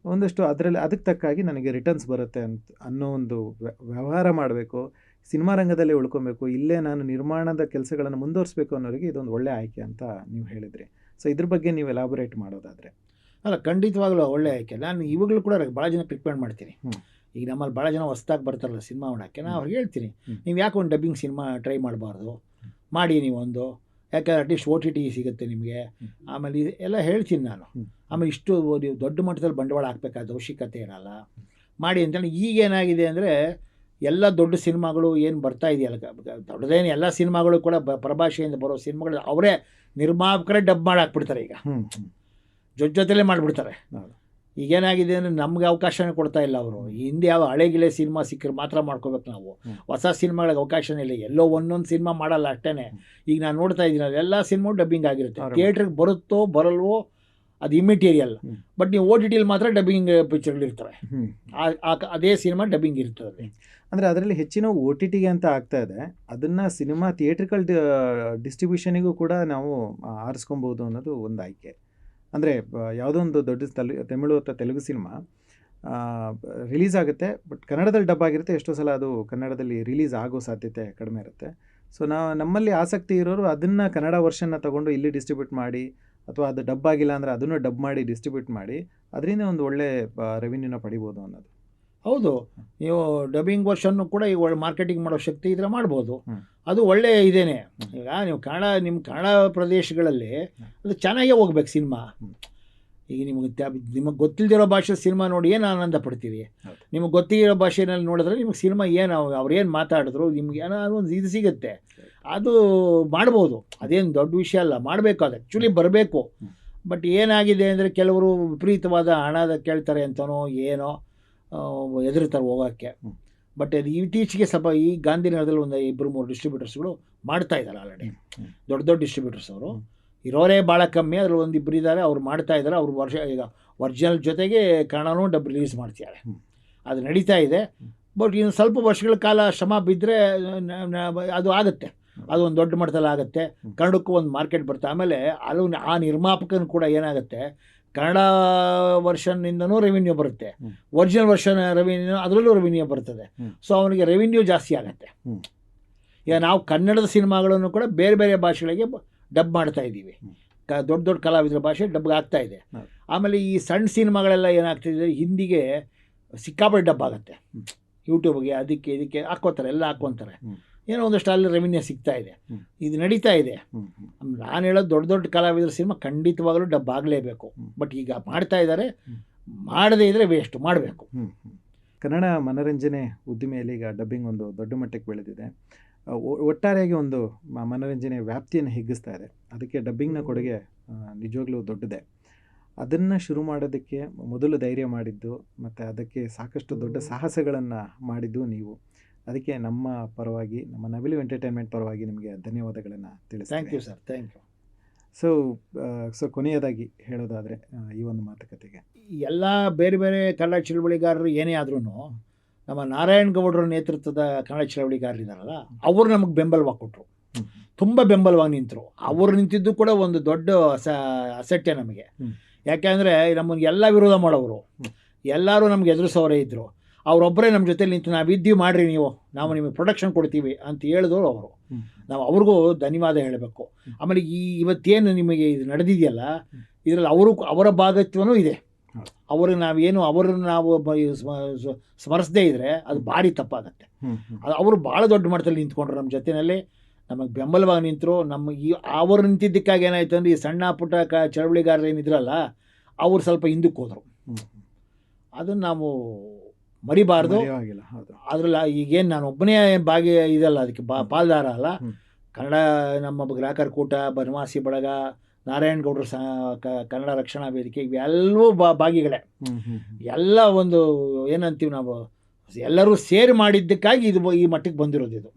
ಒಂದಷ್ಟು ಅದರಲ್ಲಿ ಅದಕ್ಕೆ ತಕ್ಕಾಗಿ ನನಗೆ ರಿಟರ್ನ್ಸ್ ಬರುತ್ತೆ ಅನ್ನೋ ಒಂದು ವ್ಯವಹಾರ ಮಾಡಬೇಕು, ಸಿನಿಮಾ ರಂಗದಲ್ಲೇ ಉಳ್ಕೊಬೇಕು, ಇಲ್ಲೇ ನಾನು ನಿರ್ಮಾಣದ ಕೆಲಸಗಳನ್ನು ಮುಂದುವರಿಸಬೇಕು ಅನ್ನೋರಿಗೆ ಇದೊಂದು ಒಳ್ಳೆ ಆಯ್ಕೆ ಅಂತ ನೀವು ಹೇಳಿದ್ರಿ. ಸೊ ಇದ್ರ ಬಗ್ಗೆ ನೀವು ಎಲಾಬೊರೇಟ್ ಮಾಡೋದಾದರೆ? ಅಲ್ಲ, ಖಂಡಿತವಾಗ್ಲೂ ಒಳ್ಳೆ ಆಯ್ಕೆ. ನಾನು ಇವಾಗಲೂ ಕೂಡ ಭಾಳ ಜನ ರಿಕಮೆಂಡ್ ಮಾಡ್ತೀನಿ. ಈಗ ನಮ್ಮಲ್ಲಿ ಭಾಳ ಜನ ಹೊಸ್ದಾಗಿ ಬರ್ತಾರಲ್ಲ ಸಿನಿಮಾ ಮಾಡೋಕ್ಕೆ, ನಾನು ಅವ್ರಿಗೆ ಹೇಳ್ತೀನಿ, ನೀವು ಯಾಕೆ ಒಂದು ಡಬ್ಬಿಂಗ್ ಸಿನಿಮಾ ಟ್ರೈ ಮಾಡಬಾರ್ದು, ಮಾಡಿ ನೀವೊಂದು, ಯಾಕೆ ಅಟ್ಲೀಸ್ಟ್ OTT ಸಿಗುತ್ತೆ ನಿಮಗೆ. ಆಮೇಲೆ ಎಲ್ಲ ಹೇಳ್ತೀನಿ ನಾನು. ಆಮೇಲೆ ಇಷ್ಟು ನೀವು ದೊಡ್ಡ ಮಟ್ಟದಲ್ಲಿ ಬಂಡವಾಳ ಹಾಕಬೇಕಾದ ಅವಶ್ಯಕತೆ ಇರಲ್ಲ, ಮಾಡಿ ಅಂತೇಳಿ. ಈಗೇನಾಗಿದೆ ಅಂದರೆ ಎಲ್ಲ ದೊಡ್ಡ ಸಿನಿಮಾಗಳು ಏನು ಬರ್ತಾ ಇದೆಯಲ್ಲ, ದೊಡ್ಡದೇನು ಎಲ್ಲ ಸಿನಿಮಾಗಳು ಕೂಡ ಪರಭಾಷೆಯಿಂದ ಬರೋ ಸಿನಿಮಾಗಳು ಅವರೇ ನಿರ್ಮಾಪಕರೇ ಡಬ್ ಮಾಡಿ ಹಾಕ್ಬಿಡ್ತಾರೆ. ಈಗ ಜೊತೆಲೇ ಮಾಡಿಬಿಡ್ತಾರೆ. ಈಗೇನಾಗಿದೆ ಅಂದರೆ ನಮ್ಗೆ ಅವಕಾಶನೇ ಕೊಡ್ತಾ ಇಲ್ಲ ಅವರು. ಹಿಂದೆ ಯಾವ ಹಳೆಗಿಳೆ ಸಿನಿಮಾ ಸಿಕ್ಕರೆ ಮಾತ್ರ ಮಾಡ್ಕೋಬೇಕು ನಾವು, ಹೊಸ ಸಿನಿಮಾಗಳಿಗೆ ಅವಕಾಶನೇ ಇಲ್ಲ. ಎಲ್ಲೋ ಒಂದೊಂದು ಸಿನಿಮಾ ಮಾಡಲ್ಲ ಅಷ್ಟೇ. ಈಗ ನಾನು ನೋಡ್ತಾ ಇದ್ದೀನಿ ಎಲ್ಲ ಸಿನಿಮಾ ಡಬ್ಬಿಂಗ್ ಆಗಿರುತ್ತೆ. ಥಿಯೇಟ್ರಿಗೆ ಬರುತ್ತೋ ಬರಲ್ವೋ ಅದು ಇಮ್ಮೆಟೀರಿಯಲ್, ಬಟ್ ನೀವು OTTಲಿ ಮಾತ್ರ ಡಬ್ಬಿಂಗ್ ಪಿಕ್ಚರ್ಗಳಿರ್ತವೆ, ಅದೇ ಸಿನಿಮಾ ಡಬ್ಬಿಂಗ್ ಇರ್ತದೆ. ಅಂದರೆ ಅದರಲ್ಲಿ ಹೆಚ್ಚಿನ OTTಗೆ ಅಂತ ಆಗ್ತಾ ಇದೆ, ಅದನ್ನು ಸಿನಿಮಾ ಥಿಯೇಟ್ರಿಕಲ್ ಡಿಸ್ಟ್ರಿಬ್ಯೂಷನಿಗೂ ಕೂಡ ನಾವು ಆರಿಸ್ಕೊಬೋದು ಅನ್ನೋದು ಒಂದು ಆಯ್ಕೆ. ಅಂದರೆ ಯಾವುದೋ ಒಂದು ದೊಡ್ಡ ತಮಿಳು ಅಥವಾ ತೆಲುಗು ಸಿನಿಮಾ ರಿಲೀಸ್ ಆಗುತ್ತೆ, ಬಟ್ ಕನ್ನಡದಲ್ಲಿ ಡಬ್ ಆಗಿರುತ್ತೆ. ಎಷ್ಟೋ ಸಲ ಅದು ಕನ್ನಡದಲ್ಲಿ ರಿಲೀಸ್ ಆಗೋ ಸಾಧ್ಯತೆ ಕಡಿಮೆ ಇರುತ್ತೆ. ಸೊ ನಮ್ಮಲ್ಲಿ ಆಸಕ್ತಿ ಇರೋರು ಅದನ್ನು ಕನ್ನಡ ವರ್ಷನ್ನ ತೊಗೊಂಡು ಇಲ್ಲಿ ಡಿಸ್ಟ್ರಿಬ್ಯೂಟ್ ಮಾಡಿ, ಅಥವಾ ಅದು ಡಬ್ ಆಗಿಲ್ಲ ಅಂದರೆ ಅದನ್ನು ಡಬ್ ಮಾಡಿ ಡಿಸ್ಟ್ರಿಬ್ಯೂಟ್ ಮಾಡಿ ಅದರಿಂದ ಒಂದು ಒಳ್ಳೆ ರೆವಿನ್ಯೂನ ಪಡಿಬೋದು ಅನ್ನೋದು. ಹೌದು, ನೀವು ಡಬ್ಬಿಂಗ್ ವರ್ಷನ್ನು ಕೂಡ ಈಗ ಒಳ್ಳೆ ಮಾರ್ಕೆಟಿಂಗ್ ಮಾಡೋ ಶಕ್ತಿ ಇದ್ರೆ ಮಾಡ್ಬೋದು. ಹ್ಮ್. ಅದು ಒಳ್ಳೆ ಇದೇನೆ. ಈಗ ನೀವು ನಿಮ್ಮ ಕನ್ನಡ ಪ್ರದೇಶಗಳಲ್ಲಿ ಅದು ಚೆನ್ನಾಗೇ ಹೋಗ್ಬೇಕು ಸಿನಿಮಾ. ಹ್ಮ್. ಈಗ ನಿಮಗೆ ಗೊತ್ತಿಲ್ದಿರೋ ಭಾಷೆ ಸಿನಿಮಾ ನೋಡಿ ಏನು ಆನಂದ ಪಡ್ತೀರಿ? ಹೌದು. ನಿಮಗೆ ಗೊತ್ತಿರೋ ಭಾಷೆನಲ್ಲಿ ನೋಡಿದ್ರೆ ನಿಮಗೆ ಸಿನಿಮಾ ಏನು ಅವ್ರು ಏನು ಮಾತಾಡಿದ್ರು ನಿಮ್ಗೆ ಏನೋ ಒಂದು ಇದು ಸಿಗುತ್ತೆ. ಅದು ಮಾಡ್ಬೋದು, ಅದೇನು ದೊಡ್ಡ ವಿಷಯ ಅಲ್ಲ, ಮಾಡಬೇಕು. ಅದು ಆ್ಯಕ್ಚುಲಿ ಬರಬೇಕು. ಬಟ್ ಏನಾಗಿದೆ ಅಂದರೆ ಕೆಲವರು ವಿಪರೀತವಾದ ಹಣದ ಕೇಳ್ತಾರೆ ಅಂತನೋ ಏನೋ ಹೆದರ್ತಾರೆ ಹೋಗೋಕ್ಕೆ. ಬಟ್ ಅದು ಇತ್ತೀಚೆಗೆ ಸ್ವಲ್ಪ ಈ ಗಾಂಧಿನಗರದಲ್ಲಿ ಒಂದು 2-3 ಡಿಸ್ಟ್ರಿಬ್ಯೂಟರ್ಸ್ಗಳು ಮಾಡ್ತಾ ಇದ್ದಾರೆ ಆಲ್ರೆಡಿ. ದೊಡ್ಡ ದೊಡ್ಡ ಡಿಸ್ಟ್ರಿಬ್ಯೂಟರ್ಸ್ ಅವರು ಇರೋರೇ ಭಾಳ ಕಮ್ಮಿ, ಅದ್ರಲ್ಲಿ 1-2 ಇದ್ದಾರೆ, ಅವ್ರು ಮಾಡ್ತಾ ಇದ್ದಾರೆ. ಅವ್ರು ಈಗ ಒರಿಜಿನಲ್ ಜೊತೆಗೆ ಕನ್ನಡನೂ ಡಬ್ ರಿಲೀಸ್ ಮಾಡ್ತಿದ್ದಾರೆ. ಅದು ನಡೀತಾ ಇದೆ. ಬಟ್ ಇನ್ನು ಸ್ವಲ್ಪ ವರ್ಷಗಳ ಕಾಲ ಶ್ರಮ ಬಿದ್ದರೆ ಅದು ಆಗುತ್ತೆ. ಅದು ಒಂದು ದೊಡ್ಡ ಮಟ್ಟದಲ್ಲಿ ಆಗುತ್ತೆ. ಕನ್ನಡಕ್ಕೂ ಒಂದು ಮಾರ್ಕೆಟ್ ಬರುತ್ತೆ. ಆಮೇಲೆ ಅದು ಆ ನಿರ್ಮಾಪಕನ ಕೂಡ ಏನಾಗುತ್ತೆ, ಕನ್ನಡ ವರ್ಷನ್ನಿಂದನೂ ರೆವಿನ್ಯೂ ಬರುತ್ತೆ, ಒರಿಜಿನಲ್ ವರ್ಷನ್ ರೆವಿನ್ಯೂ ಅದರಲ್ಲೂ ರೆವಿನ್ಯೂ ಬರ್ತದೆ. ಸೊ ಅವನಿಗೆ ರೆವಿನ್ಯೂ ಜಾಸ್ತಿ ಆಗುತ್ತೆ. ಈಗ ನಾವು ಕನ್ನಡದ ಸಿನಿಮಾಗಳನ್ನು ಕೂಡ ಬೇರೆ ಬೇರೆ ಭಾಷೆಗಳಿಗೆ ಡಬ್ ಮಾಡ್ತಾ ಇದ್ದೀವಿ. ದೊಡ್ಡ ದೊಡ್ಡ ಕಲಾವಿದರ ಭಾಷೆ ಡಬ್ಗೆ ಆಗ್ತಾ ಇದೆ. ಆಮೇಲೆ ಈ ಸಣ್ಣ ಸಿನಿಮಾಗಳೆಲ್ಲ ಏನಾಗ್ತಿದೆ, ಹಿಂದಿಗೆ ಸಿಕ್ಕಾಪಟ್ಟೆ ಡಬ್ ಆಗುತ್ತೆ. ಯೂಟ್ಯೂಬ್ಗೆ ಅದಕ್ಕೆ ಇದಕ್ಕೆ ಹಾಕ್ಕೋತಾರೆ, ಎಲ್ಲ ಹಾಕ್ಕೊತಾರೆ. ಏನೋ ಒಂದಷ್ಟು ಅಲ್ಲಿ ರೆವಿನ್ಯೂ ಸಿಗ್ತಾ ಇದೆ. ಇದು ನಡೀತಾ ಇದೆ. ನಾನು ಹೇಳೋದು ದೊಡ್ಡ ದೊಡ್ಡ ಕಲಾವಿದರ ಸಿನಿಮಾ ಖಂಡಿತವಾಗಲೂ ಡಬ್ ಆಗಲೇಬೇಕು. ಬಟ್ ಈಗ ಮಾಡ್ತಾ ಇದ್ದಾರೆ, ಮಾಡದೇ ಇದ್ದರೆ ವೇಸ್ಟು, ಮಾಡಬೇಕು. ಕನ್ನಡ ಮನೋರಂಜನೆ ಉದ್ದಿಮೆಯಲ್ಲಿ ಈಗ ಡಬ್ಬಿಂಗ್ ಒಂದು ದೊಡ್ಡ ಮಟ್ಟಕ್ಕೆ ಬೆಳೆದಿದೆ. ಒಟ್ಟಾರೆಯಾಗಿ ಒಂದು ಮನೋರಂಜನೆ ವ್ಯಾಪ್ತಿಯನ್ನು ಹಿಗ್ಗಿಸ್ತಾ ಇದೆ. ಅದಕ್ಕೆ ಡಬ್ಬಿಂಗ್ನ ಕೊಡುಗೆ ನಿಜವಾಗ್ಲೂ ದೊಡ್ಡದೇ. ಅದನ್ನು ಶುರು ಮಾಡೋದಕ್ಕೆ ಮೊದಲು ಧೈರ್ಯ ಮಾಡಿದ್ದು ಮತ್ತು ಅದಕ್ಕೆ ಸಾಕಷ್ಟು ದೊಡ್ಡ ಸಾಹಸಗಳನ್ನು ಮಾಡಿದ್ದು ನೀವು. ಅದಕ್ಕೆ ನಮ್ಮ ಪರವಾಗಿ, ನಮ್ಮ ನವಿಲು ಎಂಟರ್ಟೈನ್ಮೆಂಟ್ ಪರವಾಗಿ ನಿಮಗೆ ಧನ್ಯವಾದಗಳನ್ನು ತಿಳಿಸ್ತೀನಿ. Thank you sir, thank you. So ಕೊನೆಯದಾಗಿ ಹೇಳೋದಾದರೆ ಈ ಒಂದು ಮಾತುಕತೆಗೆ ಎಲ್ಲ ಬೇರೆ ಬೇರೆ ಕನ್ನಡ ಚಳವಳಿಗಾರರು ಏನೇ ಆದ್ರೂ ನಮ್ಮ ನಾರಾಯಣ್ ಗೌಡರ ನೇತೃತ್ವದ ಕನ್ನಡ ಚಳವಳಿಗಾರರಿದ್ದಾರಲ್ಲ, ಅವರು ನಮಗೆ ಬೆಂಬಲವಾಗಿ ಕೊಟ್ಟರು, ತುಂಬ ಬೆಂಬಲವಾಗಿ ನಿಂತರು. ಅವರು ನಿಂತಿದ್ದು ಕೂಡ ಒಂದು ದೊಡ್ಡ ಅಸೆಟ್ಟೆ ನಮಗೆ. ಯಾಕೆಂದರೆ ನಮ್ಮನ್ನು ಎಲ್ಲ ವಿರೋಧ ಮಾಡೋರು, ಎಲ್ಲರೂ ನಮ್ಗೆ ಎದುರಿಸೋರೇ ಇದ್ದರು. ಅವರೊಬ್ಬರೇ ನಮ್ಮ ಜೊತೆ ನಿಂತು ನಾವಿದ್ದೀವಿ ಮಾಡಿರಿ ನೀವು, ನಾವು ನಿಮಗೆ ಪ್ರೊಡಕ್ಷನ್ ಕೊಡ್ತೀವಿ ಅಂತ ಹೇಳಿದವರು ಅವರು. ನಾವು ಅವ್ರಿಗೂ ಧನ್ಯವಾದ ಹೇಳಬೇಕು. ಆಮೇಲೆ ಇವತ್ತೇನು ನಿಮಗೆ ಇದು ನಡೆದಿದೆಯಲ್ಲ, ಇದರಲ್ಲಿ ಅವರ ಭಾಗತ್ವನೂ ಇದೆ. ಅವರನ್ನು ನಾವು ಸ್ಮರಿಸದೇ ಇದ್ದರೆ ಅದು ಭಾರಿ ತಪ್ಪಾಗತ್ತೆ. ಅವರು ಭಾಳ ದೊಡ್ಡ ಮಟ್ಟದಲ್ಲಿ ನಿಂತ್ಕೊಂಡ್ರು ನಮ್ಮ ಜೊತೆಯಲ್ಲಿ, ನಮಗೆ ಬೆಂಬಲವಾಗಿ ನಿಂತರು. ಅವರು ನಿಂತಿದ್ದಕ್ಕಾಗಿ ಏನಾಯ್ತು ಅಂದರೆ ಈ ಸಣ್ಣ ಪುಟ್ಟ ಚಳವಳಿಗಾರರು ಏನಿದ್ರಲ್ಲ, ಅವರು ಸ್ವಲ್ಪ ಹಿಂದಕ್ಕೆ ಹೋದರು. ಅದನ್ನು ನಾವು ಮರಿಬಾರ್ದು. ಅದ್ರಲ್ಲಿ ಈಗೇನು ನಾನು ಒಬ್ಬನೇ ಇದಲ್ಲ, ಅದಕ್ಕೆ ಪಾಲ್ದಾರ ಅಲ್ಲ. ಕನ್ನಡ ನಮ್ಮ ಗ್ರಾಹಕರ ಕೂಟ, ಬನವಾಸಿ ಬಳಗ, ನಾರಾಯಣ್ ಗೌಡರು ಕನ್ನಡ ರಕ್ಷಣಾ ವೇದಿಕೆ, ಇವೆಲ್ಲವೂ ಭಾಗಿಗಳೇ. ಎಲ್ಲ ಒಂದು ಏನಂತೀವಿ ನಾವು, ಎಲ್ಲರೂ ಸೇರಿ ಮಾಡಿದ್ದಕ್ಕಾಗಿ ಇದು ಈ ಮಟ್ಟಿಗೆ ಬಂದಿರೋದು.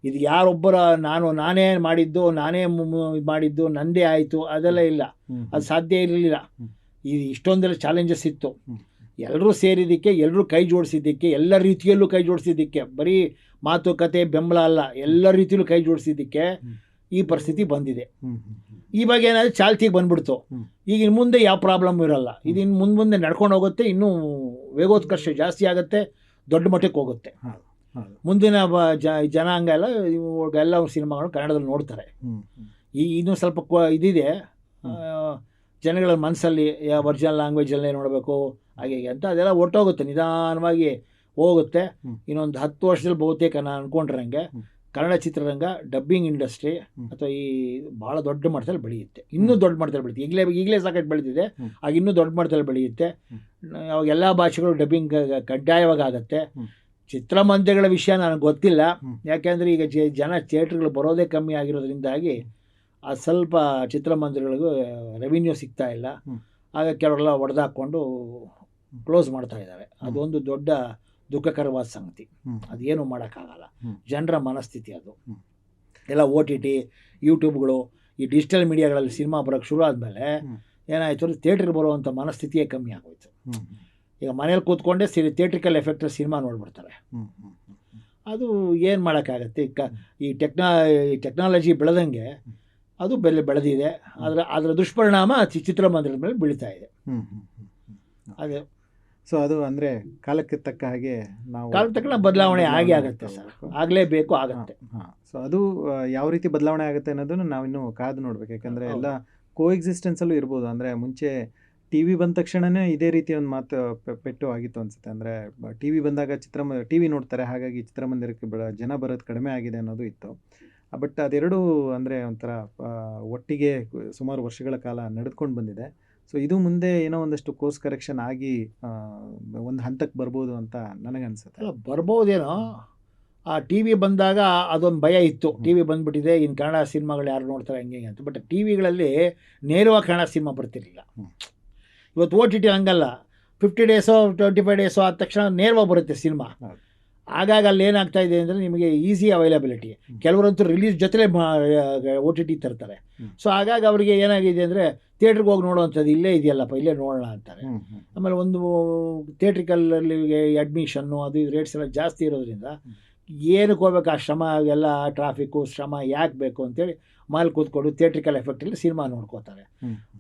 ಇದು ಯಾರೊಬ್ಬರ ನಾನೇ ಮಾಡಿದ್ದು, ನಾನೇ ಮಾಡಿದ್ದು, ನಂದೇ ಆಯಿತು ಅದೆಲ್ಲ ಇಲ್ಲ. ಅದು ಸಾಧ್ಯ ಇರಲಿಲ್ಲ. ಇಷ್ಟೊಂದೆಲ್ಲ ಚಾಲೆಂಜಸ್ ಇತ್ತು. ಎಲ್ಲರೂ ಸೇರಿದ್ದಕ್ಕೆ, ಎಲ್ಲರೂ ಕೈ ಜೋಡಿಸಿದ್ದಕ್ಕೆ, ಎಲ್ಲ ರೀತಿಯಲ್ಲೂ ಕೈ ಜೋಡಿಸಿದ್ದಕ್ಕೆ, ಬರೀ ಮಾತುಕತೆ ಬೆಂಬಲ ಅಲ್ಲ, ಎಲ್ಲ ರೀತಿಯಲ್ಲೂ ಕೈ ಜೋಡಿಸಿದ್ದಕ್ಕೆ ಈ ಪರಿಸ್ಥಿತಿ ಬಂದಿದೆ. ಈ ಬಗ್ಗೆ ಏನಾದರೂ ಚಾಲ್ತಿಗೆ ಬಂದ್ಬಿಡ್ತು, ಈಗ ಇನ್ನು ಮುಂದೆ ಯಾವ ಪ್ರಾಬ್ಲಮ್ ಇರೋಲ್ಲ. ಇದು ಇನ್ನು ಮುಂದೆ ನಡ್ಕೊಂಡು ಹೋಗುತ್ತೆ, ಇನ್ನೂ ವೇಗೋತ್ಕರ್ಷ ಜಾಸ್ತಿ ಆಗುತ್ತೆ, ದೊಡ್ಡ ಮಟ್ಟಕ್ಕೆ ಹೋಗುತ್ತೆ. ಮುಂದಿನ ಜನಾಂಗ ಎಲ್ಲ ಸಿನಿಮಾಗಳು ಕನ್ನಡದಲ್ಲಿ ನೋಡ್ತಾರೆ. ಇನ್ನೂ ಸ್ವಲ್ಪ ಇದಿದೆ ಜನಗಳ ಮನಸ್ಸಲ್ಲಿ, ಒರಿಜಿನಲ್ ಲ್ಯಾಂಗ್ವೇಜಲ್ಲೇ ನೋಡಬೇಕು ಹಾಗೆ ಅಂತ, ಅದೆಲ್ಲ ಒಟ್ಟೋಗುತ್ತೆ, ನಿಧಾನವಾಗಿ ಹೋಗುತ್ತೆ. ಇನ್ನೊಂದು 10 ವರ್ಷದಲ್ಲಿ ಬಹುತೇಕ ನಾನು ಅಂದ್ಕೊಂಡ್ರಂಗೆ ಕನ್ನಡ ಚಿತ್ರರಂಗ, ಡಬ್ಬಿಂಗ್ ಇಂಡಸ್ಟ್ರಿ ಅಥವಾ ಈ ಭಾಳ ದೊಡ್ಡ ಮಟ್ಟದಲ್ಲಿ ಬೆಳೆಯುತ್ತೆ, ಇನ್ನೂ ದೊಡ್ಡ ಮಟ್ಟದಲ್ಲಿ ಬೆಳೆಯುತ್ತೆ. ಈಗಲೇ ಸಾಕಷ್ಟು ಬೆಳೆದಿದೆ, ಆಗ ಇನ್ನೂ ದೊಡ್ಡ ಮಟ್ಟದಲ್ಲಿ ಬೆಳೆಯುತ್ತೆ. ಅವಾಗ ಎಲ್ಲ ಭಾಷೆಗಳು ಡಬ್ಬಿಂಗ್ ಕಡ್ಡಾಯವಾಗಿ ಆಗುತ್ತೆ. ಚಿತ್ರಮಂದಿರಗಳ ವಿಷಯ ನನಗೆ ಗೊತ್ತಿಲ್ಲ, ಯಾಕೆಂದರೆ ಈಗ ಜನ ಥಿಯೇಟ್ರ್ಗಳು ಬರೋದೇ ಕಮ್ಮಿ ಆಗಿರೋದ್ರಿಂದಾಗಿ ಅದು ಸ್ವಲ್ಪ ಚಿತ್ರಮಂದಿರಗಳಿಗೂ ರೆವಿನ್ಯೂ ಸಿಗ್ತಾ ಇಲ್ಲ. ಆಗ ಕೆಲವರೆಲ್ಲ ಹೊಡೆದಾಕ್ಕೊಂಡು ಕ್ಲೋಸ್ ಮಾಡ್ತಾ ಇದ್ದಾರೆ. ಅದೊಂದು ದೊಡ್ಡ ದುಃಖಕರವಾದ ಸಂಗತಿ. ಅದೇನು ಮಾಡೋಕ್ಕಾಗಲ್ಲ, ಜನರ ಮನಸ್ಥಿತಿ ಅದು. ಎಲ್ಲ OTT, ಯೂಟ್ಯೂಬ್ಗಳು, ಈ ಡಿಜಿಟಲ್ ಮೀಡಿಯಾಗಳಲ್ಲಿ ಸಿನಿಮಾ ಬರೋಕ್ಕೆ ಶುರು ಆದಮೇಲೆ ಏನಾಯಿತು ಅಂದರೆ ಥಿಯೇಟ್ರಿಗೆ ಬರುವಂಥ ಮನಸ್ಥಿತಿಯೇ ಕಮ್ಮಿ ಆಗೋಯ್ತು. ಈಗ ಮನೇಲಿ ಕೂತ್ಕೊಂಡೇ ಥಿಯೇಟ್ರಿಕಲ್ ಎಫೆಕ್ಟ್ ಸಿನಿಮಾ ನೋಡ್ಬಿಡ್ತಾರೆ. ಅದು ಏನು ಮಾಡೋಕ್ಕಾಗತ್ತೆ. ಈ ಟೆಕ್ನಾಲಜಿ ಬೆಳೆದಂಗೆ ಅದು ಬೆಳೆದಿದೆ. ಅದರ ದುಷ್ಪರಿಣಾಮ ಚಿತ್ರಮಂದಿರದ ಮೇಲೆ ಬೀಳ್ತಾ ಇದೆ. ಅದೇ ಸೊ ಅದು ಅಂದರೆ ಕಾಲಕ್ಕೆ ತಕ್ಕ ಹಾಗೆ ಕಾಲಕ್ಕೆ ತಕ್ಕ ಬದಲಾವಣೆ ಆಗುತ್ತೆ ಸರ್, ಆಗಲೇಬೇಕು, ಆಗುತ್ತೆ. ಸೊ ಅದು ಯಾವ ರೀತಿ ಬದಲಾವಣೆ ಆಗುತ್ತೆ ಅನ್ನೋದನ್ನು ನಾವಿನ್ನೂ ಕಾದು ನೋಡ್ಬೇಕು. ಯಾಕಂದರೆ ಎಲ್ಲ ಕೋ ಎಕ್ಸಿಸ್ಟೆನ್ಸಲ್ಲೂ ಇರ್ಬೋದು. ಅಂದರೆ ಮುಂಚೆ ಟಿ ವಿ ಬಂದ ತಕ್ಷಣವೇ ಇದೇ ರೀತಿ ಒಂದು ಮಾತು ಪೆಟ್ಟು ಆಗಿತ್ತು ಅನಿಸುತ್ತೆ. ಅಂದರೆ ಟಿ ವಿ ಬಂದಾಗ ಟಿ ವಿ ನೋಡ್ತಾರೆ, ಹಾಗಾಗಿ ಚಿತ್ರಮಂದಿರಕ್ಕೆ ಜನ ಬರೋದು ಕಡಿಮೆ ಆಗಿದೆ ಅನ್ನೋದು ಇತ್ತು. ಬಟ್ ಅದೆರಡೂ ಅಂದರೆ ಒಂಥರ ಒಟ್ಟಿಗೆ ಸುಮಾರು ವರ್ಷಗಳ ಕಾಲ ನಡೆದುಕೊಂಡು ಬಂದಿದೆ. ಸೊ ಇದು ಮುಂದೆ ಏನೋ ಒಂದಷ್ಟು ಕೋರ್ಸ್ ಕರೆಕ್ಷನ್ ಆಗಿ ಒಂದು ಹಂತಕ್ಕೆ ಬರ್ಬೋದು ಅಂತ ನನಗನ್ಸುತ್ತೆ. ಅಲ್ಲ, ಬರ್ಬೋದೇನೋ. ಆ ಟಿ ವಿ ಬಂದಾಗ ಅದೊಂದು ಭಯ ಇತ್ತು, ಟಿ ವಿ ಬಂದುಬಿಟ್ಟಿದೆ, ಇನ್ನು ಕನ್ನಡ ಸಿನಿಮಾಗಳು ಯಾರು ನೋಡ್ತಾರೆ ಹಂಗೆ ಹಿಂಗೆ ಅಂತ. ಬಟ್ ಟಿ ವಿಗಳಲ್ಲಿ ನೇರವಾಗಿ ಕನ್ನಡ ಸಿನಿಮಾ ಬರ್ತಿರಲಿಲ್ಲ. ಇವತ್ತು ಓ ಟಿ ಟಿ ಹಂಗಲ್ಲ, 50 ಡೇಸೋ 25 ಡೇಸೋ ಆದ ತಕ್ಷಣ ನೇರವಾಗಿ ಬರುತ್ತೆ ಸಿನಿಮಾ. ಹಾಗಾಗಿ ಅಲ್ಲಿ ಏನಾಗ್ತಾ ಇದೆ ಅಂದರೆ ನಿಮಗೆ ಈಸಿ ಅವೈಲಬಿಲಿಟಿ. ಕೆಲವರಂತೂ ರಿಲೀಸ್ ಜೊತೆಲೇ ಓ ಟಿ ಟಿ ತರ್ತಾರೆ. ಸೊ ಹಾಗಾಗಿ ಅವರಿಗೆ ಏನಾಗಿದೆ ಅಂದರೆ ಥಿಯೇಟ್ರಿಗೆ ಹೋಗಿ ನೋಡೋವಂಥದ್ದು ಇಲ್ಲೇ ಇದೆಯಲ್ಲಪ್ಪ, ಇಲ್ಲೇ ನೋಡೋಣ ಅಂತಾರೆ. ಆಮೇಲೆ ಒಂದು ಥಿಯೇಟ್ರಿಕಲ್ಲಿ ಅಡ್ಮಿಷನ್ನು ಅದು ಇದು ರೇಟ್ಸ್ ಎಲ್ಲ ಜಾಸ್ತಿ ಇರೋದ್ರಿಂದ ಏನಕ್ಕೆ ಹೋಗ್ಬೇಕು ಆ ಶ್ರಮ, ಎಲ್ಲ ಟ್ರಾಫಿಕ್ಕು ಶ್ರಮ ಯಾಕೆ ಬೇಕು ಅಂತೇಳಿ ಮನೇಲಿ ಕೂತ್ಕೊಂಡು ಥಿಯೇಟ್ರಿಕಲ್ ಎಫೆಕ್ಟಲ್ಲಿ ಸಿನಿಮಾ ನೋಡ್ಕೋತಾರೆ.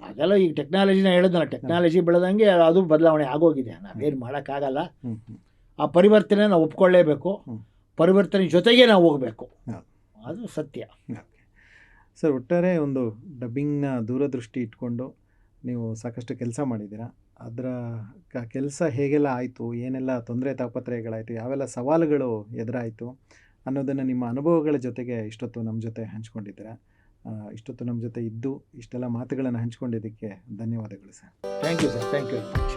ಅದೆಲ್ಲ ಈಗ ಟೆಕ್ನಾಲಜಿನ ಹೇಳಿದ್ನಲ್ಲ, ಟೆಕ್ನಾಲಜಿ ಬೆಳೆದಂಗೆ ಅದು ಬದಲಾವಣೆ ಆಗೋಗಿದೆ. ನಾವೇನು ಮಾಡೋಕ್ಕಾಗಲ್ಲ. ಆ ಪರಿವರ್ತನೆ ನಾವು ಒಪ್ಕೊಳ್ಳೇಬೇಕು. ಪರಿವರ್ತನೆ ಜೊತೆಗೆ ನಾವು ಹೋಗಬೇಕು, ಅದು ಸತ್ಯ. ಸರ್, ಒಟ್ಟಾರೆ ಒಂದು ಡಬ್ಬಿಂಗ್ನ ದೂರದೃಷ್ಟಿ ಇಟ್ಕೊಂಡು ನೀವು ಸಾಕಷ್ಟು ಕೆಲಸ ಮಾಡಿದ್ದೀರಾ. ಅದರ ಕೆಲಸ ಹೇಗೆಲ್ಲ ಆಯಿತು, ಏನೆಲ್ಲ ತೊಂದರೆ ತಾಪತ್ರಯಗಳಾಯಿತು, ಯಾವೆಲ್ಲ ಸವಾಲುಗಳು ಎದುರಾಯಿತು ಅನ್ನೋದನ್ನು ನಿಮ್ಮ ಅನುಭವಗಳ ಜೊತೆಗೆ ಇಷ್ಟೊತ್ತು ನಮ್ಮ ಜೊತೆ ಹಂಚ್ಕೊಂಡಿದ್ದೀರಾ. ಇಷ್ಟೊತ್ತು ನಮ್ಮ ಜೊತೆ ಇದ್ದು ಇಷ್ಟೆಲ್ಲ ಮಾತುಗಳನ್ನು ಹಂಚ್ಕೊಂಡಿದ್ದಕ್ಕೆ ಧನ್ಯವಾದಗಳು sir. Thank you sir, thank you very much.